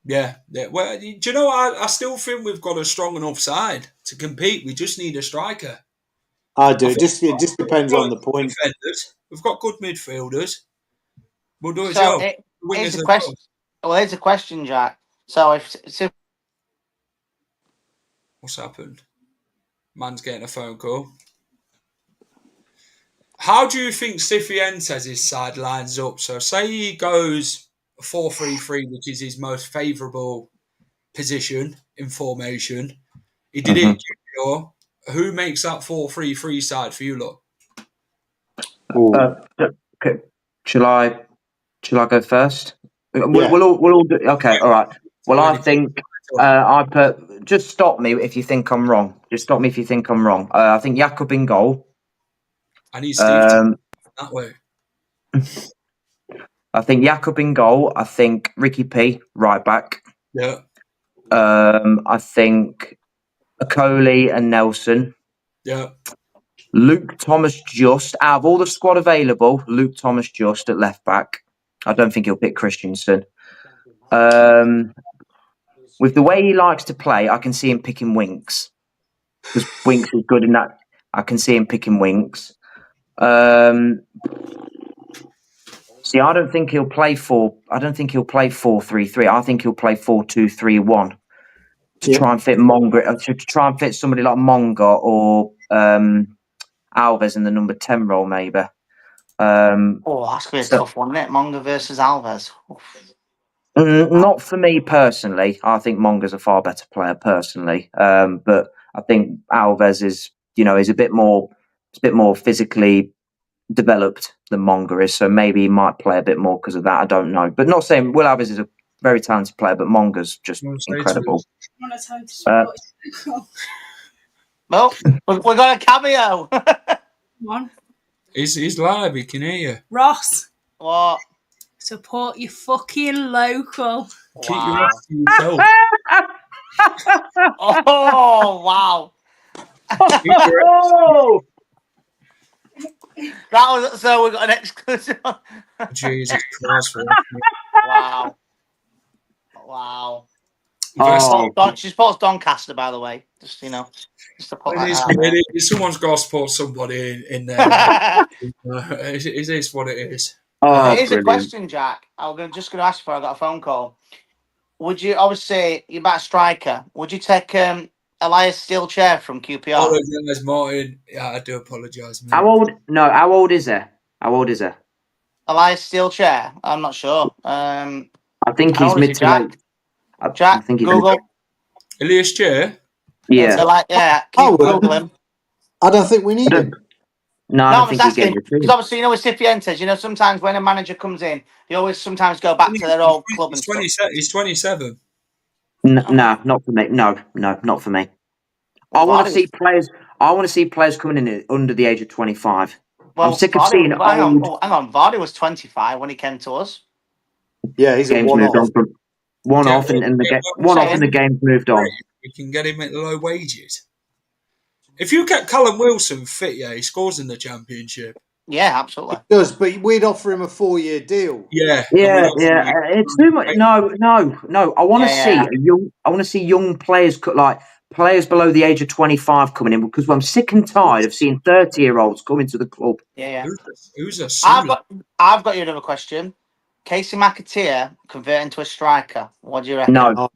Speaker 1: Yeah. Well, do you know what? I still think we've got a strong enough side to compete. We just need a striker.
Speaker 5: I do. It just depends on the point.
Speaker 1: Defenders. We've got good midfielders. We'll do it.
Speaker 4: Here's a question. Well, here's a question, Jack. So
Speaker 1: what's happened? Man's getting a phone call. How do you think Cifuentes' side lines up? So say he goes 4-3-3, which is his most favourable position in formation. He did it in Junior. Who makes that 4-3-3 side for you, look?
Speaker 2: Shall I go first? We'll all do. Okay, all right. Well, I think just stop me if you think I'm wrong. Just stop me if you think I'm wrong. I think Jakob in goal.
Speaker 1: I need Steve to that way.
Speaker 2: I think Jakob in goal. I think Ricky P right back.
Speaker 1: Yeah.
Speaker 2: I think Akoli and Nelson.
Speaker 1: Yeah.
Speaker 2: Luke Thomas just out of all the squad available. Luke Thomas just at left back. I don't think he'll pick Christensen. With the way he likes to play, I can see him picking Winks because Winks is good in that. I can see him picking Winks. See, I don't think he'll play 4-3-3. I think he'll play 4-2-3-1 to try and fit Monga, to try and fit somebody like Monga or Alves in the number 10 role, maybe.
Speaker 4: That's gonna be a tough one, isn't it? Monga versus Alves.
Speaker 2: Not for me personally. I think Monga's a far better player personally, but I think Alves is a bit more physically developed than Monga is, so maybe he might play a bit more because of that. I don't know, but not saying Will Alves is a very talented player, but Monga's just incredible.
Speaker 4: Well, we got a cameo.
Speaker 8: Come on.
Speaker 1: He's live. He can hear you.
Speaker 8: Ross.
Speaker 4: What?
Speaker 8: Support your fucking local.
Speaker 1: Keep your ass to yourself.
Speaker 4: Oh, wow. That was so. We got an exclusive.
Speaker 1: Jesus Christ!
Speaker 4: Wow. She supports Doncaster, by the way. Just to put that out there.
Speaker 1: Someone's got to support somebody in there. It is what it is.
Speaker 4: Here's a question, Jack. Just going to ask before I got a phone call. Would you? I would say you're about a striker. Would you take Elias Steelchair from QPR?
Speaker 1: Apologise, Martin. Yeah, I do apologise, mate.
Speaker 2: How old is he?
Speaker 4: Elias Steelchair? I'm not sure.
Speaker 2: I think he's mid to late.
Speaker 4: Jack, I think Google.
Speaker 1: Elias Chair?
Speaker 2: Yeah.
Speaker 4: Google him.
Speaker 5: I don't think we need him.
Speaker 2: No, I think he's getting
Speaker 4: because obviously, with Cifuentes, sometimes when a manager comes in, they always sometimes go back to their old club.
Speaker 1: He's 27.
Speaker 2: No, not for me. No, not for me. I want to see players. Coming in under the age of 25.
Speaker 4: Well,
Speaker 2: I'm sick of seeing.
Speaker 4: Hang on. Vardy was 25 when he came to us.
Speaker 5: Yeah, he's a one-off.
Speaker 2: One-off, and the game's moved on.
Speaker 1: We can get him at low wages. If you get Callum Wilson fit, he scores in the Championship.
Speaker 4: Yeah, absolutely.
Speaker 5: He does, but we'd offer him a 4-year deal.
Speaker 1: Yeah.
Speaker 2: It's too much. No. I want to see young players, like players below the age of 25, coming in, because I'm sick and tired of seeing 30-year-olds coming to the club.
Speaker 4: Yeah.
Speaker 1: Who's a?
Speaker 4: I've got you another question. Casey McAteer convert into a striker. What do you reckon?
Speaker 1: No.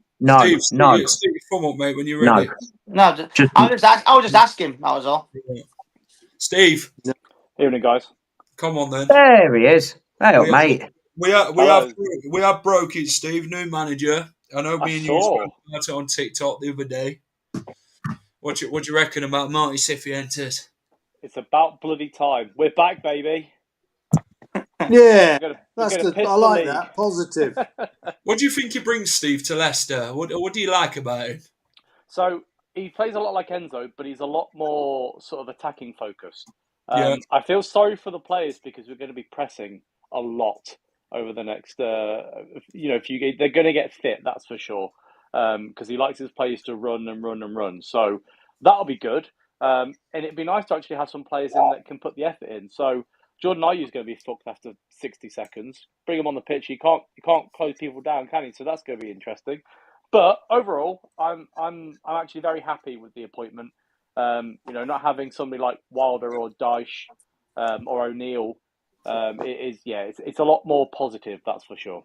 Speaker 1: Steve, come up, mate, when you're ready.
Speaker 4: No, I'll just ask him. That was all.
Speaker 1: Steve.
Speaker 9: Evening, guys.
Speaker 1: Come on then.
Speaker 2: There he is. Hey, mate.
Speaker 1: We have broke it, Steve. New manager. I know me and you spoke about it on TikTok the other day. What do you reckon about Marti Cifuentes?
Speaker 9: It's about bloody time. We're back, baby.
Speaker 5: Yeah, I like that. Positive.
Speaker 1: What do you think he brings, Steve, to Leicester? What do you like about him?
Speaker 9: So he plays a lot like Enzo, but he's a lot more sort of attacking focused.
Speaker 1: I
Speaker 9: feel sorry for the players because we're going to be pressing a lot over the next, few games. They're going to get fit, that's for sure, because he likes his players to run and run and run. So that'll be good. And it'd be nice to actually have some players in that can put the effort in. So Jordan Ayew's going to be fucked after 60 seconds. Bring him on the pitch. He can't close people down, can he? So that's going to be interesting. But overall, I'm actually very happy with the appointment. Not having somebody like Wilder or Dyche or O'Neill, it's a lot more positive. That's for sure.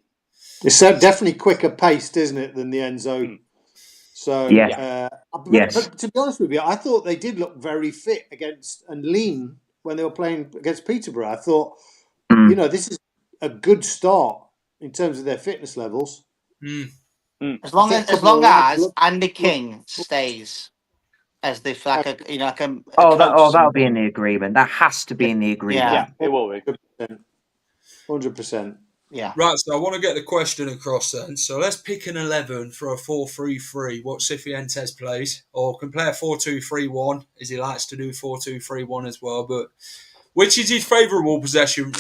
Speaker 5: It's definitely quicker paced, isn't it, than the Enzo? So
Speaker 2: yes.
Speaker 5: But to be honest with you, I thought they did look very fit against and lean when they were playing against Peterborough. I thought,
Speaker 2: Mm.
Speaker 5: this is a good start in terms of their fitness levels.
Speaker 4: As long as Andy King stays as the
Speaker 2: that'll be in the agreement. That has to be in the agreement.
Speaker 9: Yeah, it will be.
Speaker 5: 100%.
Speaker 4: Yeah.
Speaker 1: Right, so I want to get the question across then. So let's pick an 11 for a 4-3-3, what Cifuentes plays, or can play a 4-2-3-1, as he likes to do 4-2-3-1 as well. But which is his favourable position,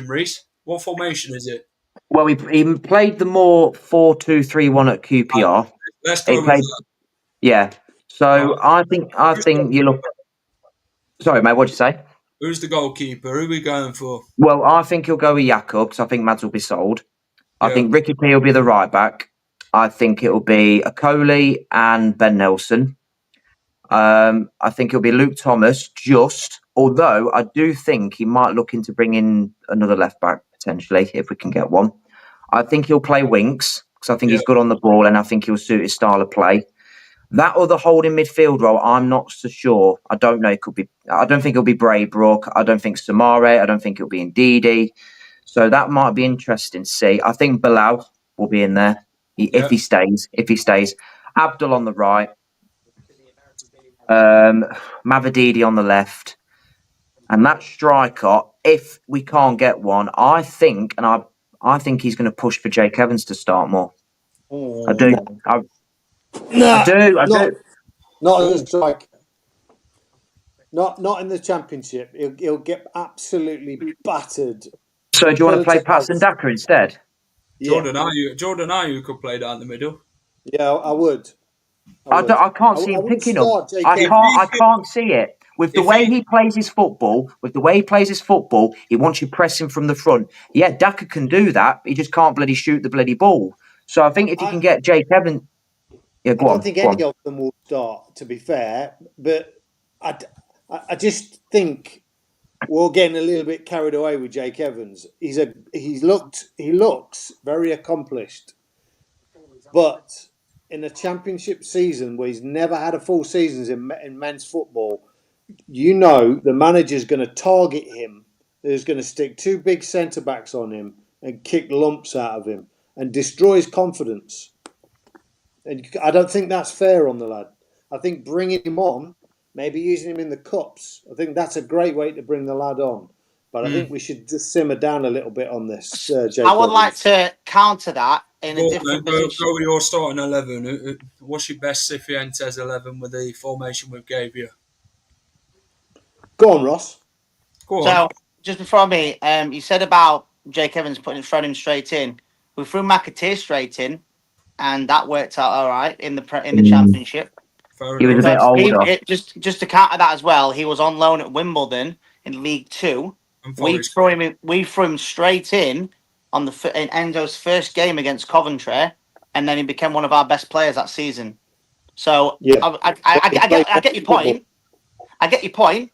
Speaker 1: Reese? What formation is it?
Speaker 2: Well, he played the more 4-2-3-1 at QPR.
Speaker 1: Let's go with that.
Speaker 2: Yeah. So I think you look. Sorry, mate. What'd you say?
Speaker 1: Who's the goalkeeper? Who are we going for?
Speaker 2: Well, I think he'll go with Jakob because I think Mads will be sold. I think Ricky P will be the right back. I think it will be Akoli and Ben Nelson. I think it'll be Luke Thomas, although I do think he might look into bringing another left back potentially if we can get one. I think he'll play Winks because I think he's good on the ball and I think he'll suit his style of play. That other holding midfield role, I'm not so sure. I don't know. I don't think it'll be Braybrook. I don't think Samare. I don't think it'll be Ndidi. So that might be interesting to see. I think Bilal will be in there if he stays. Abdul on the right. Mavadidi on the left. And that striker, if we can't get one, I think he's going to push for Jake Evans to start more. I do. I do.
Speaker 5: Not as a striker. Not in the Championship. He'll get absolutely battered.
Speaker 2: So do you want to play Patson Daka instead?
Speaker 1: Yeah. Jordan Ayew could play down the middle.
Speaker 5: Yeah, I would.
Speaker 2: I can't see him picking up. I can't see it. With the way he plays his football, he wants you pressing from the front. Yeah, Daka can do that. He just can't bloody shoot the bloody ball. So I think if you can get Jake Evans... Yeah, I don't think any
Speaker 5: of them will start, to be fair. But I just think we're getting a little bit carried away with Jake Evans. He looks very accomplished. But in a Championship season where he's never had a full season in men's football, the manager's going to target him. There's going to stick two big centre-backs on him and kick lumps out of him and destroy his confidence. And I don't think that's fair on the lad. I think bringing him on, maybe using him in the cups, I think that's a great way to bring the lad on. But I think we should just simmer down a little bit on this.
Speaker 4: I would like to counter that in a different position.
Speaker 1: Go with your starting 11. What's your best Cifuentes 11 with the formation we gave you?
Speaker 5: Go on, Ross.
Speaker 1: Go on.
Speaker 4: So, just before me, you said about Jake Evans throwing him straight in. We threw McAteer straight in, and that worked out all right in the Championship.
Speaker 2: He was a bit older.
Speaker 4: Just to counter that as well, he was on loan at Wimbledon in League Two. We threw him straight in in Endo's first game against Coventry, and then he became one of our best players that season. So I get your point. I get your point,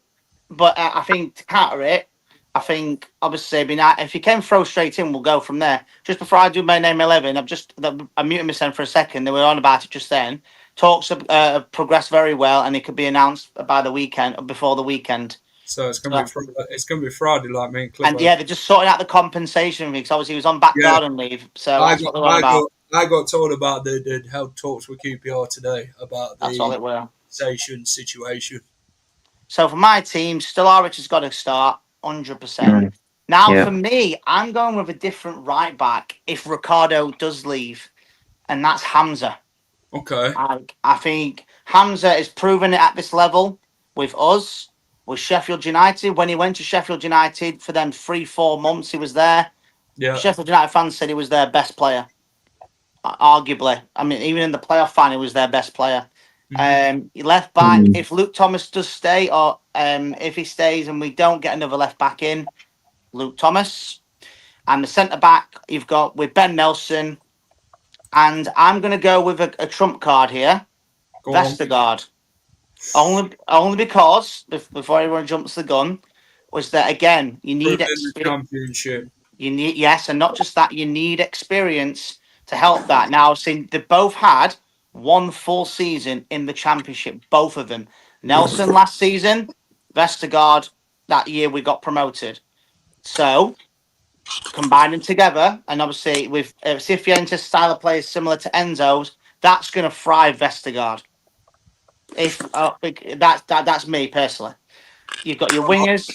Speaker 4: but I think to counter it, I think obviously if you can throw straight in, we'll go from there. Just before I do my name 11, I'm muting myself for a second. They were on about it just then. Talks have progressed very well, and it could be announced by the weekend, before the weekend.
Speaker 1: So it's gonna be Friday, like me and Clipper.
Speaker 4: And they're just sorting out the compensation because obviously he was on back garden leave. So that's what they're on about.
Speaker 1: I got told about the held talks with QPR today about
Speaker 4: that's all it were.
Speaker 1: Situation.
Speaker 4: So for my team, Stolaric has got to start 100%. Now for me, I'm going with a different right back if Ricardo does leave, and that's Hamza.
Speaker 1: Okay.
Speaker 4: I think Hamza has proven it at this level with us. With Sheffield United, when he went to Sheffield United for them 3-4 months, he was there.
Speaker 1: Yeah.
Speaker 4: Sheffield United fans said he was their best player, arguably. I mean, even in the playoff final, he was their best player. Left back, if Luke Thomas does stay, or if he stays and we don't get another left back in, Luke Thomas. And the centre back, you've got with Ben Nelson. And I'm going to go with a trump card here, Vestergaard. Only because, before everyone jumps the gun, was that again you need
Speaker 1: Championship.
Speaker 4: You need and not just that, you need experience to help that. Now, see, they both had one full season in the Championship, both of them. Nelson last season, Vestergaard that year we got promoted. So combining together, and obviously with Cifuentes' style of play is similar to Enzo's, that's going to fry Vestergaard. That's me personally. You've got your wingers.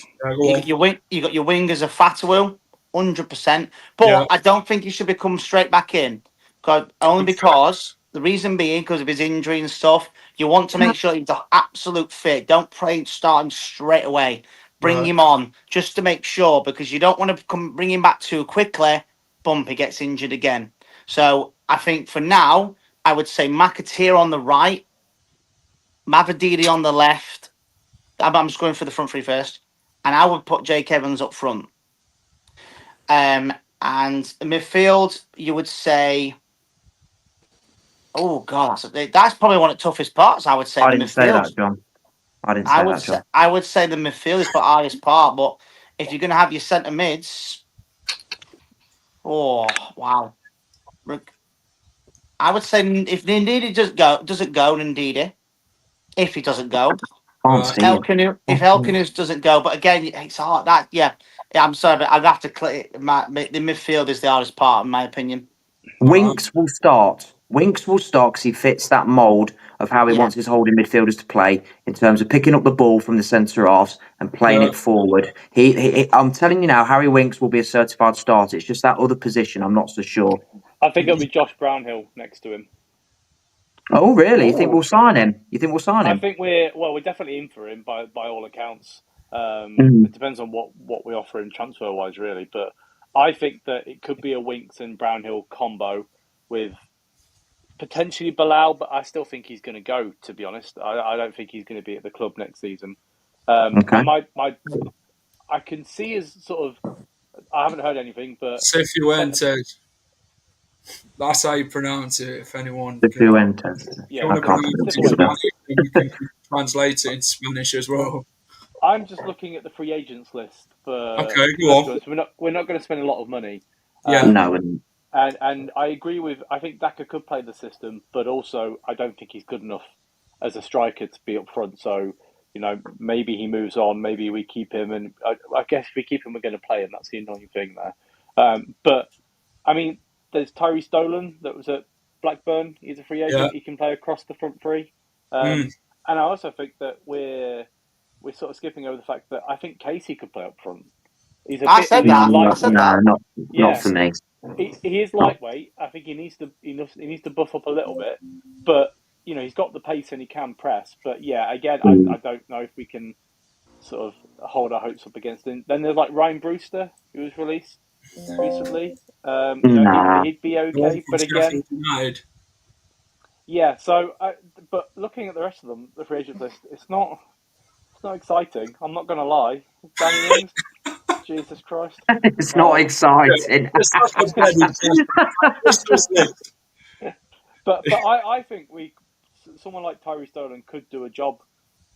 Speaker 4: You got your wingers of Fatawu, 100%. But I don't think he should be coming straight back in, because the reason being because of his injury and stuff. You want to make sure he's the absolute fit. Don't start him straight away. Bring him on just to make sure, because you don't want to bring him back too quickly. Bump, he gets injured again. So I think for now, I would say McAteer on the right, Mavadidi on the left. I'm just going for the front three first, and I would put Jake Evans up front. And midfield, you would say, oh god, that's probably one of the toughest parts. I would say
Speaker 2: I
Speaker 4: the
Speaker 2: didn't
Speaker 4: midfield.
Speaker 2: say that, John.
Speaker 4: I would say the midfield is the hardest part, but if you're going to have your centre mids, oh wow, I would say if Ndidi doesn't go, Ndidi. If he doesn't go, if Elkanus doesn't go, but again, it's hard. I'm sorry, but I'd have to click. The midfield is the hardest part, in my opinion.
Speaker 2: Winks will start. Winks will start because he fits that mould of how he wants his holding midfielders to play in terms of picking up the ball from the centre halves and playing it forward. I'm telling you now, Harry Winks will be a certified starter. It's just that other position I'm not so sure.
Speaker 9: I think it'll be Josh Brownhill next to him.
Speaker 2: Oh, really? You think we'll sign him?
Speaker 9: I think we're definitely in for him by all accounts. It depends on what we offer him transfer wise, really. But I think that it could be a Winks and Brownhill combo with potentially Bilal, but I still think he's going to go. To be honest, I don't think he's going to be at the club next season. I can see his sort of. I haven't heard anything, but
Speaker 1: Cifuentes. That's how you pronounce it. If anyone,
Speaker 2: Cifuentes.
Speaker 1: Yeah, I can't pronounce it. Spanish, you can translate it in Spanish as well.
Speaker 9: I'm just looking at the free agents list for.
Speaker 1: Okay, go on.
Speaker 9: So we're not going to spend a lot of money.
Speaker 2: No.
Speaker 9: And I agree with. I think Daka could play the system, but also I don't think he's good enough as a striker to be up front. So maybe he moves on. Maybe we keep him, and I guess if we keep him, we're going to play him. That's the annoying thing there. But I mean, there's Tyree Stolen that was at Blackburn. He's a free agent. Yeah. He can play across the front three. And I also think that we're sort of skipping over the fact that I think Casey could play up front. He's a bit
Speaker 2: lightweight. Not for me.
Speaker 9: He is lightweight. I think he needs to buff up a little bit, but he's got the pace and he can press. But yeah, again, I don't know if we can sort of hold our hopes up against him. Then there's like Ryan Brewster, who was released recently. He'd be okay, but again, yeah. So, but looking at the rest of them, the free agent list, it's not exciting. I'm not going to lie. Danny Ings, Jesus Christ,
Speaker 2: it's not exciting.
Speaker 9: But I think someone like Tyree Stolen could do a job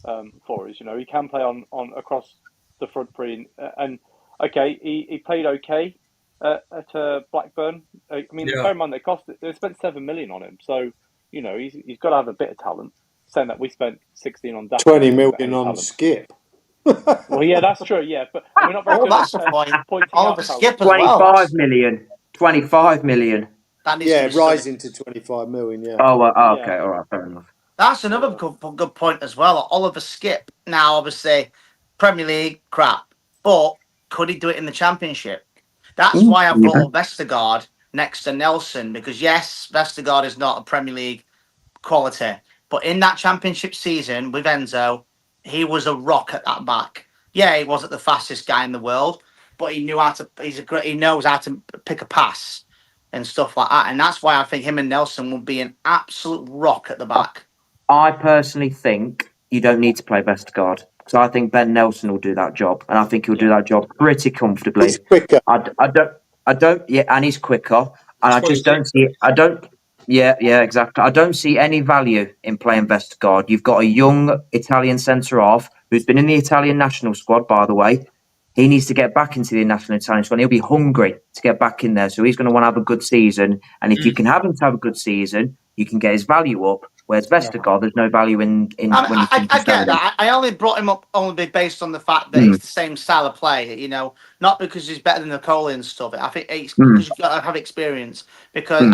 Speaker 9: for us. He can play on across the front three, and okay, he played okay at Blackburn. I mean, bear in mind they spent 7 million on him, so he's got to have a bit of talent. Saying that we spent 16 on Daka,
Speaker 5: 20 million on Skip.
Speaker 9: Well, yeah, that's true. Yeah, but we're not very good at pointing out
Speaker 4: Skip as
Speaker 2: 25 million. 25 million.
Speaker 5: Rising to 25 million. Yeah.
Speaker 2: Okay. All right. Fair enough.
Speaker 4: That's another good point as well. Oliver Skip. Now, obviously, Premier League crap, but could he do it in the Championship? That's why I brought Vestergaard next to Nelson, because yes, Vestergaard is not a Premier League quality, but in that Championship season with Enzo, he was a rock at that back. Yeah, he wasn't the fastest guy in the world, but he knew how to. He knows how to pick a pass and stuff like that, and that's why I think him and Nelson will be an absolute rock at the back.
Speaker 2: I personally think you don't need to play Vestergaard, because I think Ben Nelson will do that job, and I think he'll do that job pretty comfortably.
Speaker 5: He's quicker.
Speaker 2: I don't. Yeah, and he's quicker, and I just don't see. Yeah, exactly. I don't see any value in playing Vestergaard. You've got a young Italian centre-half who's been in the Italian national squad, by the way. He needs to get back into the national Italian squad. He'll be hungry to get back in there, so he's going to want to have a good season. And if you can have him to have a good season, you can get his value up. Whereas Vestergaard, there's no value in when you
Speaker 4: I get that. I only brought him up only based on the fact that it's the same style of play, not because he's better than Nicole and stuff. I think it's because you've got to have experience. Because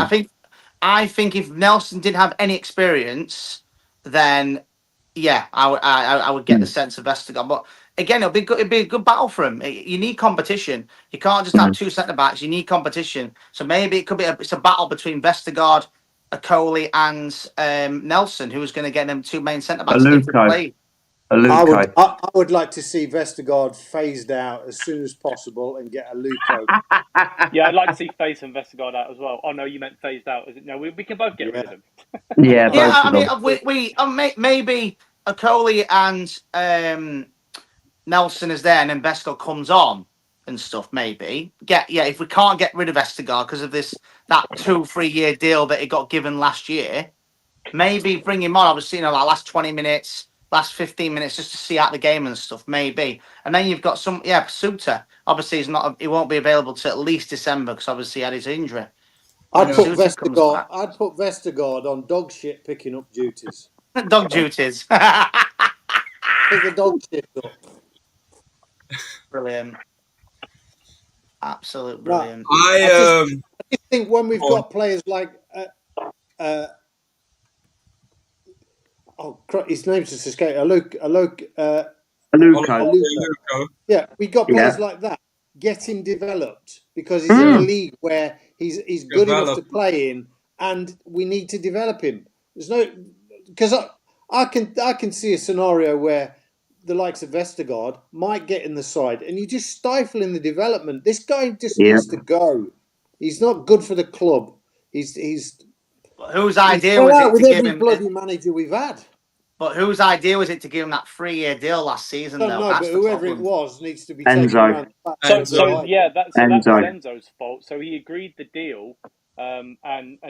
Speaker 4: I think if Nelson didn't have any experience, then yeah, I would get the sense of Vestergaard. But again, it'd be a good battle for him. You need competition. You can't just have two centre backs. You need competition. So maybe it could be it's a battle between Vestergaard, Coley, and Nelson, who's going to get them two main centre backs.
Speaker 5: I would like to see Vestergaard phased out as soon as possible and get a Luco.
Speaker 9: Yeah, I'd like to see Face and Vestergaard out as well. Oh no, you meant phased out. Is it? No, we can both get rid of him.
Speaker 4: Maybe Coley and Nelson is there, and then Vestergaard comes on and stuff. Maybe if we can't get rid of Vestergaard because of that 2-3 year deal that he got given last year, maybe bring him on. Obviously, like last 20 minutes, last 15 minutes, just to see out the game and stuff. Maybe, and then you've got Suter. Obviously, he won't be available to at least December because obviously he had his injury.
Speaker 5: I'd put Vestergaard on dog shit picking up duties.
Speaker 4: Dog duties.
Speaker 5: Pick the dog shit up.
Speaker 4: Brilliant. Absolute brilliant.
Speaker 5: I just think when we've got players like his name's just escaped. Aluko. Yeah, we got players like that. Get him developed because he's in a league where he's good enough to play in, and we need to develop him. There's no because I can see a scenario where the likes of Vestergaard might get in the side, and you just stifling the development. This guy just needs to go. He's not good for the club. He's
Speaker 4: whose idea was it
Speaker 5: with
Speaker 4: to
Speaker 5: every
Speaker 4: give him
Speaker 5: bloody manager we've had?
Speaker 4: But whose idea was it to give him that 3-year deal last season?
Speaker 5: I don't know, but whoever it was needs to be
Speaker 2: Enzo.
Speaker 5: taken around.
Speaker 9: That was Enzo's fault. So he agreed the deal, and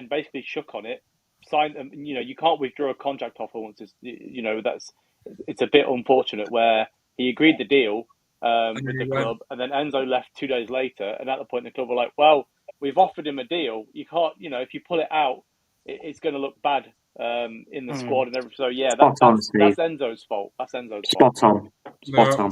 Speaker 9: basically shook on it. Signed, you can't withdraw a contract offer once it's a bit unfortunate where he agreed the deal with the club, and then Enzo left 2 days later, and at the point the club were like, well, we've offered him a deal. You can't, if you pull it out, it's going to look bad in the squad and everything. So that's Enzo's fault. That's Enzo's fault.
Speaker 2: Spot on.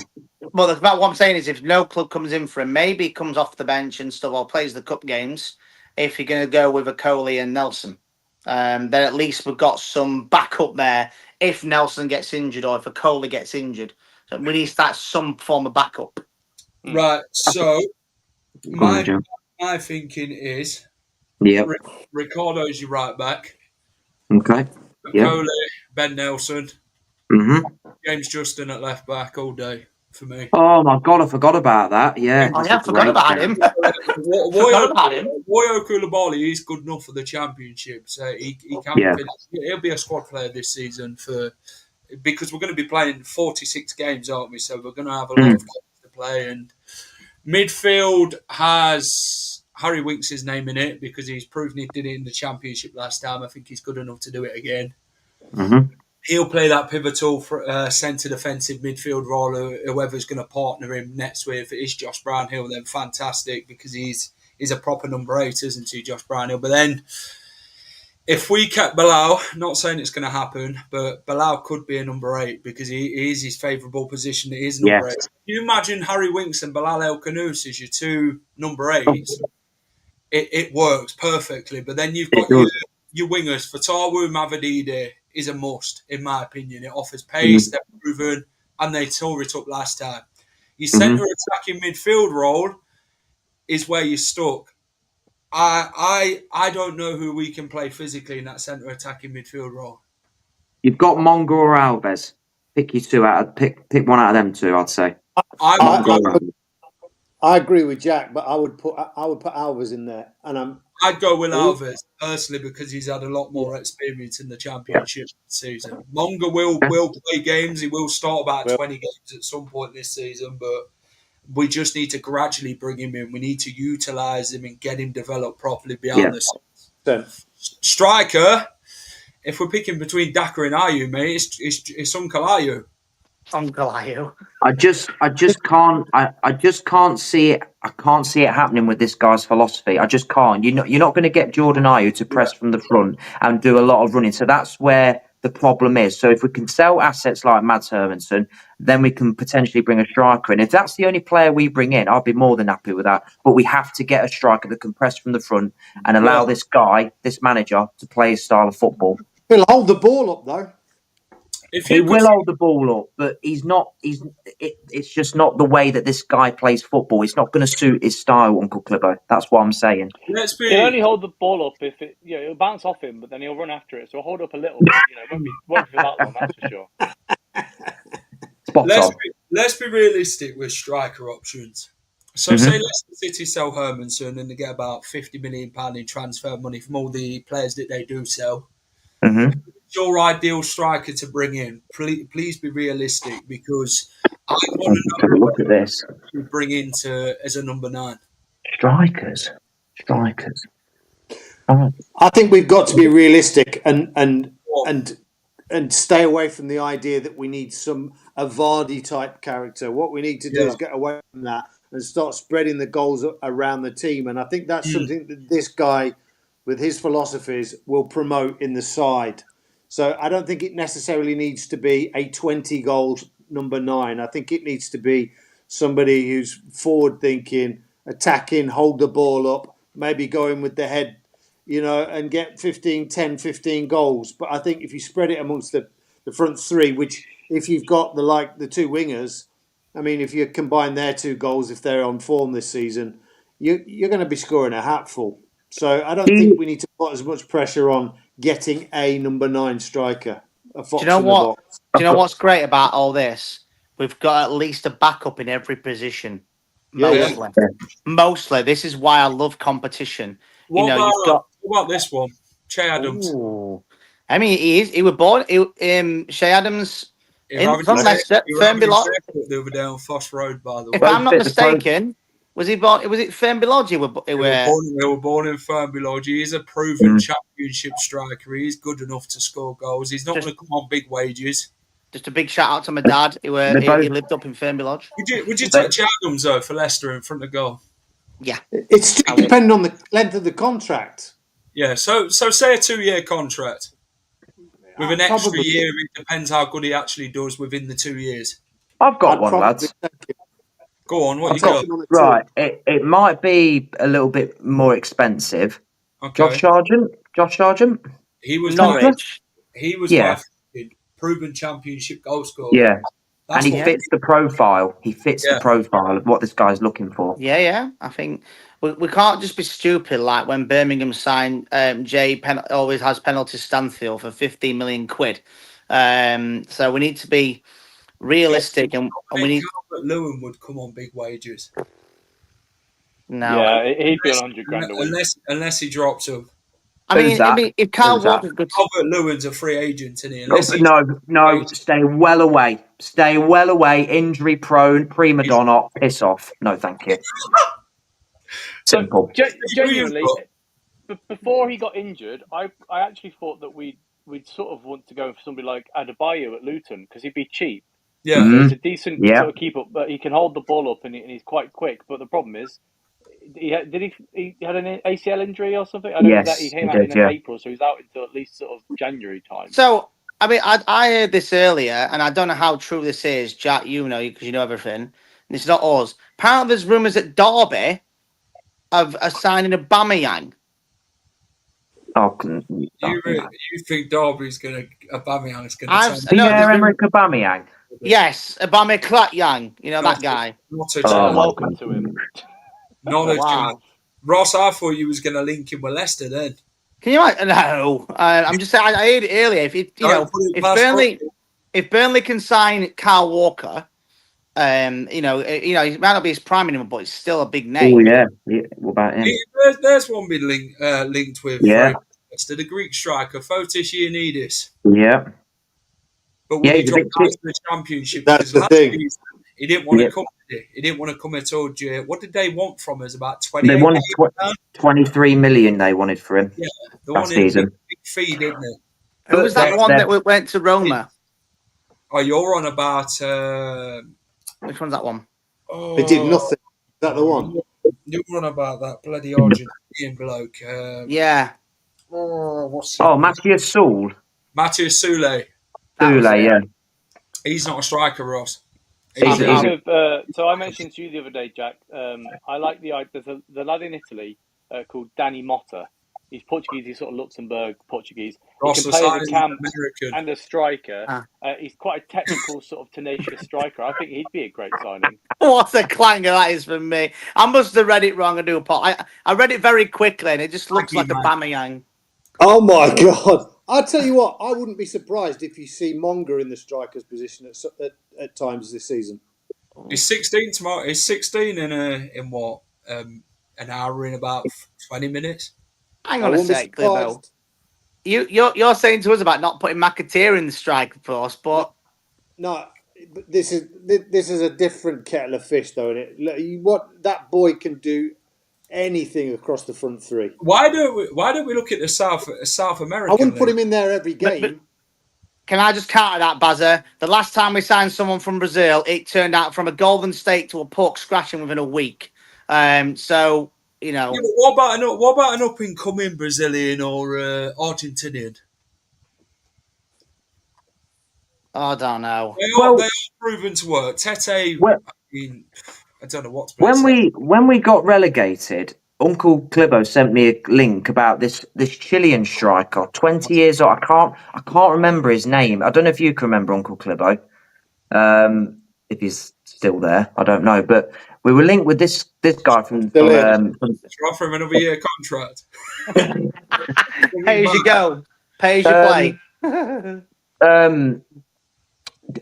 Speaker 4: Well, about what I'm saying is, if no club comes in for him, maybe he comes off the bench and stuff, or plays the cup games. If you're going to go with a Coley and Nelson, then at least we've got some backup there. If Nelson gets injured or if a Coley gets injured, so we need that some form of backup.
Speaker 1: Right. So my thinking is, Ricardo's your right back.
Speaker 2: Okay.
Speaker 1: Coley, Ben Nelson, James Justin at left back all day for me.
Speaker 2: Oh my God, I forgot about that. Yeah,
Speaker 4: I forgot about him.
Speaker 1: Woyo Koulibaly, he's good enough for the championship, so he can finish. He'll be a squad player this season because we're going to be playing 46 games, aren't we? So we're going to have a lot of games to play. And midfield has Harry Winks' name in it because he's proven he did it in the championship last time. I think he's good enough to do it again. He'll play that pivotal centre defensive midfield role. Whoever's going to partner him next with is Josh Brownhill. Then fantastic because he's a proper number 8, isn't he, Josh Brownhill? But then if we kept Bilal, not saying it's going to happen, but Bilal could be a number 8 because he is his favourable position. It is number 8. Can you imagine Harry Winks and Bilal El Khanous as your two number 8s? It works perfectly. But then you've got your wingers. Fatawu Mavidide is a must, in my opinion. It offers pace, they're proven, and they tore it up last time. Your centre attacking midfield role is where you're stuck. I don't know who we can play physically in that centre attacking midfield role.
Speaker 2: You've got Mongo or Alves. Pick one out of them two, I'd say.
Speaker 5: I agree with Jack, but I would put Alves in there, and
Speaker 1: I'd go with Alves personally because he's had a lot more experience in the championship season. Mongo will play games. He will start about 20 games at some point this season, but we just need to gradually bring him in. We need to utilise him and get him developed properly behind the scenes. Striker, if we're picking between Daka and Ayew, mate, it's Sunkalayu.
Speaker 4: Uncle Ayu.
Speaker 2: I just can't see it. I can't see it happening with this guy's philosophy. I just can't. You're not going to get Jordan Ayew to press from the front and do a lot of running. So that's where the problem is. So if we can sell assets like Mads Hermansen, then we can potentially bring a striker in. If that's the only player we bring in, I'll be more than happy with that. But we have to get a striker that can press from the front and allow this guy, this manager, to play his style of football.
Speaker 5: He'll hold the ball up though.
Speaker 2: He will hold the ball up, but he's not. It's just not the way that this guy plays football. It's not going to suit his style, Uncle Clibbo. That's what I'm saying.
Speaker 9: He'll only hold the ball up if it'll bounce off him, but then he'll run after it. So he'll hold up a little bit. Won't be for that long, that's for sure.
Speaker 1: Let's be realistic with striker options. So say Leicester City sell Hermansen and they get about £50 million in transfer money from all the players that they do sell. Your ideal striker to bring in. Please be realistic, because I want to know
Speaker 2: look at this.
Speaker 1: To bring into as a number 9.
Speaker 2: Strikers.
Speaker 5: I think we've got to be realistic and stay away from the idea that we need a Vardy type character. What we need to do is get away from that and start spreading the goals around the team. And I think that's something that this guy, with his philosophies, will promote in the side. So I don't think it necessarily needs to be a 20 goals number 9. I think it needs to be somebody who's forward thinking, attacking, hold the ball up, maybe going with the head, and get 15 goals. But I think if you spread it amongst the front 3, which if you've got the 2 wingers, I mean, if you combine their 2 goals, if they're on form this season, you're going to be scoring a hatful. So I don't think we need to put as much pressure on getting a number 9 striker. Do
Speaker 4: you know what? Do you know what's great about all this? We've got at least a backup in every position. Mostly. This is why I love competition.
Speaker 1: What about this one? Che Adams.
Speaker 4: Ooh. I mean, he was born. Che Adams from Leicester.
Speaker 1: Fernby Lodge. The other day on Foss Road, by the way.
Speaker 4: If I'm not mistaken, was he born? Was it Fernby Lodge? They were
Speaker 1: born in Fernby Lodge. He is a proven championship striker. He's good enough to score goals. He's not going to come on big wages.
Speaker 4: Just a big shout out to my dad. He lived up in Fernby Lodge.
Speaker 1: Would you take Che Adams though for Leicester in front of goal?
Speaker 4: Yeah,
Speaker 5: it's depending on the length of the contract.
Speaker 1: Yeah, so say a 2-year contract with an extra year. It depends how good he actually does within the 2 years.
Speaker 2: I've got one, lads.
Speaker 1: Go on, what you got?
Speaker 2: Right, it might be a little bit more expensive.
Speaker 1: Okay.
Speaker 2: Josh Sargent.
Speaker 1: He was
Speaker 4: Norwich.
Speaker 1: He was my proven championship goal scorer.
Speaker 2: Yeah. And he fits the profile. He fits the profile of what this guy's looking for.
Speaker 4: Yeah. I think we can't just be stupid like when Birmingham signed always has penalty Stanfield for 15 million quid. So we need to be realistic, and we need.
Speaker 1: Lewin would come on big wages.
Speaker 4: No.
Speaker 9: Yeah, he'd be 100 grand a week.
Speaker 1: Unless he drops him.
Speaker 4: I mean, if Kyle Walker's good.
Speaker 1: Albert Lewin's a free agent, isn't he?
Speaker 2: No, stay well away. Stay well away. Injury prone, prima donna, piss off. No, thank you. Simple.
Speaker 9: Genuinely, before he got injured, I actually thought that we'd sort of want to go for somebody like Adebayo at Luton because he'd be cheap.
Speaker 1: Yeah,
Speaker 9: He's a decent sort of keep up, but he can hold the ball up and he's quite quick. But the problem is, he had an ACL injury or something? I know that he came out in April, so he's out until at least sort of January time.
Speaker 4: So, I mean, I heard this earlier, and I don't know how true this is, Jack, because you know everything. And it's not us. Apparently, there's rumours that Derby of signing Aubameyang.
Speaker 1: You think Derby's Aubameyang's going to
Speaker 2: Pierre-Emerick Aubameyang?
Speaker 4: Yes, Aubameyang. You know that guy.
Speaker 1: Not a chance.
Speaker 9: Welcome to him.
Speaker 1: Not a chance. Ross, I thought you was going to link him with Leicester then.
Speaker 4: Can you imagine? No, I'm just saying. I heard it earlier. If Burnley can sign Kyle Walker, he might not be his prime anymore, but it's still a big name.
Speaker 2: Oh yeah. What about him?
Speaker 1: There's one been linked with. Leicester, the Greek striker Fotis Ioannidis.
Speaker 2: Yeah.
Speaker 1: But when he dropped out of the Championship,
Speaker 5: that's the thing.
Speaker 1: He didn't want to come. He didn't want to come at all. What did they want from us? About 20.
Speaker 2: They wanted 23 million. They wanted for him.
Speaker 1: Yeah, the one in big fee, didn't it?
Speaker 4: Who was that one that went to Roma?
Speaker 1: Oh, you're on about.
Speaker 4: Which one's that one?
Speaker 5: They did nothing. Is that the one?
Speaker 1: You're on about that bloody Argentinian bloke.
Speaker 4: Yeah.
Speaker 1: What's
Speaker 2: Oh, Matthias Saul.
Speaker 1: Matthias Sule.
Speaker 4: That was it.
Speaker 2: Yeah.
Speaker 1: He's not a striker, Ross.
Speaker 9: So I mentioned to you the other day, Jack. I like there's the lad in Italy called Danny Motta. He's Portuguese. He's sort of Luxembourg Portuguese.
Speaker 1: Ross,
Speaker 9: He can play as a
Speaker 1: the
Speaker 9: cam
Speaker 1: American.
Speaker 9: and a striker. He's quite a technical, sort of tenacious striker. I think he'd be a great signing.
Speaker 4: What a clanger that is for me. I must have read it wrong. I read it very quickly, and it just looks like a Bamiyang.
Speaker 5: Oh my God! I'll tell you what. I wouldn't be surprised if you see Monga in the striker's position at times this season.
Speaker 1: He's 16 tomorrow. He's 16 in what? An hour in about 20 minutes.
Speaker 4: Hang on a sec, Clibo. You're saying to us about not putting McAteer in the striker force, but
Speaker 5: no, this is a different kettle of fish, though. Isn't it? What that boy can do, anything across the front three.
Speaker 1: Why don't we look at the South American?
Speaker 5: I wouldn't put him in there every game.
Speaker 4: But can I just counter that, Bazza? The last time we signed someone from Brazil, it turned out from a golden steak to a pork scratching within a week. So you know.
Speaker 1: Yeah, what about an up and coming Brazilian or Argentinian?
Speaker 4: I don't know.
Speaker 1: They are proven to work. Tete, I don't know what to
Speaker 2: when we got relegated, Uncle Clibo sent me a link about this Chilean striker, 20 years old. I can't remember his name. I don't know if you can remember Uncle Clibo. If he's still there, I don't know. But we were linked with this guy from
Speaker 1: offer him another year contract.
Speaker 4: Pay as you go, pay as you play.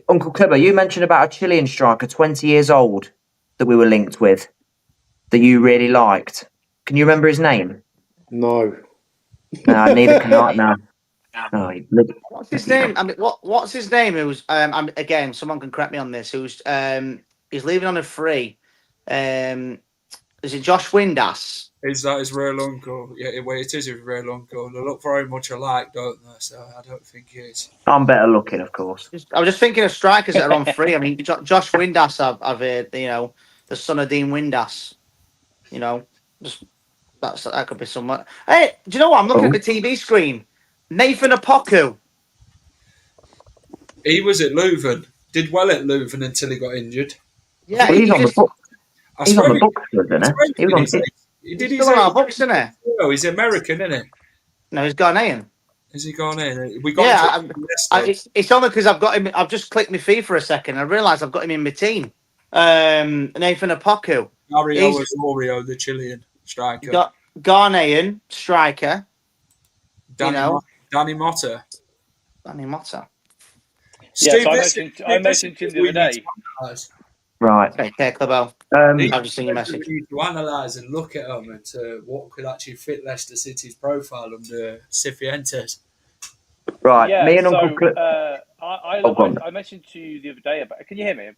Speaker 2: Uncle Clibo, you mentioned about a Chilean striker, 20 years old, that we were linked with, that you really liked. Can you remember his name?
Speaker 5: No.
Speaker 2: Neither can I. No.
Speaker 4: What's his name? I mean, what's his name? Who's again? Someone can correct me on this. Who's he's leaving on a free? Is it Josh Windass?
Speaker 1: Is that his real uncle? Yeah, well, it is his real uncle. They look very much alike, don't they? So I don't think it is.
Speaker 2: I'm better looking, of course.
Speaker 4: I was just thinking of strikers that are on free. I mean, Josh Windass, I've heard, the son of Dean Windass. That could be someone. Hey, do you know what? I'm looking at the TV screen. Nathan Apoku.
Speaker 1: He was at Leuven. Did well at Leuven until he got injured.
Speaker 4: Yeah,
Speaker 2: he's on the book. He's on the books, isn't he?
Speaker 4: He's still on our books, isn't he?
Speaker 1: No, he's American, isn't he?
Speaker 4: No, he's Ghanaian.
Speaker 1: Is he Ghanaian? We got
Speaker 4: it's only because I've got him. I've just clicked my feed for a second. I realised I've got him in my team. Nathan Apoku.
Speaker 1: Mario Osorio, the Chilean striker.
Speaker 4: Ghanaian striker.
Speaker 1: Danny Motta.
Speaker 4: Danny Motta.
Speaker 1: Steve,
Speaker 9: I mentioned him the other day.
Speaker 2: Right.
Speaker 4: Okay, Clabo. I've just seen your message.
Speaker 1: We need to analyse and look at them and what could actually fit Leicester City's profile under Cifuentes.
Speaker 2: Right.
Speaker 9: Yeah,
Speaker 2: me and Uncle
Speaker 9: I mentioned to you the other day about. Can you hear me?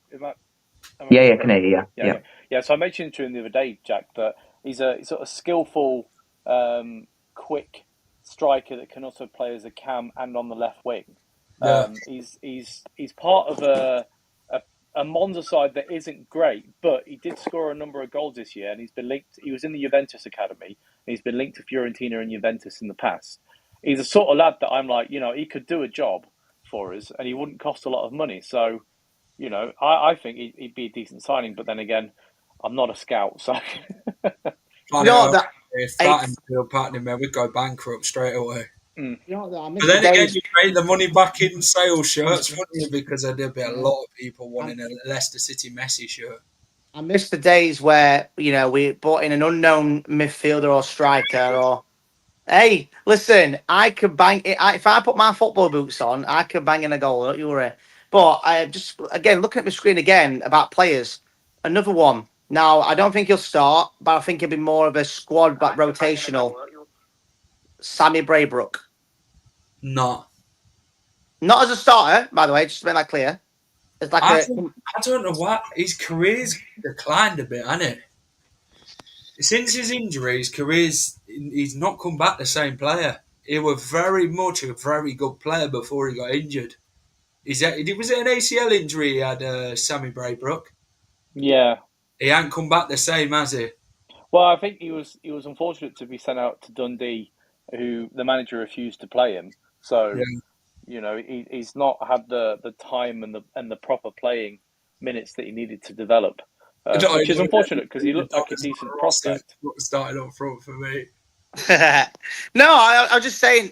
Speaker 2: Yeah, I can hear you.
Speaker 9: Yeah. So I mentioned to him the other day, Jack, that he's a sort of skillful, quick striker that can also play as a cam and on the left wing. He's part of a Monza side that isn't great, but he did score a number of goals this year, and he's been linked. He was in the Juventus academy, and he's been linked to Fiorentina and Juventus in the past. He's a sort of lad that I'm like, he could do a job for us, and he wouldn't cost a lot of money. So, I think he'd be a decent signing. But then again, I'm not a scout, so.
Speaker 1: If that and partner, man, we'd go bankrupt straight away. But then again, you pay the money back in sales shirts, wouldn't you? Because there'd be a lot of people wanting a Leicester City Messi shirt.
Speaker 4: I miss the days where, we bought in an unknown midfielder or striker or... Hey, listen, I could bang it. If I put my football boots on, I could bang in a goal, don't you worry. But I just, again, looking at the screen again about players, another one. Now, I don't think he'll start, but I think he'll be more of a squad, but rotational. Sammy Braybrook.
Speaker 1: No.
Speaker 4: Not as a starter, by the way, just to make that clear. It's like
Speaker 1: I don't know what. His career's declined a bit, hasn't it? Since his injury, he's not come back the same player. He was very much a very good player before he got injured. Was it an ACL injury he had, Sammy Braybrook?
Speaker 9: Yeah.
Speaker 1: He hasn't come back the same, has he?
Speaker 9: Well, I think he was unfortunate to be sent out to Dundee, who the manager refused to play him. So he's not had the time and the proper playing minutes that he needed to develop, which is unfortunate because he looked like a decent prospect.
Speaker 1: Started up front for me.
Speaker 4: No, I was just saying,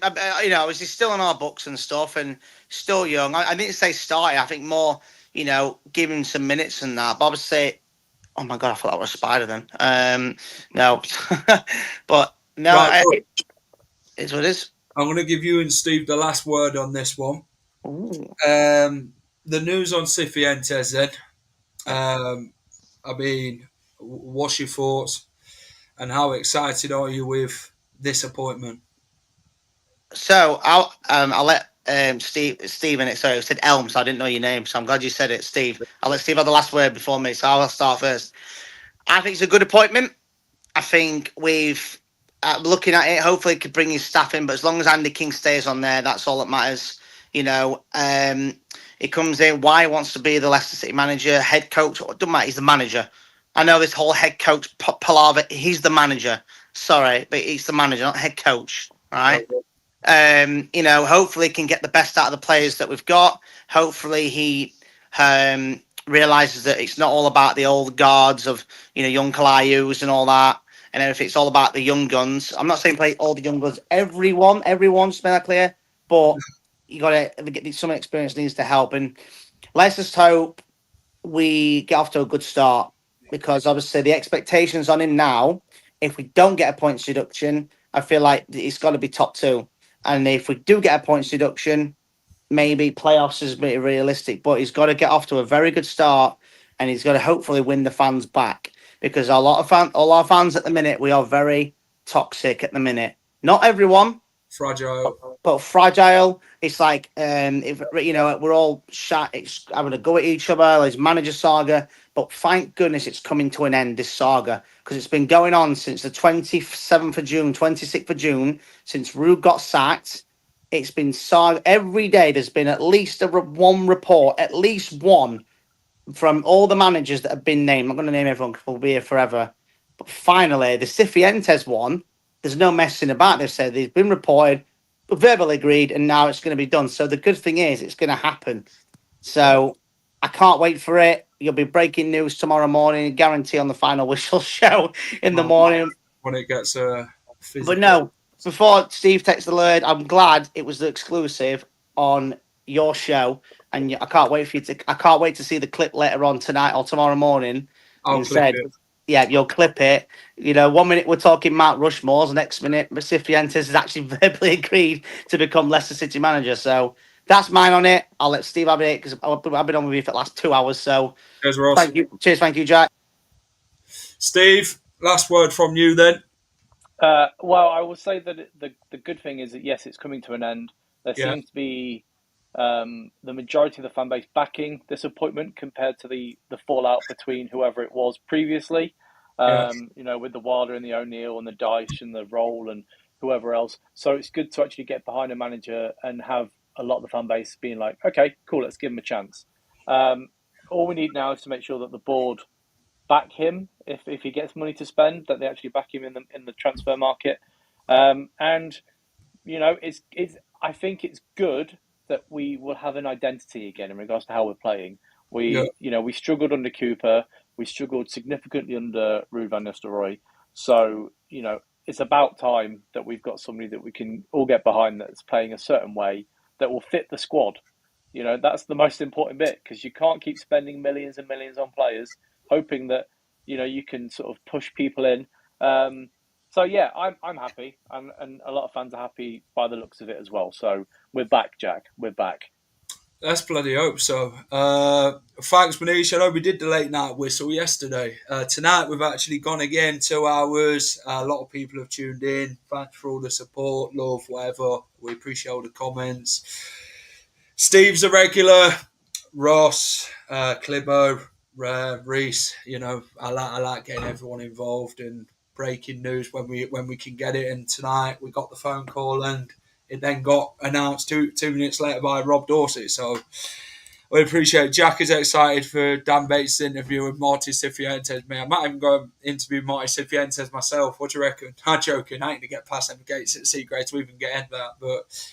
Speaker 4: he's still on our books and stuff, and still young. I didn't say starting. I think more, give him some minutes and that. But obviously, oh my god, I thought that was a spider then. No, but no,
Speaker 1: Right,
Speaker 4: it's what it is.
Speaker 1: I'm going to give you and Steve the last word on this one.
Speaker 4: Ooh.
Speaker 1: The news on Cifuentes then. I mean, what's your thoughts, and how excited are you with this appointment?
Speaker 4: So I'll let Stephen. Sorry, I said Elm, so I didn't know your name. So I'm glad you said it, Steve. I'll let Steve have the last word before me. So I'll start first. I think it's a good appointment. I think we've looking at it. Hopefully, it could bring his staff in, but as long as Andy King stays on there, that's all that matters. He comes in. Why he wants to be the Leicester City manager, head coach? It doesn't matter. He's the manager. I know this whole head coach palaver. He's the manager. Sorry, but he's the manager, not head coach. All right. Hopefully he can get the best out of the players that we've got. Hopefully he realizes that it's not all about the old guards of, young Kalaiyus and all that. And if it's all about the young guns, I'm not saying play all the young guns, everyone's to make that clear, but you got to get some experience needs to help. And let's just hope we get off to a good start, because obviously the expectations on him now, if we don't get a points deduction, I feel like it's got to be top two. And if we do get a points deduction, maybe playoffs is a bit realistic, but he's got to get off to a very good start, and he's got to hopefully win the fans back, because all our fans at the minute, we are very toxic at the minute. Not everyone,
Speaker 1: Fragile,
Speaker 4: but fragile. It's like if we're all having a go at each other. There's manager saga, but thank goodness it's coming to an end, this saga, because it's been going on since the 27th of June, 26th of June, since Rue got sacked. It's been saga every day. There's been at least one report, at least one, from all the managers that have been named. I'm not going to name everyone because we'll be here forever. But finally, the Cifuentes one, there's no messing about. They've said they've been reported, verbally agreed, and now it's going to be done. So the good thing is it's going to happen. So I can't wait for it. You'll be breaking news tomorrow morning, guarantee on the Final Whistle show in the morning.
Speaker 1: When it gets physical.
Speaker 4: But no, before Steve takes the lead, I'm glad it was the exclusive on your show, and I can't wait to see the clip later on tonight or tomorrow morning.
Speaker 1: I'll clip it.
Speaker 4: Yeah, you'll clip it. 1 minute we're talking Mount Rushmore's, next minute Cifuentes has actually verbally agreed to become Leicester City manager. So that's mine on it. I'll let Steve have it because I've been on with you for the last 2 hours. So
Speaker 1: cheers, Ross.
Speaker 4: Thank you. Cheers, thank you, Jack.
Speaker 1: Steve, last word from you then.
Speaker 9: Well, I will say that the good thing is that, yes, it's coming to an end. There seems to be the majority of the fan base backing this appointment compared to the fallout between whoever it was previously. With the Wilder and the O'Neill and the Dyche and the Roll and whoever else. So it's good to actually get behind a manager and have a lot of the fan base being like, okay, cool, let's give him a chance. All we need now is to make sure that the board back him if he gets money to spend, that they actually back him in the transfer market. It's I think it's good that we will have an identity again in regards to how we're playing. We struggled under Cooper, we struggled significantly under Ruud van Nistelrooy. So, it's about time that we've got somebody that we can all get behind that's playing a certain way that will fit the squad. That's the most important bit, because you can't keep spending millions and millions on players hoping that you can sort of push people in. So yeah, I'm happy, and a lot of fans are happy by the looks of it as well. So we're back, Jack. We're back.
Speaker 1: Let's bloody hope so. Thanks, Manish. I know we did the late night whistle yesterday. Tonight we've actually gone again, 2 hours. A lot of people have tuned in. Thanks for all the support, love, whatever. We appreciate all the comments. Steve's a regular. Ross, Clibbo, Reese. I like getting everyone involved and breaking news when we can get it. And tonight we got the phone call and it then got announced 2 minutes later by Rob Dorsey. So we appreciate it. Jack is excited for Dan Bates' interview with Marti Cifuentes. I might even go interview Marti Cifuentes myself. What do you reckon? I'm joking. I ain't going to get past them gates at Seagrave to even get in that. But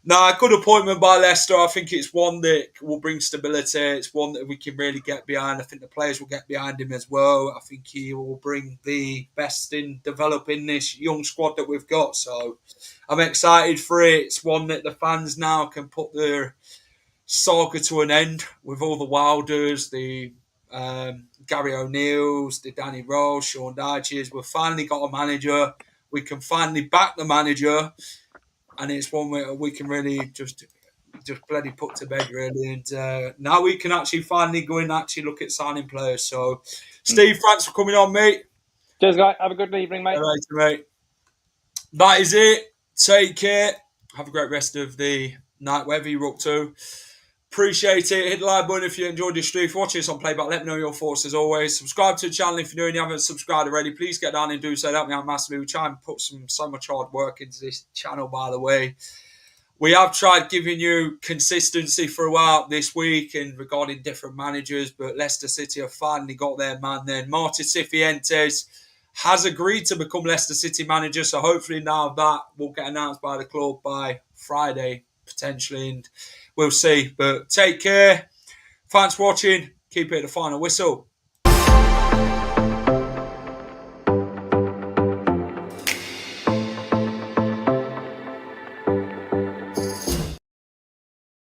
Speaker 1: no, good appointment by Leicester. I think it's one that will bring stability. It's one that we can really get behind. I think the players will get behind him as well. I think he will bring the best in developing this young squad that we've got. So I'm excited for it. It's one that the fans now can put their saga to an end with all the Wilders, the Gary O'Neills, the Danny Rose, Sean Dyches. We've finally got a manager. We can finally back the manager, and it's one where we can really just bloody put to bed, really. And now we can actually finally go in and actually look at signing players. So, Steve, thanks for coming on, mate.
Speaker 9: Cheers, guys. Have a good evening, mate.
Speaker 1: All right, mate. That is it. Take care. Have a great rest of the night, wherever you're up to. Appreciate it. Hit the like button if you enjoyed this stream. If you're watching this on Playback, let me know your thoughts as always. Subscribe to the channel if you're new and you haven't subscribed already. Please get down and do so. Help me out massively. We try and put so much hard work into this channel, by the way. We have tried giving you consistency throughout this week and regarding different managers, but Leicester City have finally got their man then. Marti Cifuentes has agreed to become Leicester City manager, so hopefully now that will get announced by the club by Friday, potentially, and we'll see. But take care. Thanks for watching. Keep it at the final whistle.